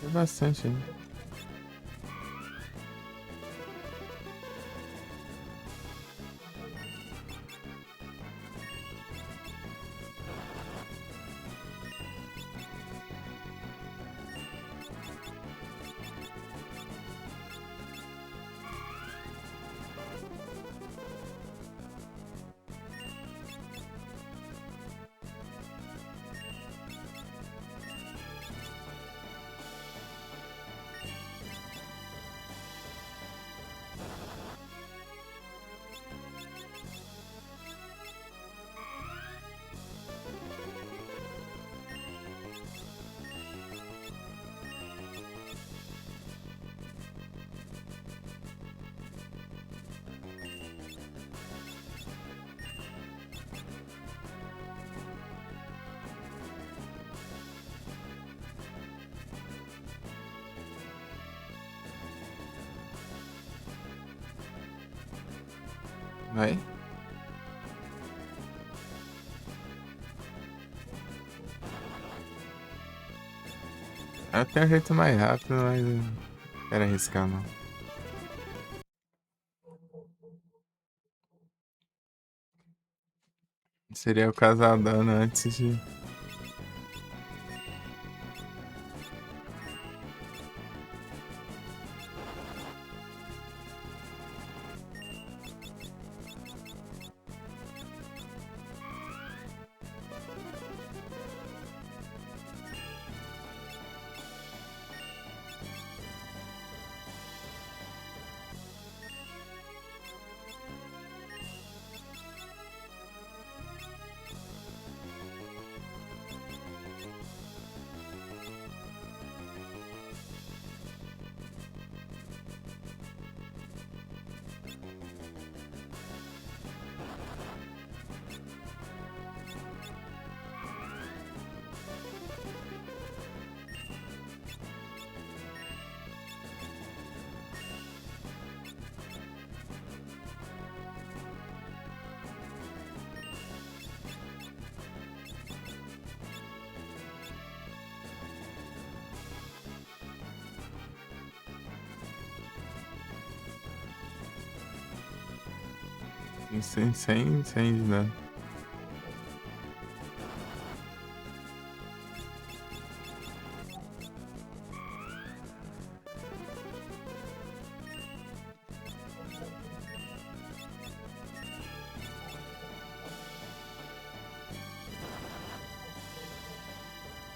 É bastante, hein? Vai. Eu tenho um jeito mais rápido, mas eu não quero arriscar, não. Seria o casal dando antes de. Sem de nada.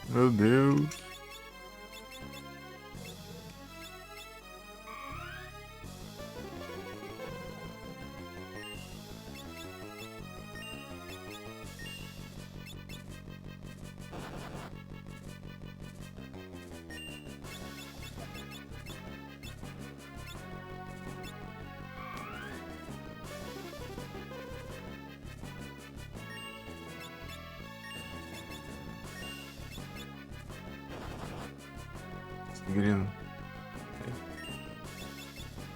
Meu Deus. Grilo.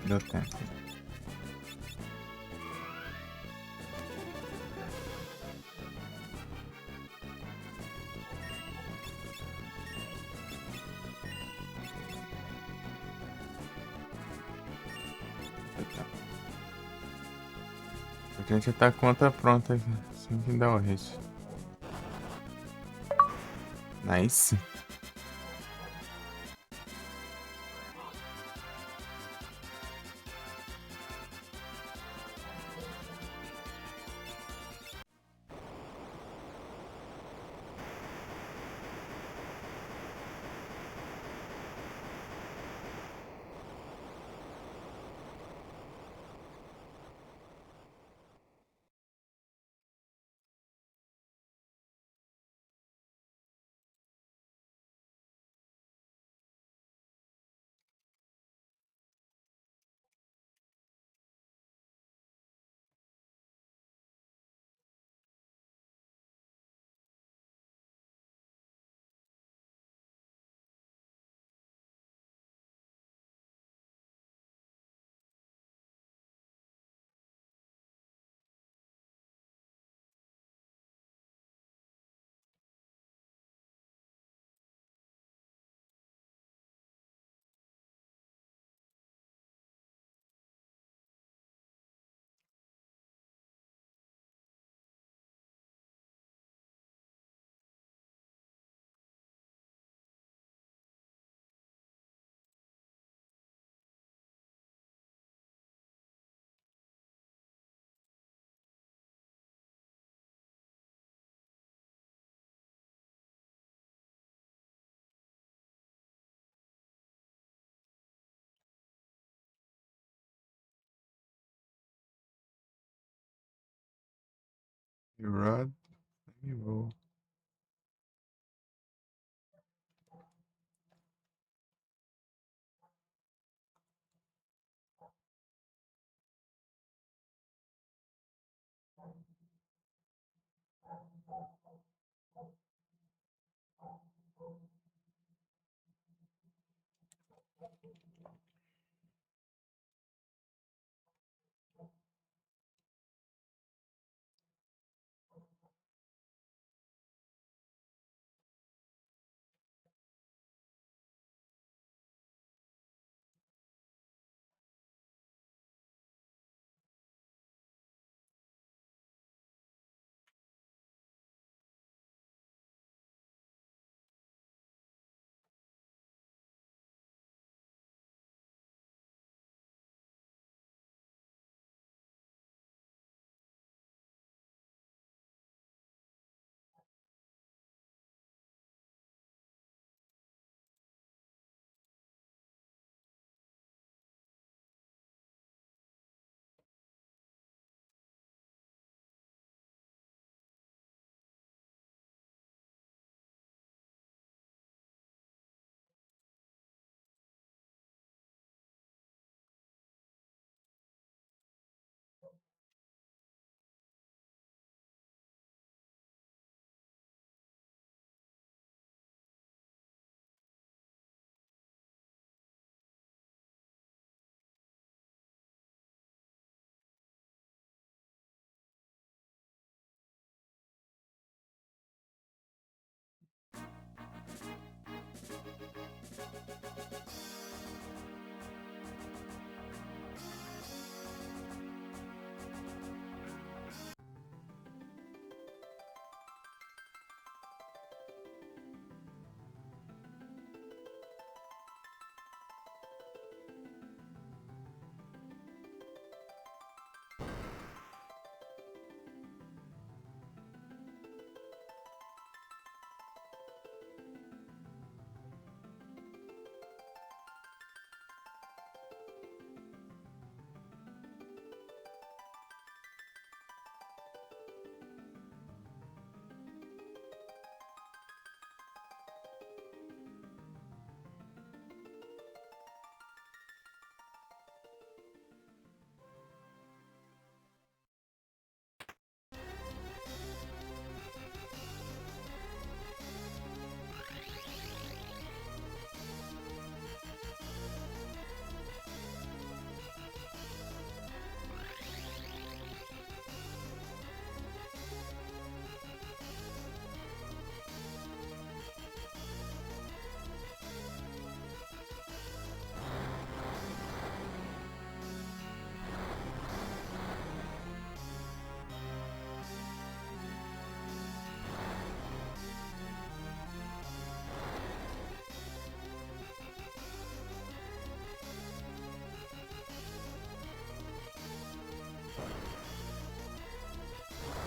Deu tempo. Deu tempo. A gente tá com outra pronta aqui. Assim que dá o hit. Nice. Rod, e vou.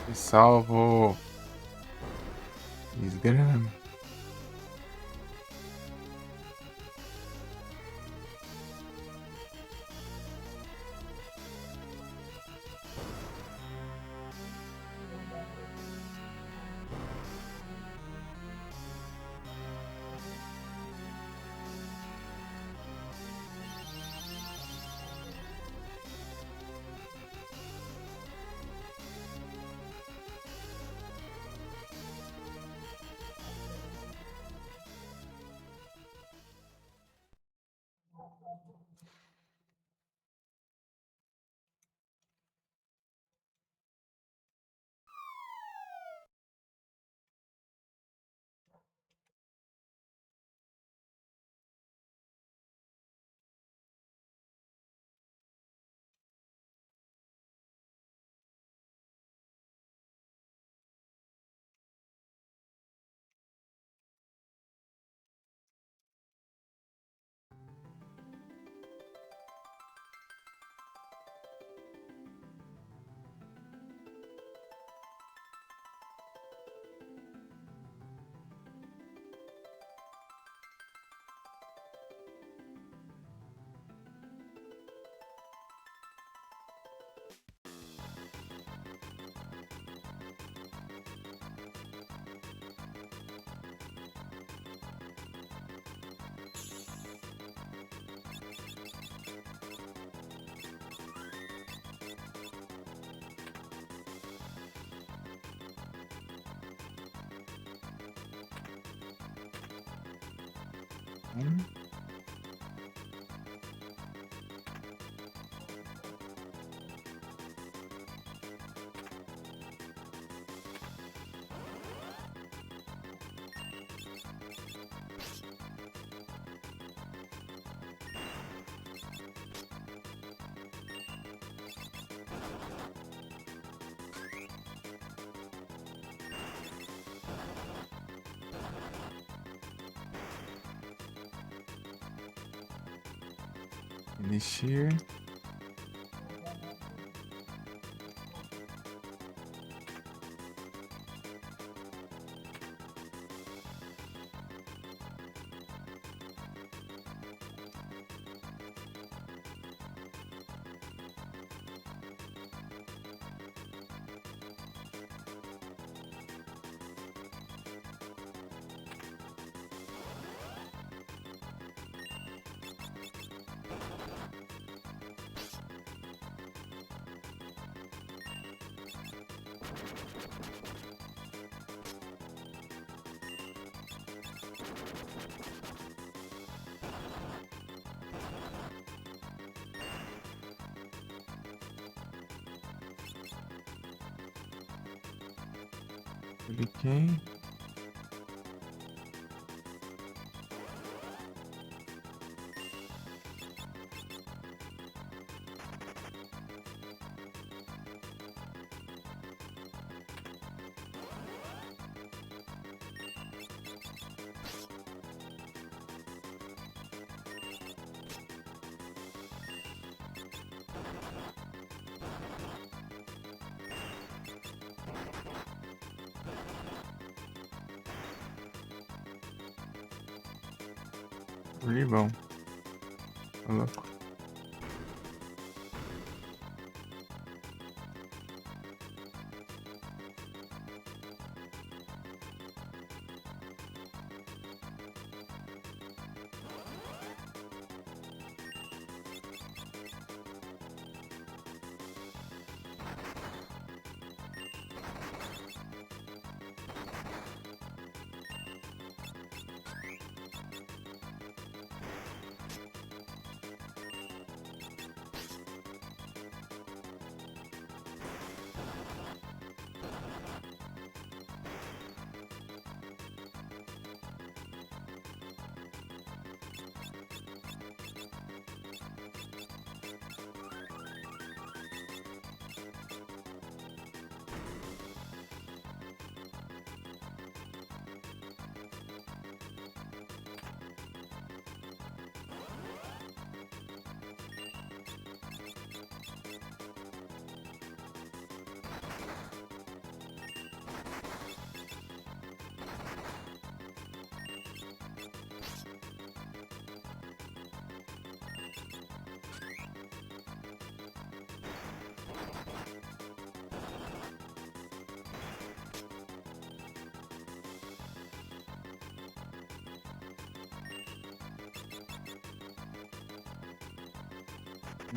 Me salvo. Desgrama. Elixir. Cliquei. Limão. Ô, louco.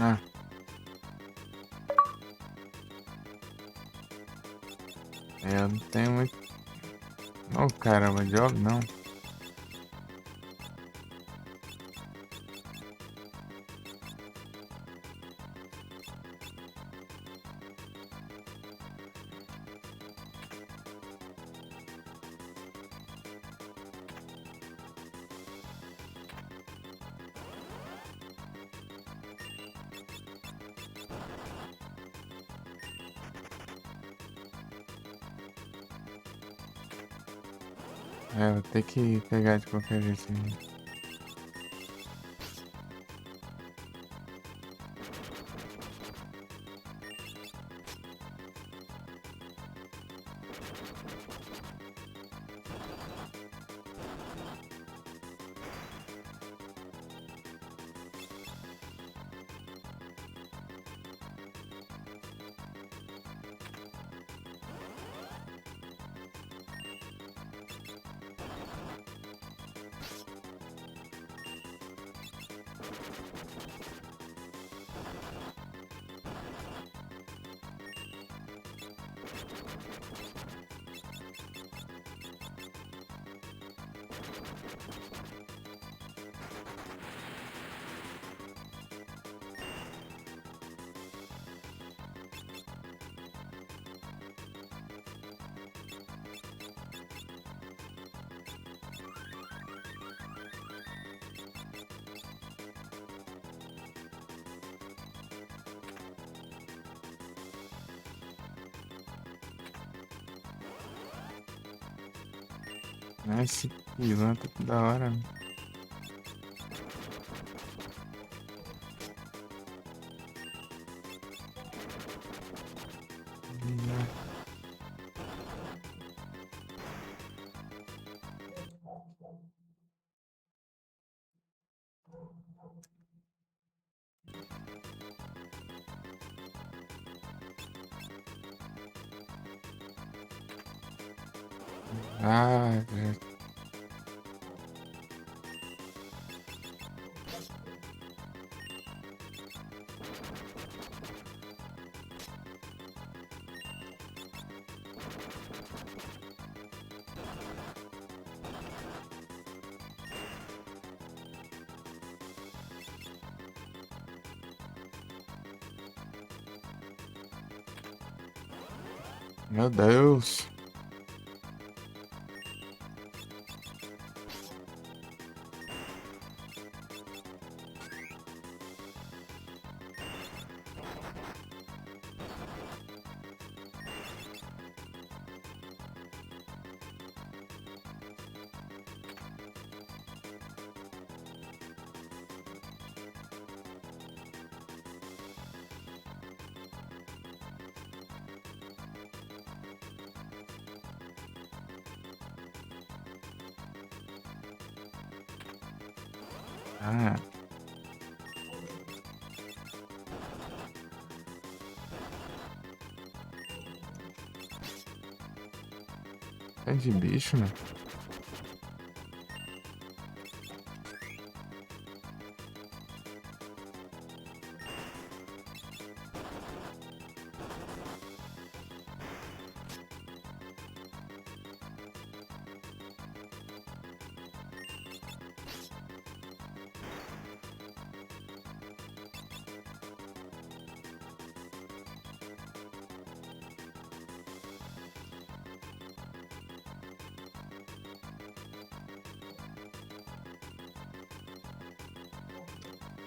Ah. Eu não tenho muito. Oh, caramba, job não. É, vou ter que pegar de qualquer jeito. Esse pilantra que da hora. Ah, velho. Meu Deus. Ah, é de bicho, né?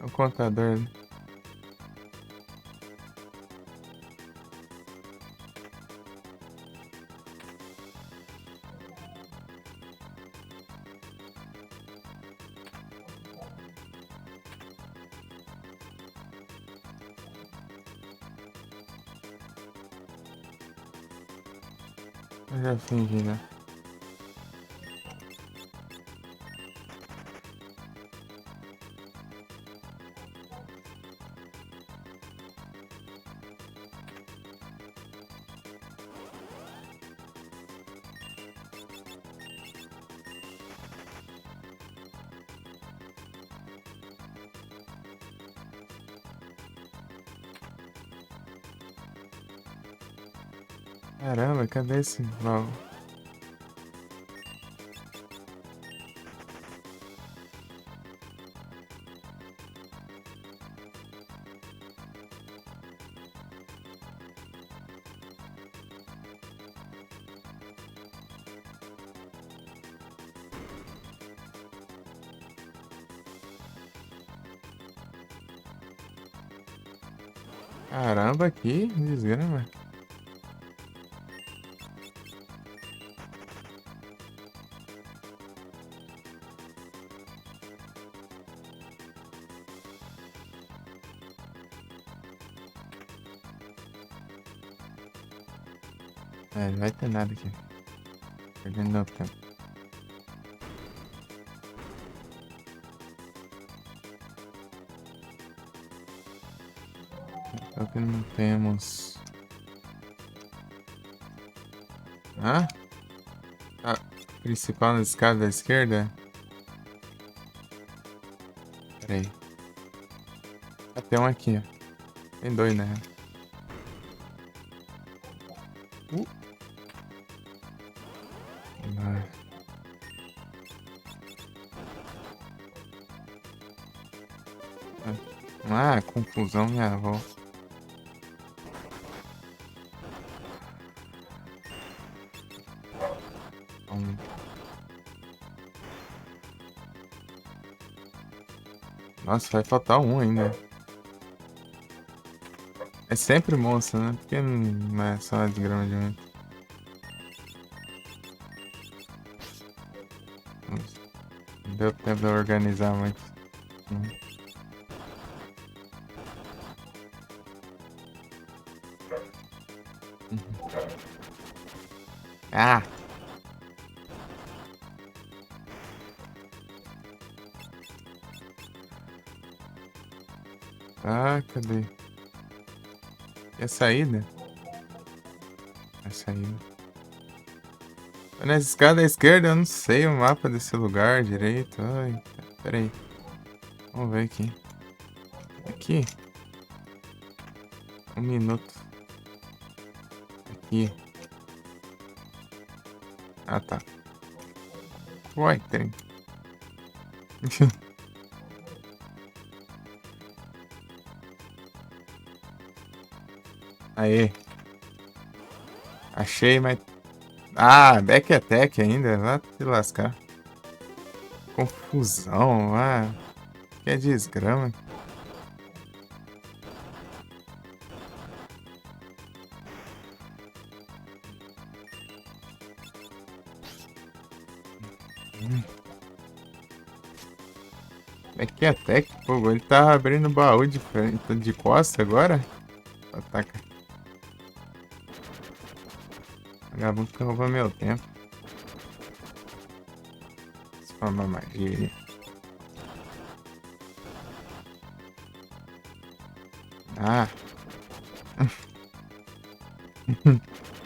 O contador. Eu já fingi, né? Caramba, cadê esse mal? Caramba, que desgrama. É, não vai ter nada aqui. Perdendo meu tempo. É o que não temos. Hã? A principal na escada da esquerda? Pera aí. Ah, tem um aqui, ó. Tem dois, né? Uh. Ah, confusão, minha avó. Hum. Nossa, vai faltar um ainda. É sempre monstro, né? Porque não é só de grama de vento. deu tempo de eu organizar muito. Ah! Ah, cadê? É a saída? É a saída. Na escada à esquerda, eu não sei o mapa desse lugar direito. Ai, pera aí. Vamos ver aqui. Aqui. 1 minuto. Aqui. Ah, tá. Uai, trem. Aê. Achei, mas... Ah, back attack ainda? Vai te lascar. Confusão, ah. Que é desgrama. Back attack, pô. Ele tá abrindo baú de frente, de costa agora? Ataca. Vagabundo fica roubando meu tempo. Isso foi uma magia. Ah.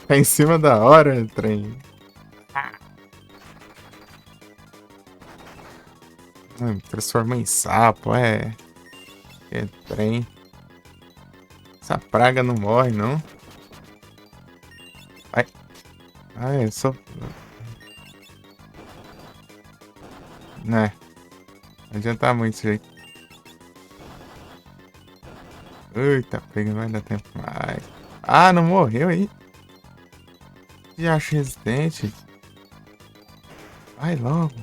Tá em cima da hora, trem. Me transforma em sapo, é. É trem. Essa praga não morre, não. Ai. Ai, eu sou. Né. Não adianta muito isso aí. Eita, pega, não vai dar tempo mais. Ah, não morreu aí. Já acho resistente. Vai logo.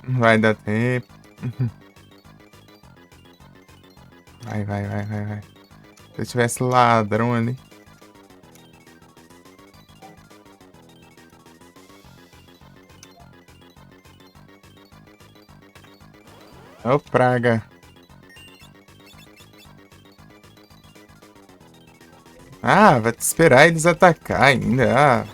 Não vai dar tempo. Vai, vai, vai, vai, vai. Se eu tivesse ladrão ali. Ô, praga. Ah, vai te esperar eles atacar ainda. Ah.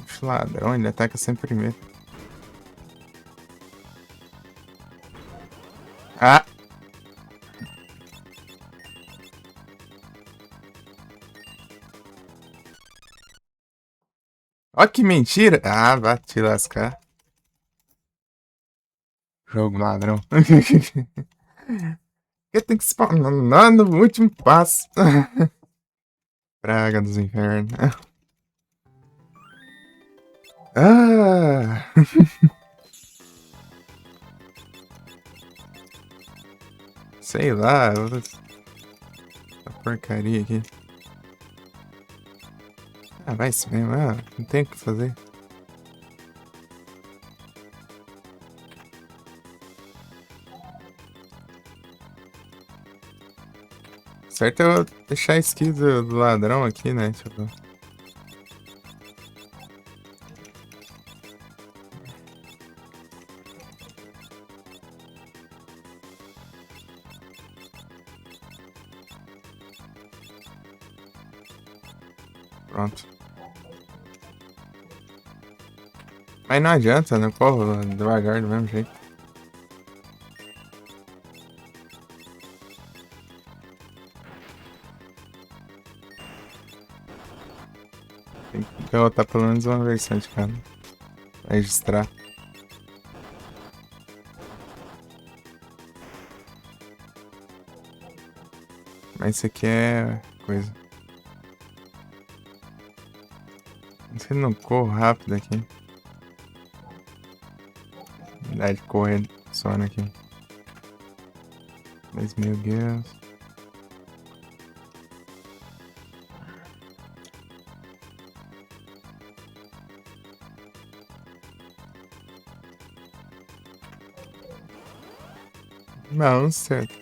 Os ladrão, ele ataca sempre primeiro. Ah! Ó que mentira! Ah, vai te lascar. Jogo ladrão. Eu tenho que spawnar no último passo. Praga dos infernos. Ah! Sei lá. Essa porcaria aqui. Ah, vai isso mesmo. Ah, não tem o que fazer. Certo é eu deixar a skill do ladrão aqui, né? Tipo. Pronto. Mas não adianta, né? Corro devagar do mesmo jeito. Tem que derrotar pelo menos uma versão de cada. Pra registrar. Mas isso aqui é coisa. Não sei, não corro rápido aqui. Dá de correr só aqui. 10.000 guias. Não, certo.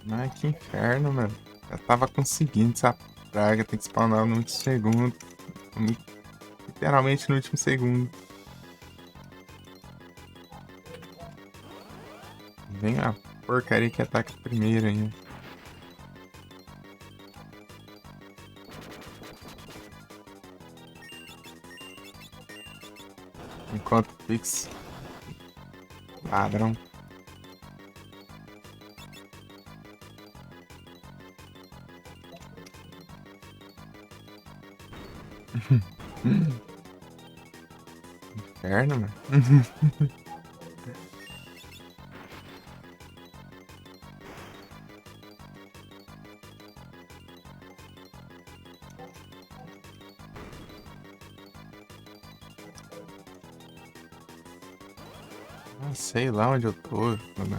Ai, que inferno, meu. Eu tava conseguindo essa praga, tem que spawnar no último segundo. no- Literalmente no último segundo. Vem a porcaria que ataca primeiro ainda. Enquanto Pix, ladrão. Inferno, mano. Ah, sei lá onde eu tô, mano.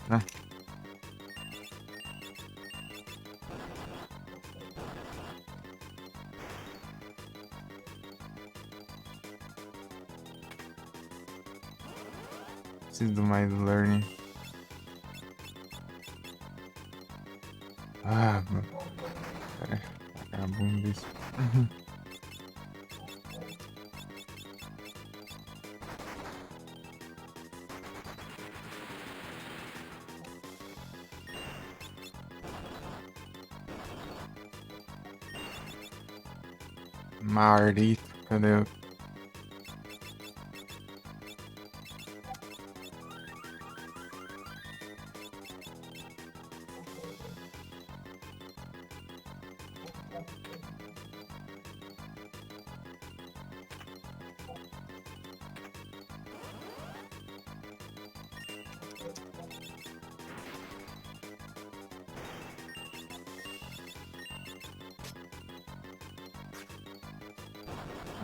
Ah, preciso do mais learning. Ah, mano. Pera, vagabundo isso. Maldito, cadê eu?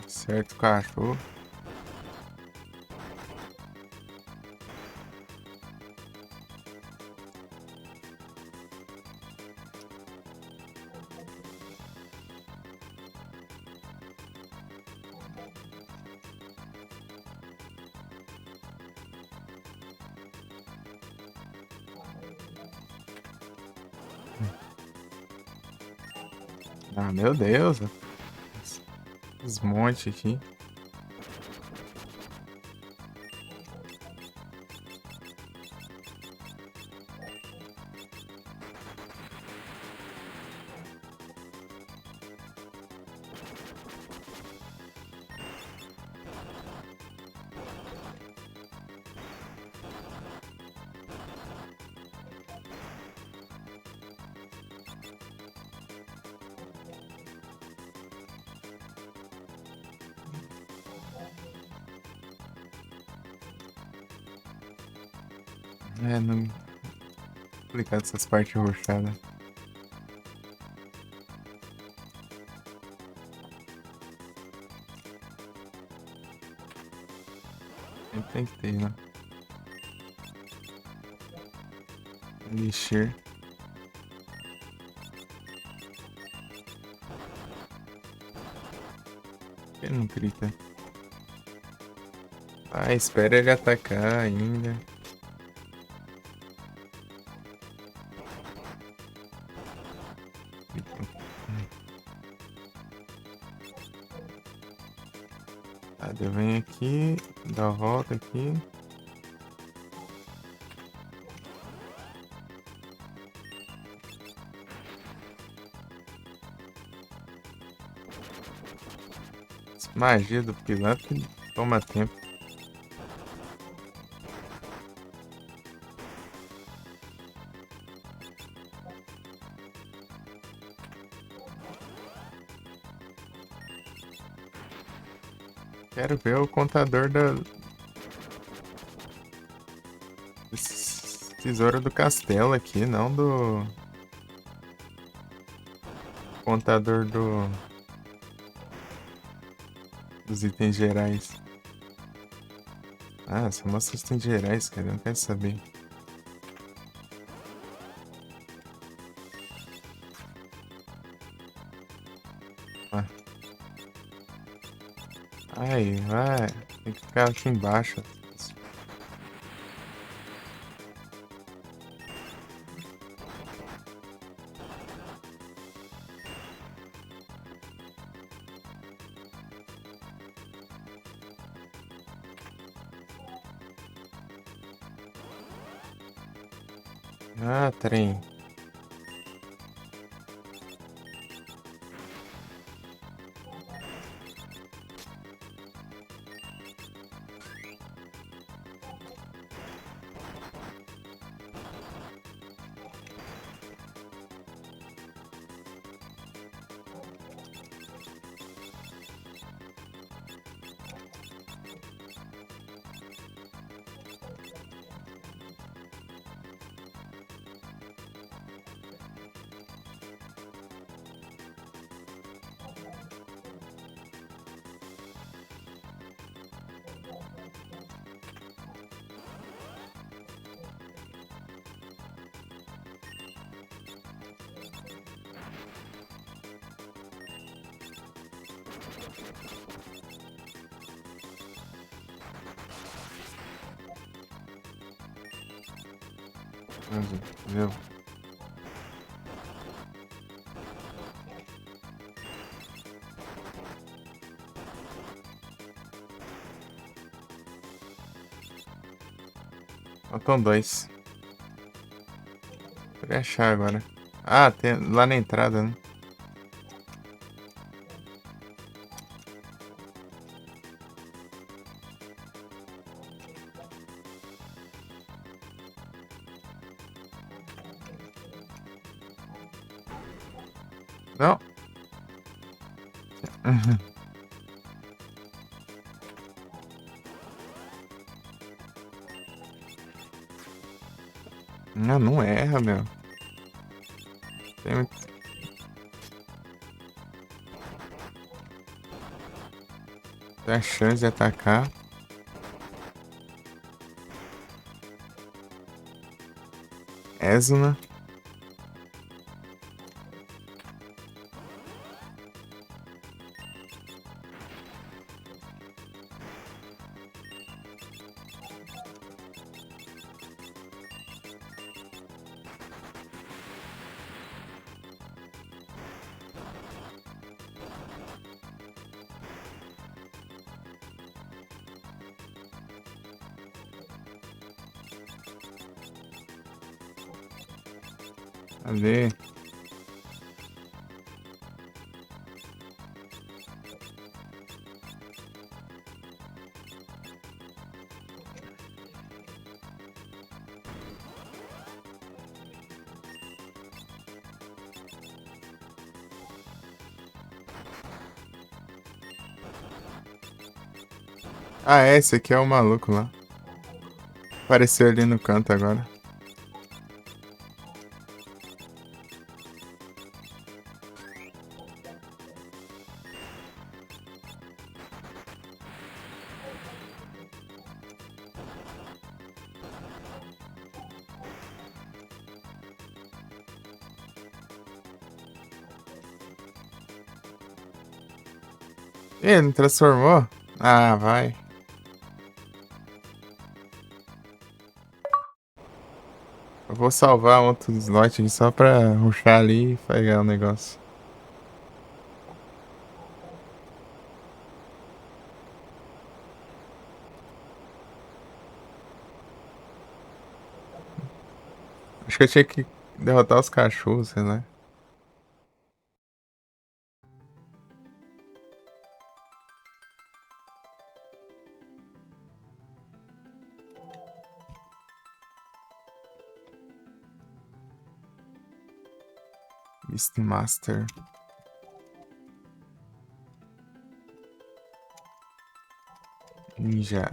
Certo, cachorro. Ah, meu Deus. Os montes aqui. É, não. Complicado essas partes roxadas. Sempre tem que ter, né? Elixir. Ele não grita. Ah, espera ele atacar ainda. Tá, eu venho aqui, dou a volta aqui. Magia do pilantra toma tempo. Quero ver o contador da tesoura do castelo aqui, não do contador dos itens gerais. Ah, só mostra os itens gerais, cara. Eu não quero saber. Ah. Ai, vai. Tem que ficar aqui embaixo. Ah, trem. Viu? Faltam dois. Queria achar agora. Ah, tem lá na entrada, né? Não. Não, não erra, meu. Tem muita chance de atacar. Ezuna. Cadê? Ah, é, esse aqui é o maluco lá. Apareceu ali no canto agora. Ih, ele não transformou? Ah, vai. Eu vou salvar outro slot aqui só pra rushar ali e pegar o negócio. Acho que eu tinha que derrotar os cachorros, sei lá. Beastmaster. Ninja.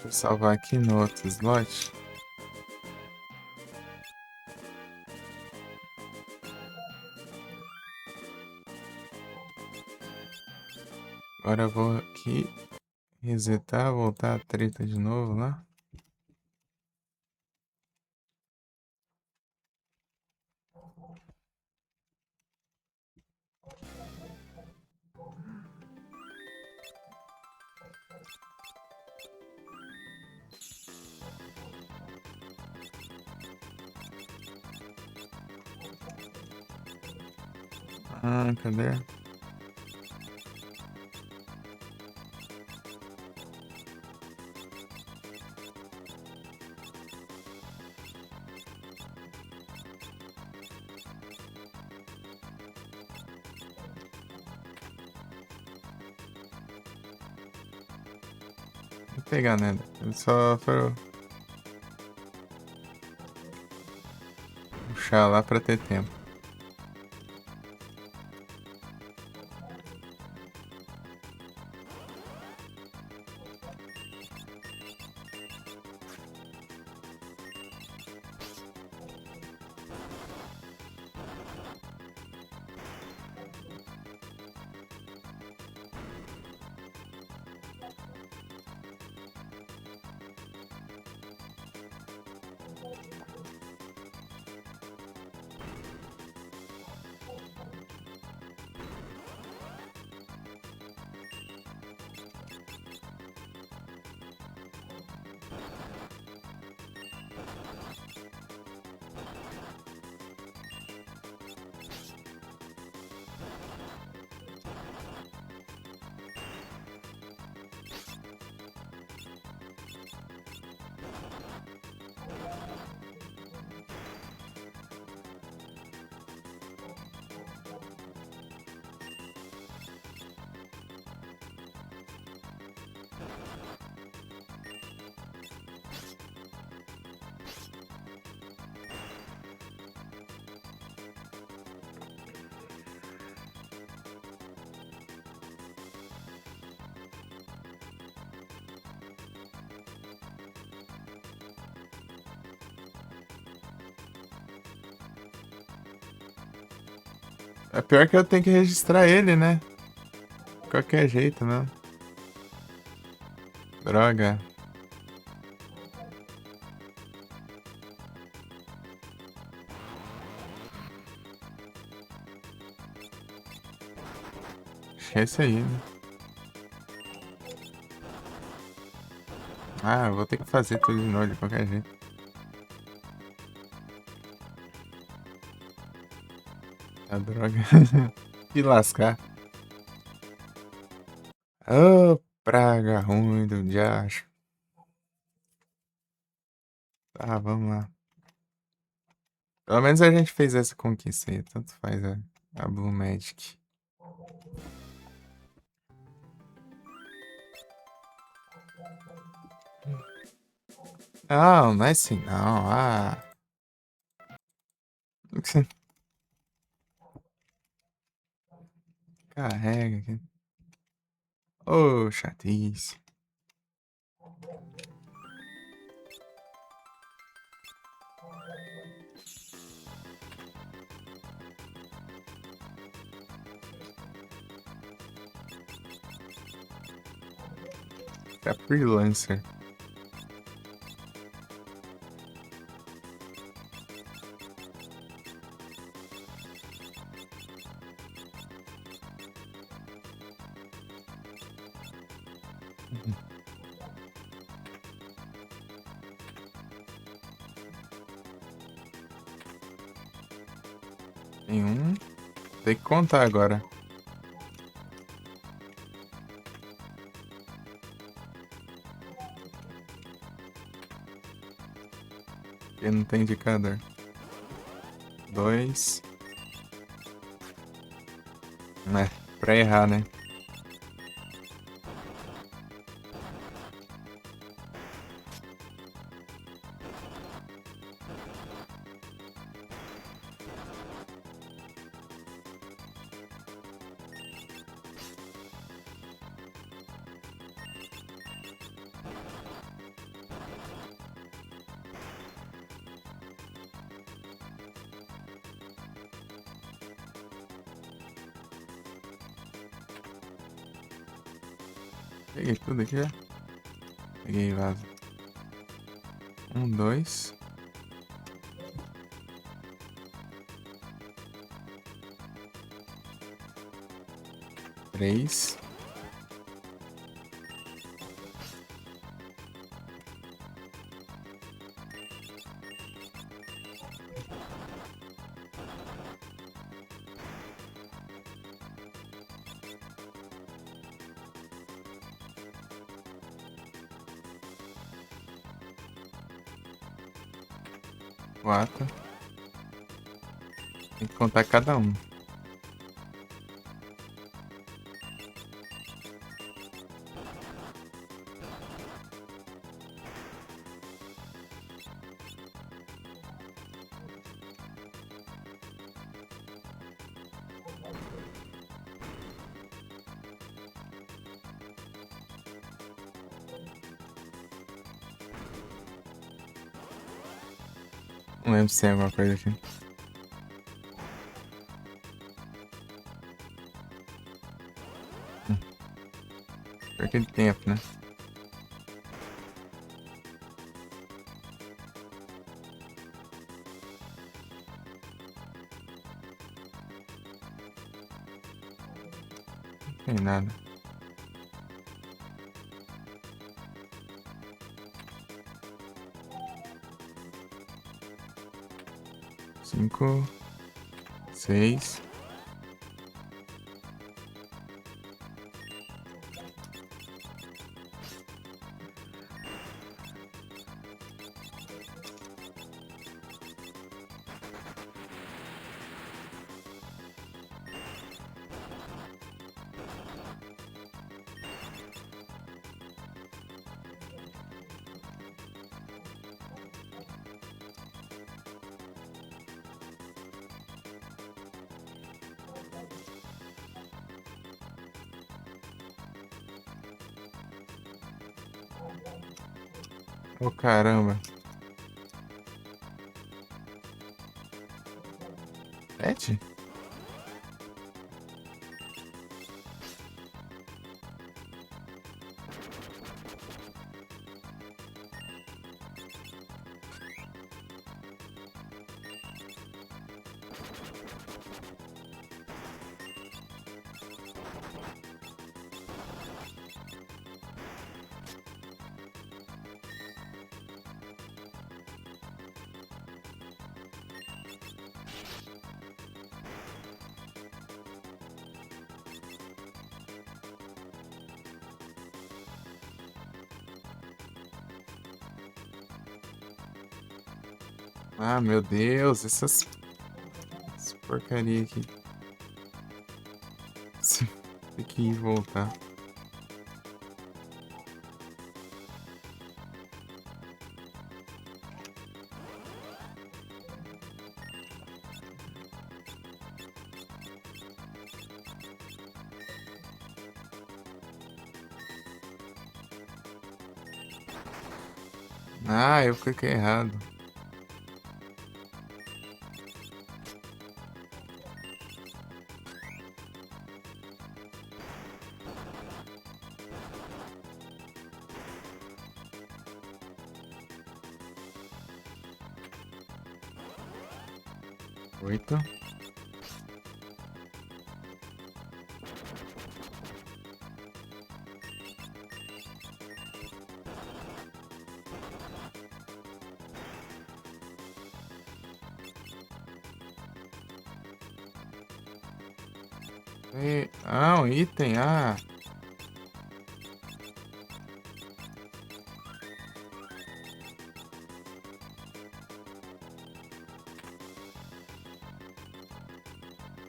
Vou salvar aqui no outro slot. Agora eu vou aqui resetar, voltar a treta de novo lá. Ah, cadê? Vou pegar, né? Só pra puxar lá pra ter tempo. É pior que eu tenho que registrar ele, né? De qualquer jeito, né? Droga. Acho que é esse aí, né? Ah, eu vou ter que fazer tudo de novo de qualquer jeito. A droga. Que lascar. Ô, praga ruim do diacho. Tá, vamos lá. Pelo menos a gente fez essa conquista aí. Tanto faz a Blue Magic. Não, não é assim não. Ah. Carrega aqui. Ô, chatice. É freelancer. Tem um. Tem que contar agora. Porque não tem indicador. Dois. É, pra errar, né? Peguei tudo aqui já. Peguei vaso. Um, dois. Três. 4. Tem que contar cada um. Não lembro se tem alguma coisa aqui. Por aquele tempo, né? Não tem nada. Cinco, 6. Oh, caramba. 7? Ah, meu Deus, essas porcaria aqui. Tem que ir e voltar. Ah, eu cliquei errado. Oito. Ah, um item. Ah,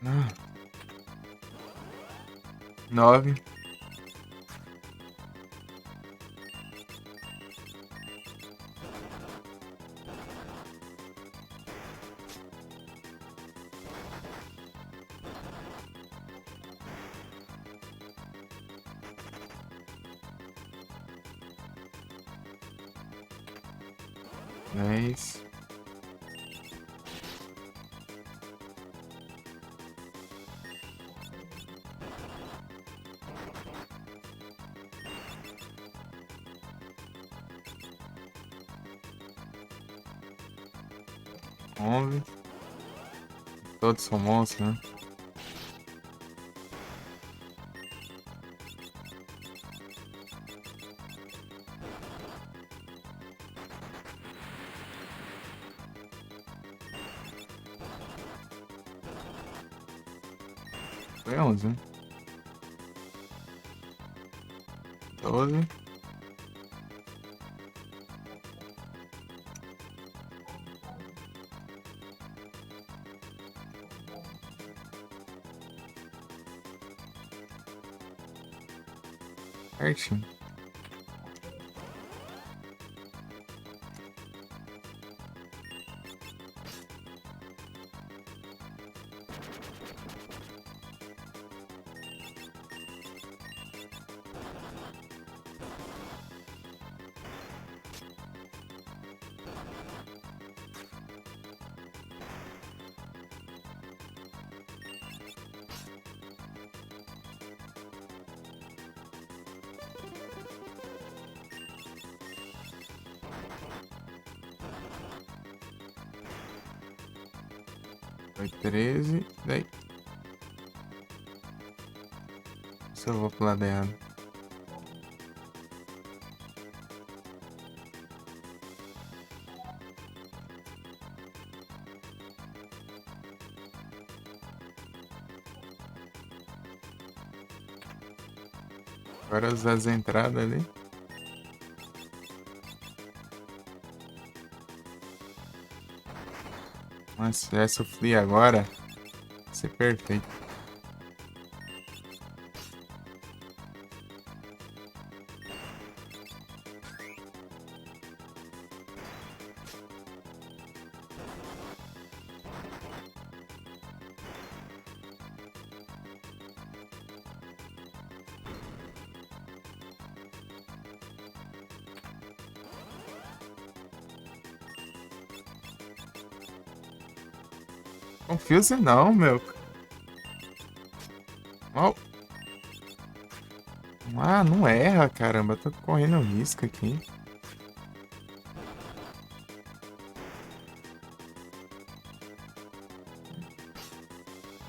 ah. 9. Dez. 11. Todos são monstros, né? Foi 11, né? 12. certinho. Foi 13. Daí. Se eu vou pro lado errado. Agora usar as entradas ali. Mas se tivesse o Flea agora, ia ser perfeito. Confuse não, meu. Oh. Ah, não erra, caramba. Tô correndo risco aqui.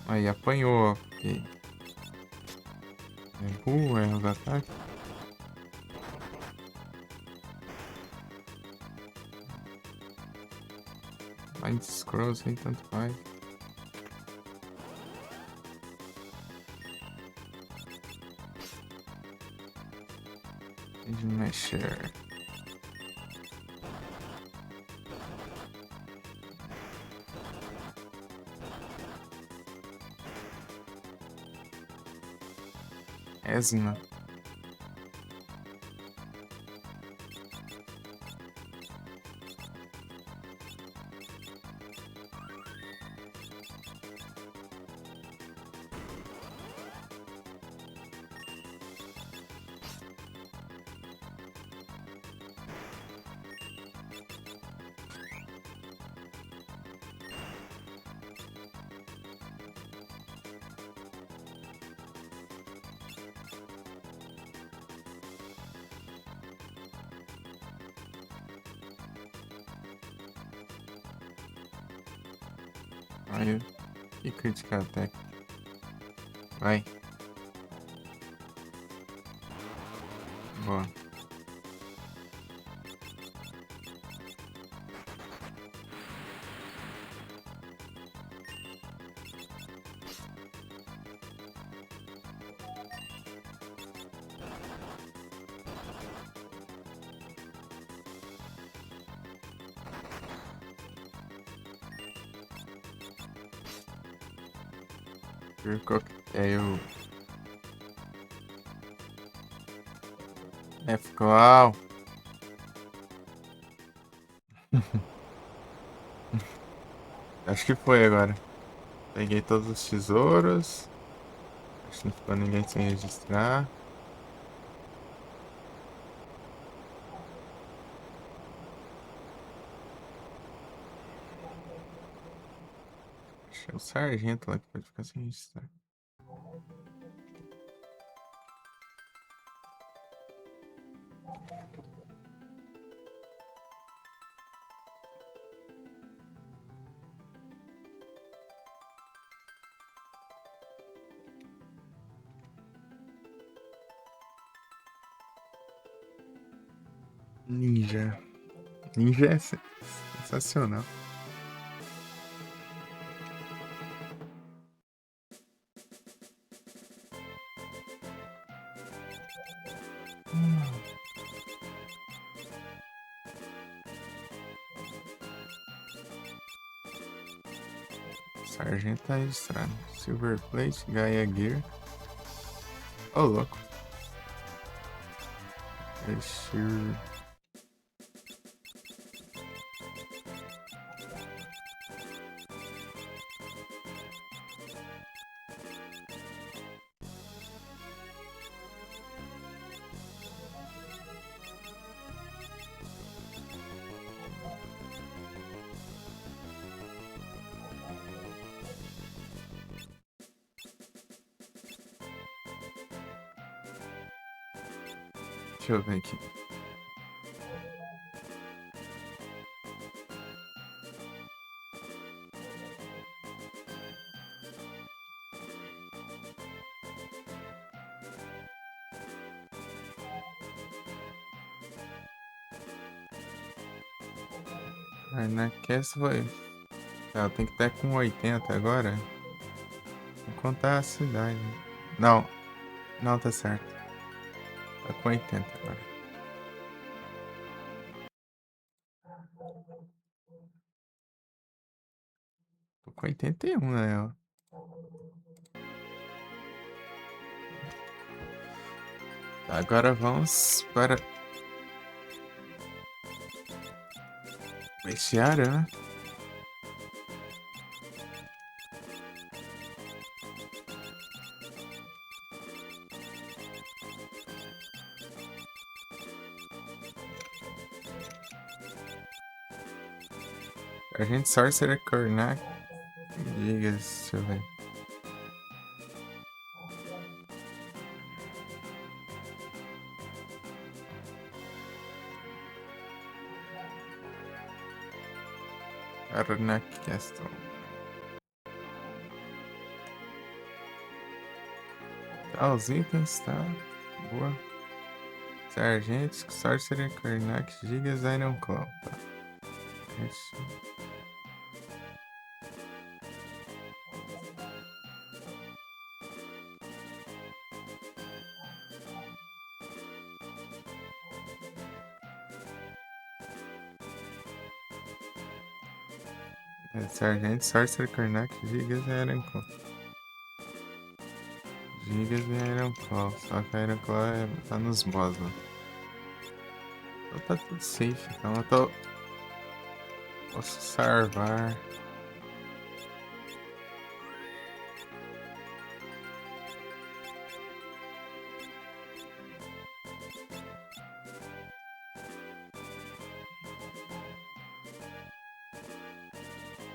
Aí, apanhou. Ok. Erra os ataques. Mind Scrolls aí, tanto faz. Mexer. Esna. Aí, que criticar até. Vai. Boa. Cocktail. F-Call. Acho que foi agora. Peguei todos os tesouros. Acho que não ficou ninguém sem registrar. Acho que é o sargento lá que pode ficar sem registrar. Ninja. Ninja é sensacional. Sargento tá registrado. Silver Plate, Gaia Gear. Ô, louco. Ixi. Deixa eu ver aqui. Arnaquest foi. Ela tem que estar com 80 agora. Vou contar a cidade. Não, não tá certo. Tá com 80 agora. Tô com 81, né? Agora vamos para vestiário, né? A gente Sorcerer Karnak. Gigas, deixa eu ver. Karnak Castle. Tá, os itens, tá? Boa. Sargento, Sorcerer Karnak, Gigas, Iron Claw. Tá. Ixi. Sargento, Sorcerer Karnak, Gigas, Iron Claw. Gigas e Iron Claw. Só que Iron Claw tá nos boss, né? Então tá tudo safe. Então eu tô. Posso salvar.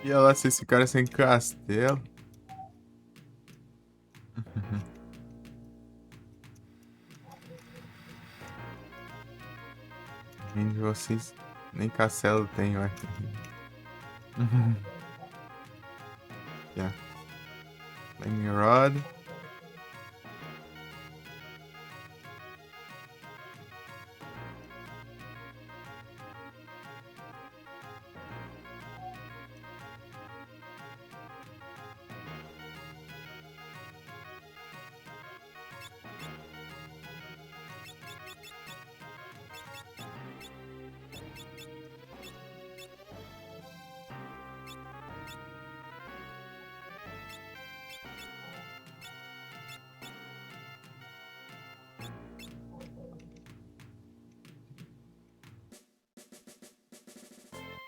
E olha lá se esse cara é sem castelo. Quem de vocês nem castelo tem, eu acho. Yeah. Lightning Rod.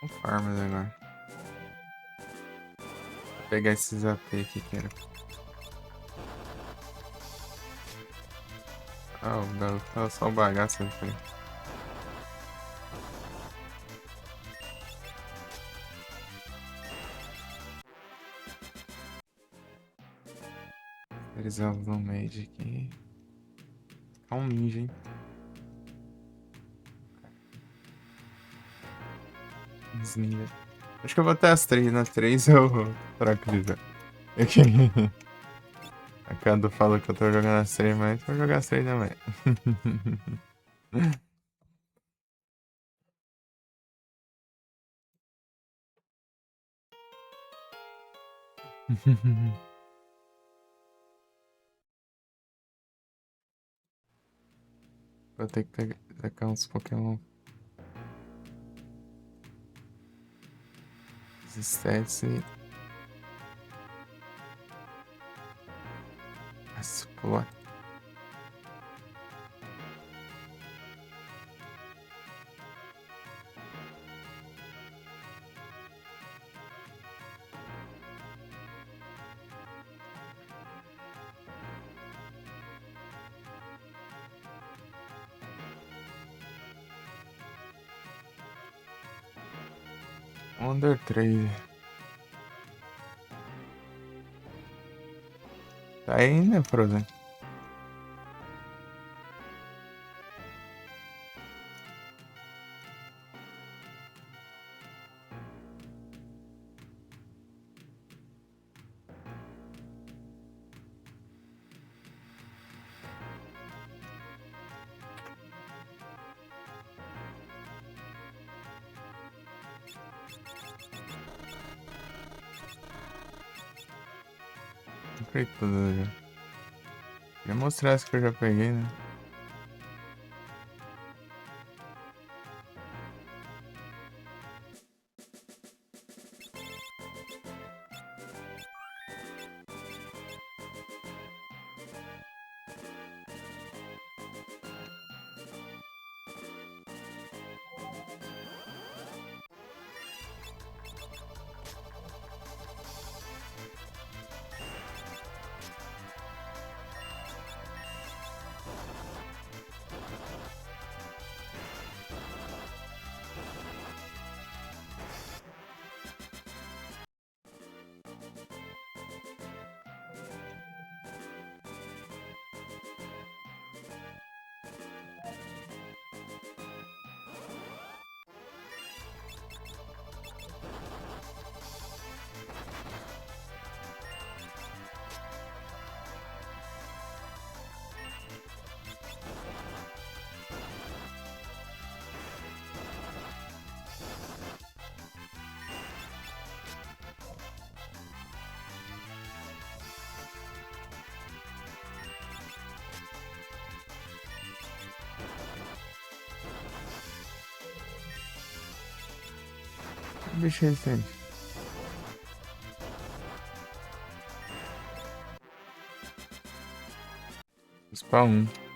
Um farmers agora. Vou pegar esses AP aqui, quero. Ah, o só o bagaço ali. Eles vão no mage aqui. É um ninja, hein? Uns ninja. Acho que eu vou até as 3. Nas 3 eu troco de jogo. Aqui. A Cadu falou que eu tô jogando as 3, mas vou jogar as 3 também. Vou ter que pegar uns Pokémon. Os stats e. Nossa, pô. Wonder 3. Tá aí, né, Frozen? Comprei tudo já. Queria mostrar as que eu já peguei, né? Bicho recente. Spawn 1.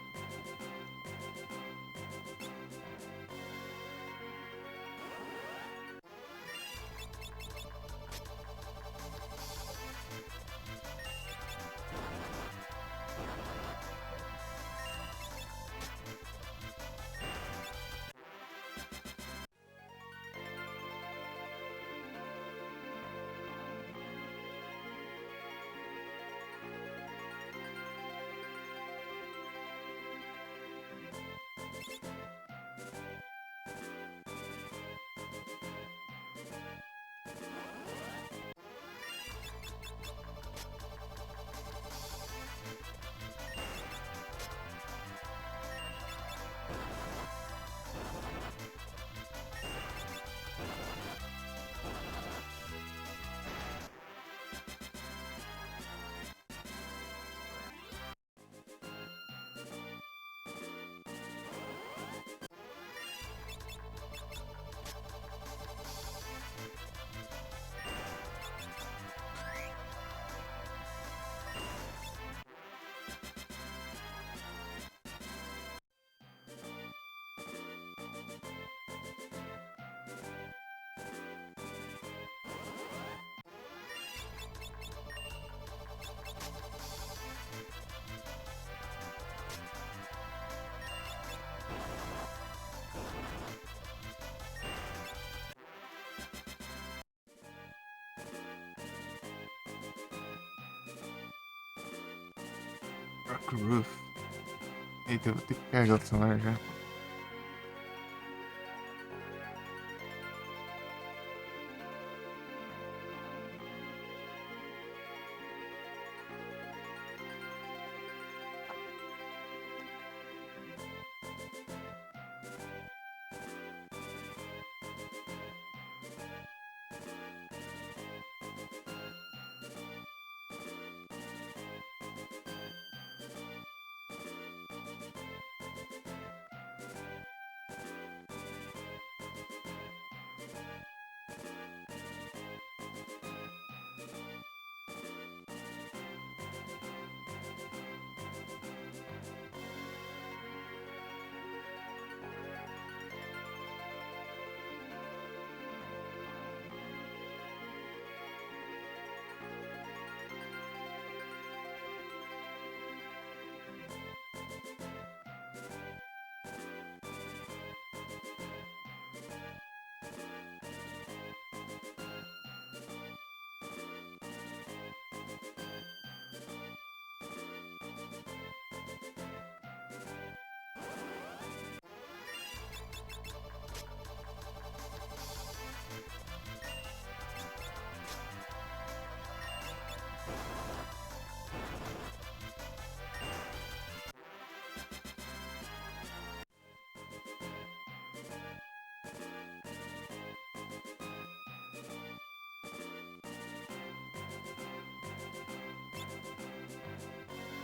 Rock Roof. Eita, eu vou ter que pegar o celular já.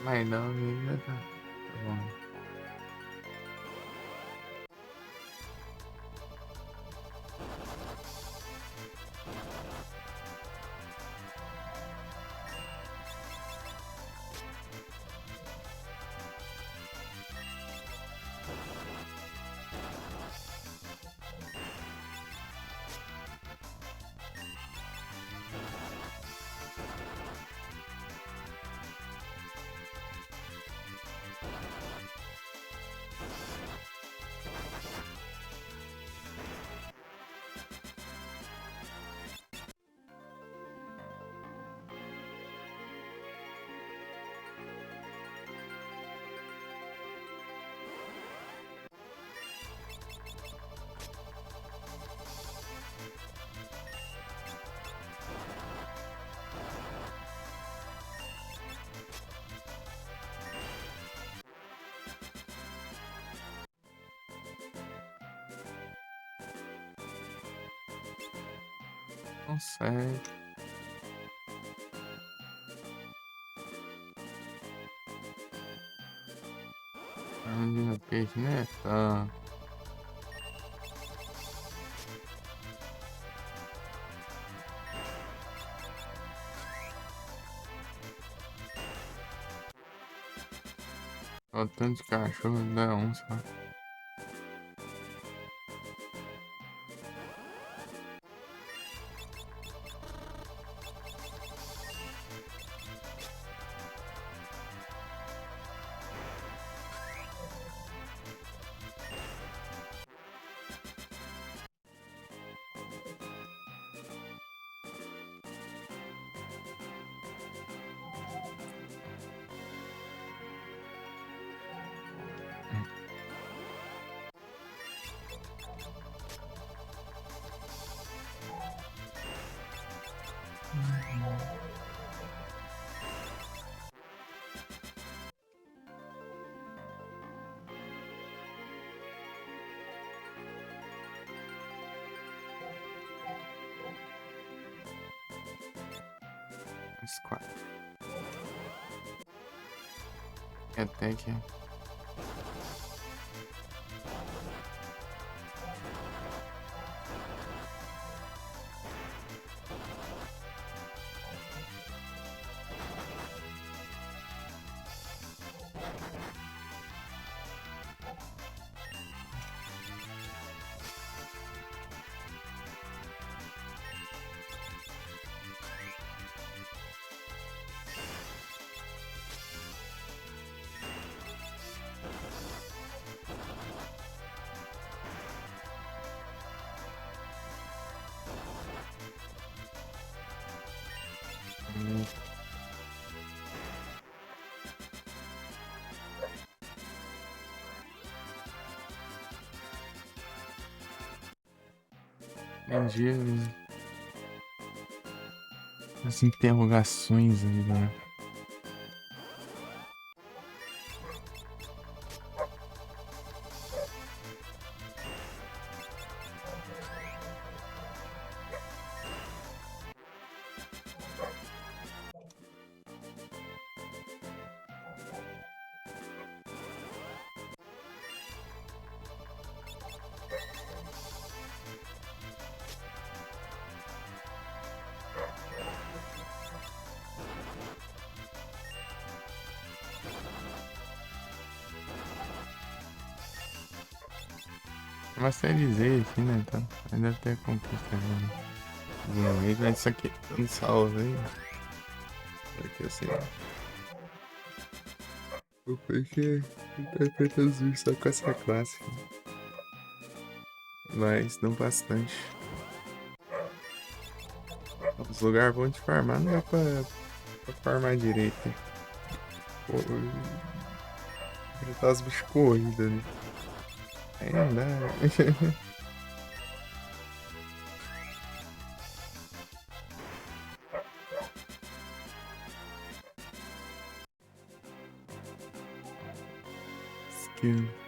Mas não, ainda tá bom. Consegue. Onde peixe, né? Tá. Olha o tanto de cachorro dá um só. Mais quatro. Até que. Entendi as interrogações aí, né? Masterizei aqui, né? Então, ainda deve ter conquista alguma vez, mas isso aqui não salva aí. Porque assim, o Fake interpreta os vídeos só com essa classe. Mas não bastante. Os lugares bons de farmar não dá pra farmar direito. Pô, já tá os bichos corridos ali. Aí não dá, né? Skill.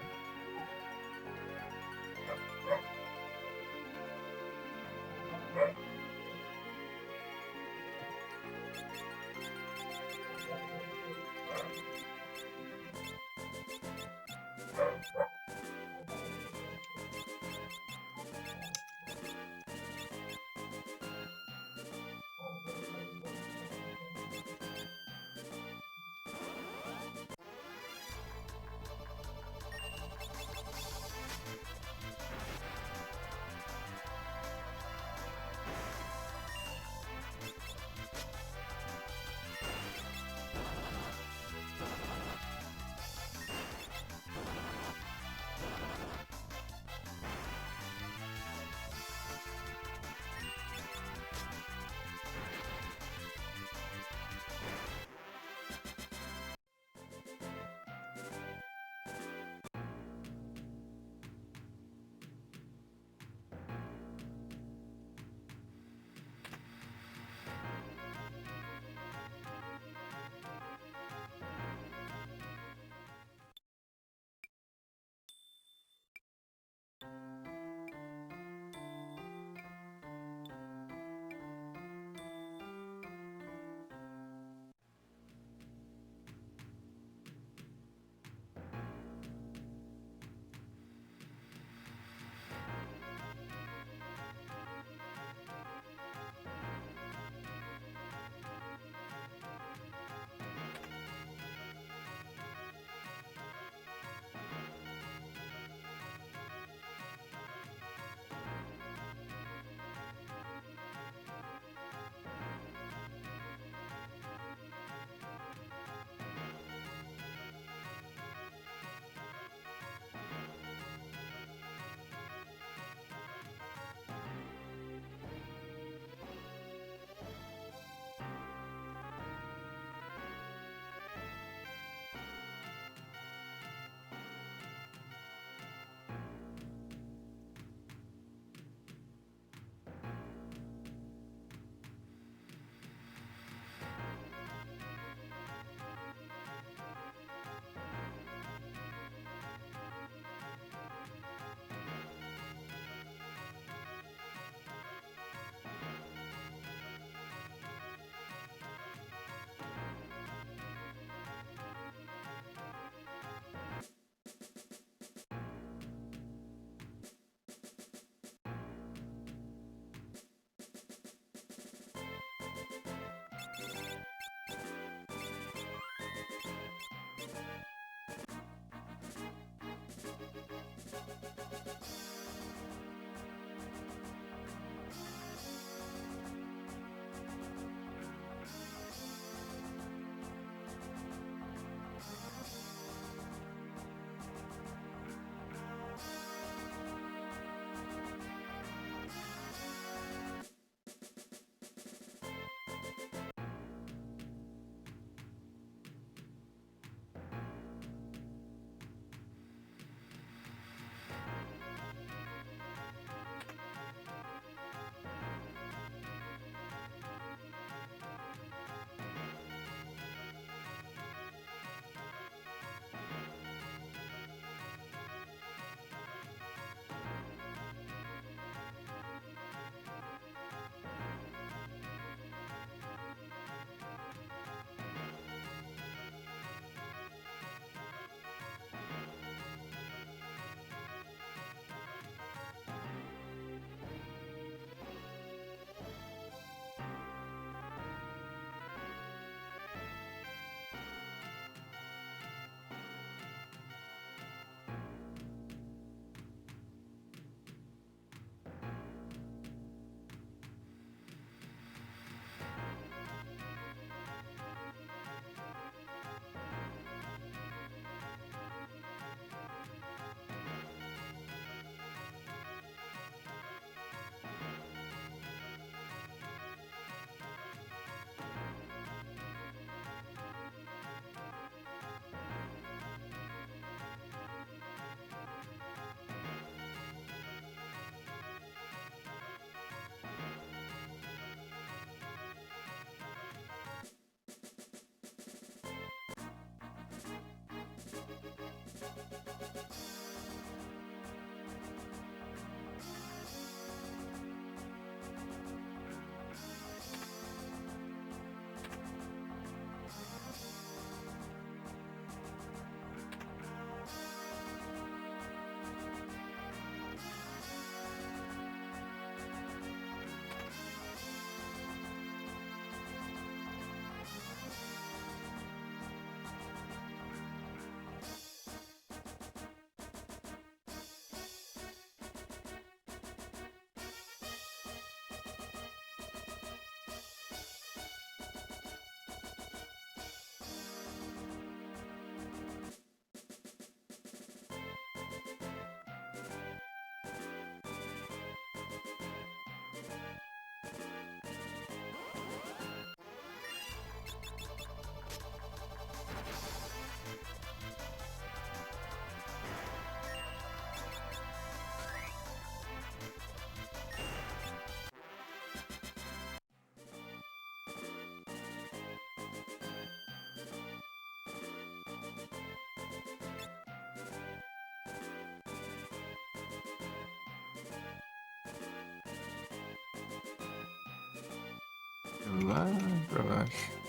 Lá pra baixo.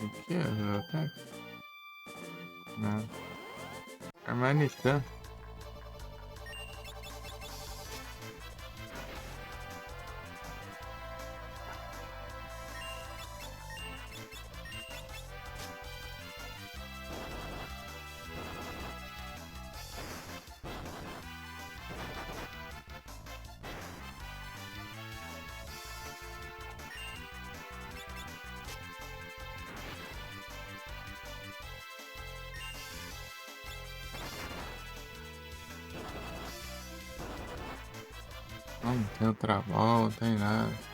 Aqui, ó, ataque. Não. Armanitã. Não tem outra bola, não tem nada.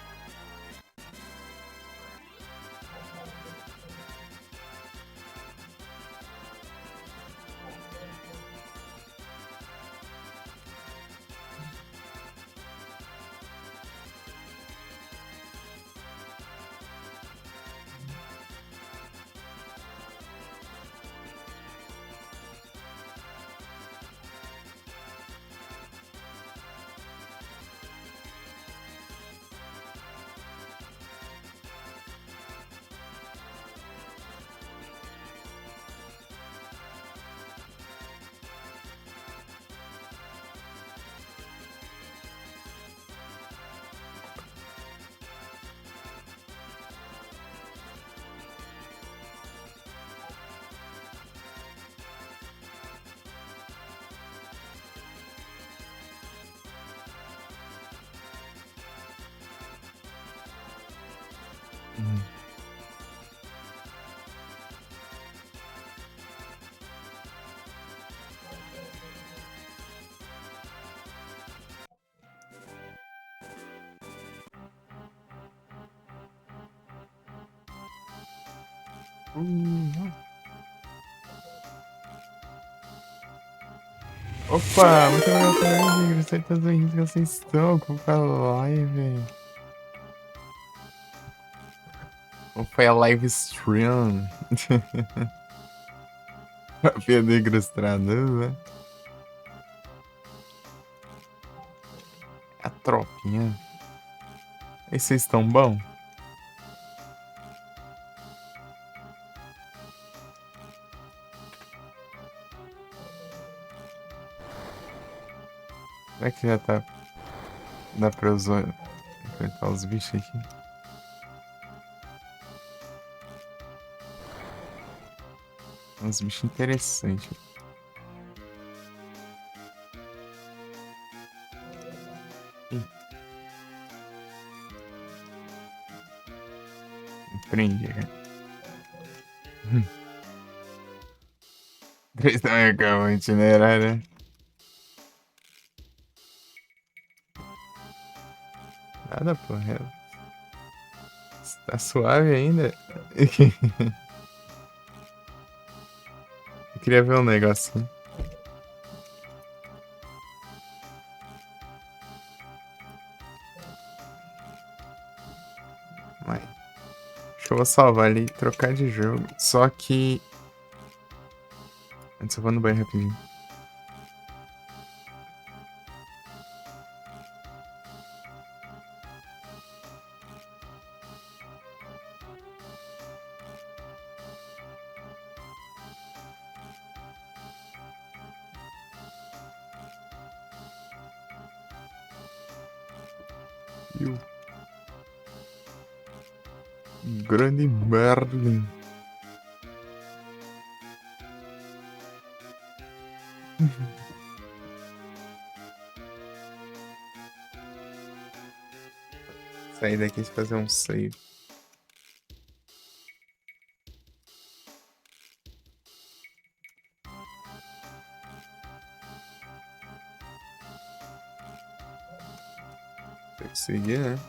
Hum. Hum. Opa, muito obrigado pela amiga. Sei todos os que vocês estão com a live. Ou foi a live stream? Pedro Ilustrado, né? A tropinha. E vocês estão bom? Será que já tá. Dá pra usar enfrentar os bichos aqui? Uns bichos interessantes. Ih, prende, cara. Três também acabou itinerário. Nada, pô. Tá suave ainda? Eu queria ver um negocinho. Mas, deixa eu salvar ali e trocar de jogo. Só que. Antes eu vou no banheiro rapidinho. E o grande Merlin. Sair daqui e fazer um save. Tem que seguir, né?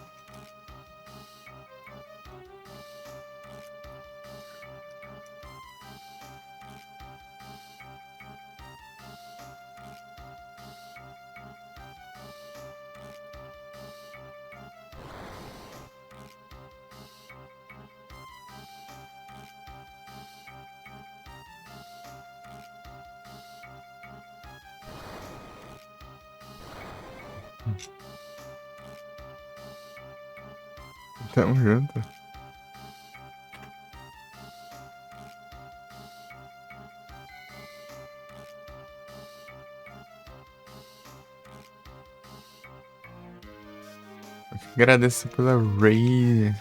Tamo junto. Agradeço pela raid.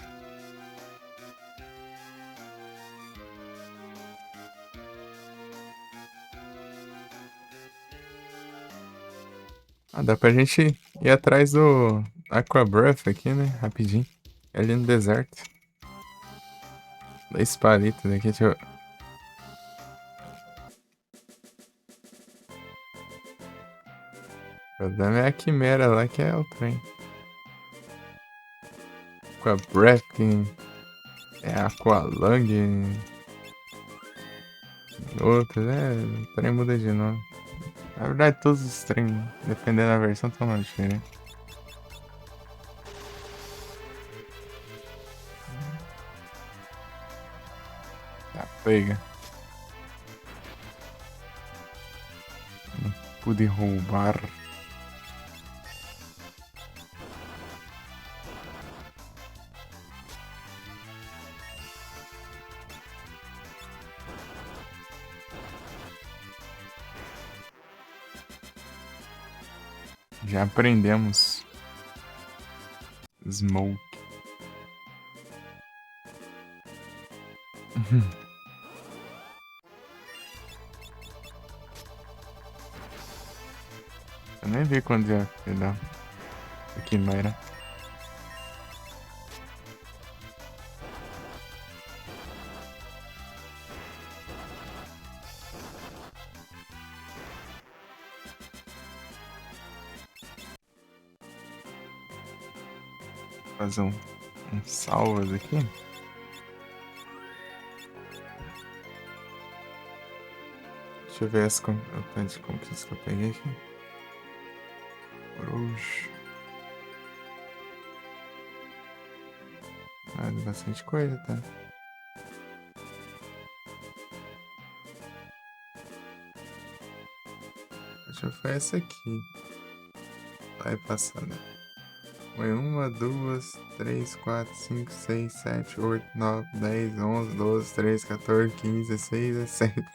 Ah, dá pra gente ir atrás do Aqua Breath aqui, né? Rapidinho. É ali no deserto. Dois palitos aqui, deixa eu... Vou dar minha quimera lá, que é o trem. Aqua Breath, é Aqualung. Outro, o trem muda de nome. Na verdade, todos os trem, dependendo da versão, estão nome diferente. Tá, pega. Não pude roubar. Já aprendemos. Smoke. Eu nem vi quando ia dar. A quimera. Fazer um salvas aqui. Deixa eu ver o tanto de conquistas que eu peguei aqui. Bruxo. Ah, deu bastante coisa, tá? Deixa eu ver essa aqui. Vai passando. Foi 1, 2, 3, 4, 5, 6, 7, 8, 9, 10, 11, 12, 13, 14, 15, 16, 17.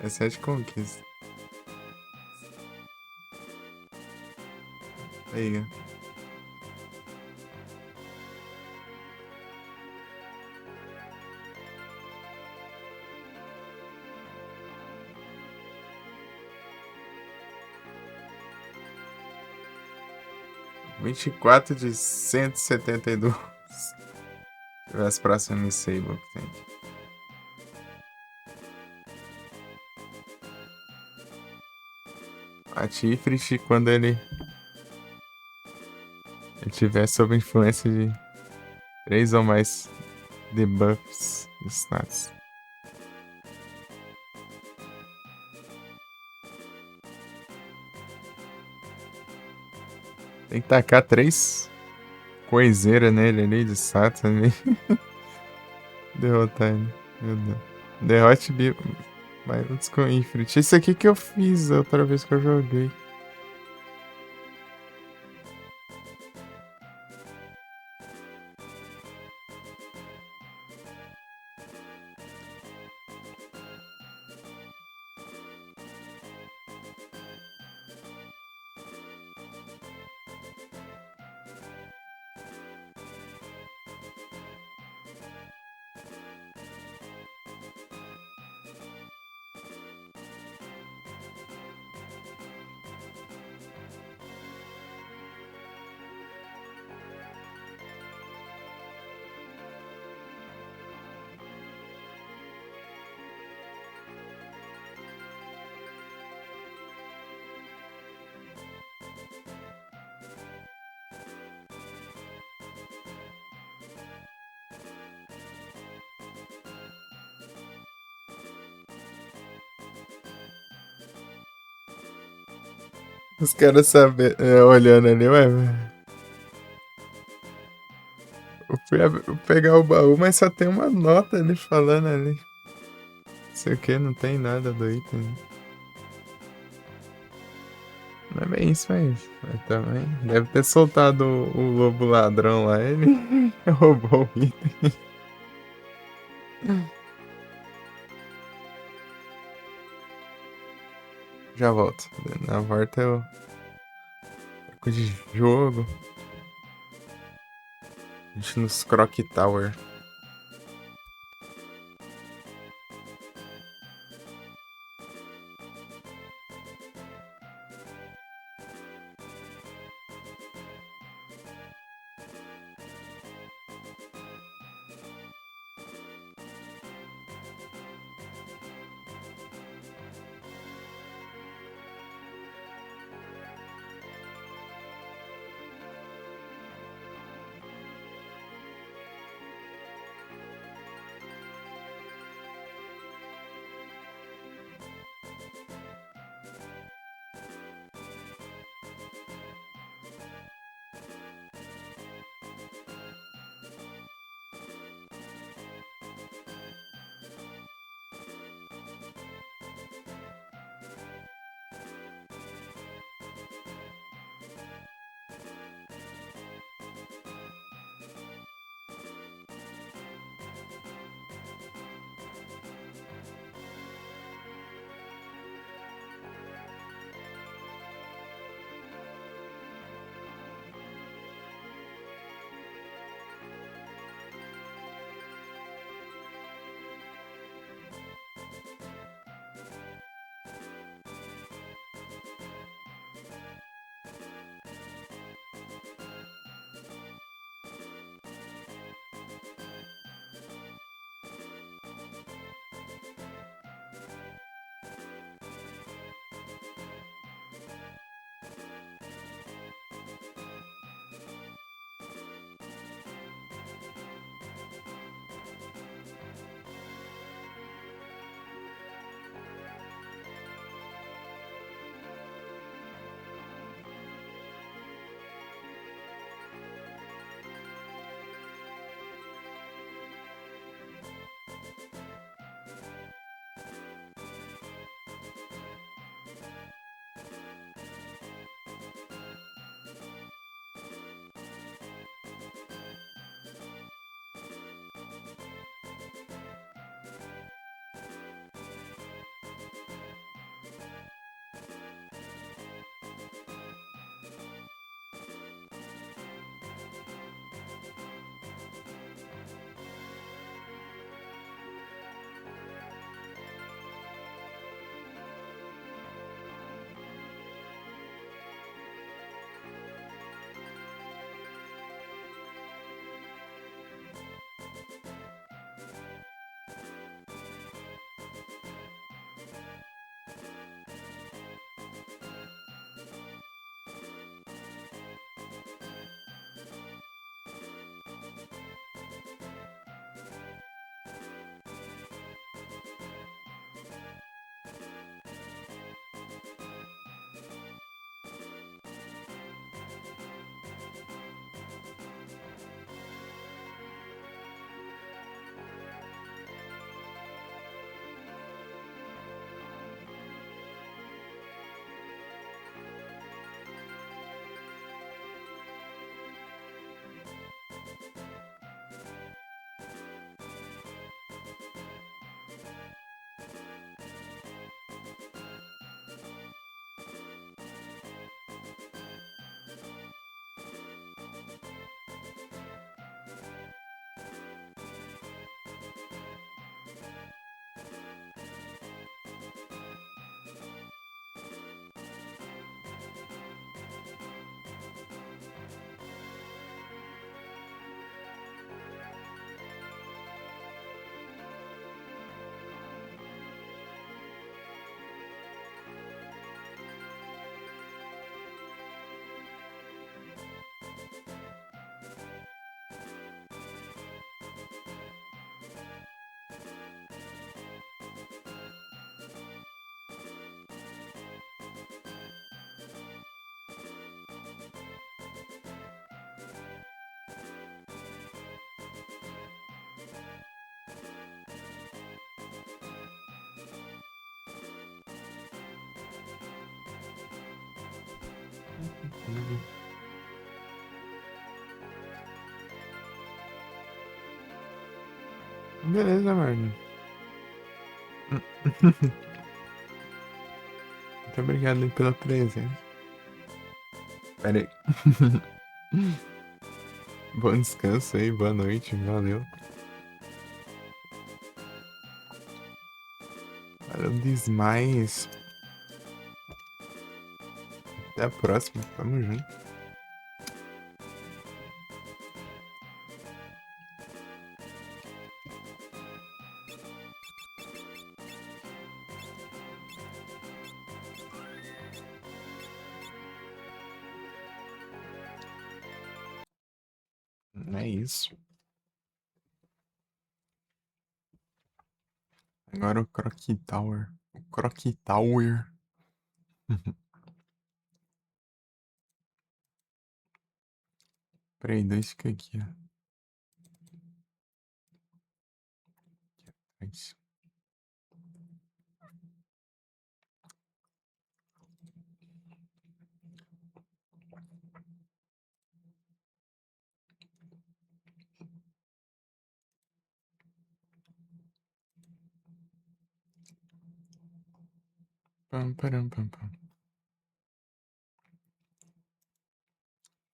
17 conquistas. Pega. Vinte e quatro de 172. Deixa eu ver as próximas Sable que tem aqui. A Tifrit, quando ele estiver sob influência de 3 ou mais debuffs de status. Tem que tacar 3 coiseiras nele ali de status ali. Derrotar ele. Meu Deus. Derrote Violence com Ifrit. Isso aqui que eu fiz a outra vez que eu joguei. Os caras sabem, olhando ali, ué. Eu fui pegar o baú, mas só tem uma nota ali falando ali. Não sei o que, não tem nada do item. Não é bem isso, mas também. Deve ter soltado o lobo ladrão lá, ele roubou o item. Já volto. Na volta eu. Troco de jogo. A gente nos Croc Tower. Beleza, mano. Muito obrigado aí pela presença. Pera aí. Bom descanso aí, boa noite, valeu. Valeu demais. Até a próxima, tamo junto. É isso. Agora o Croqui Tower. O Croqui Tower. Peraí, dois fica aqui, ó. É isso. Pam, param, pam, pam.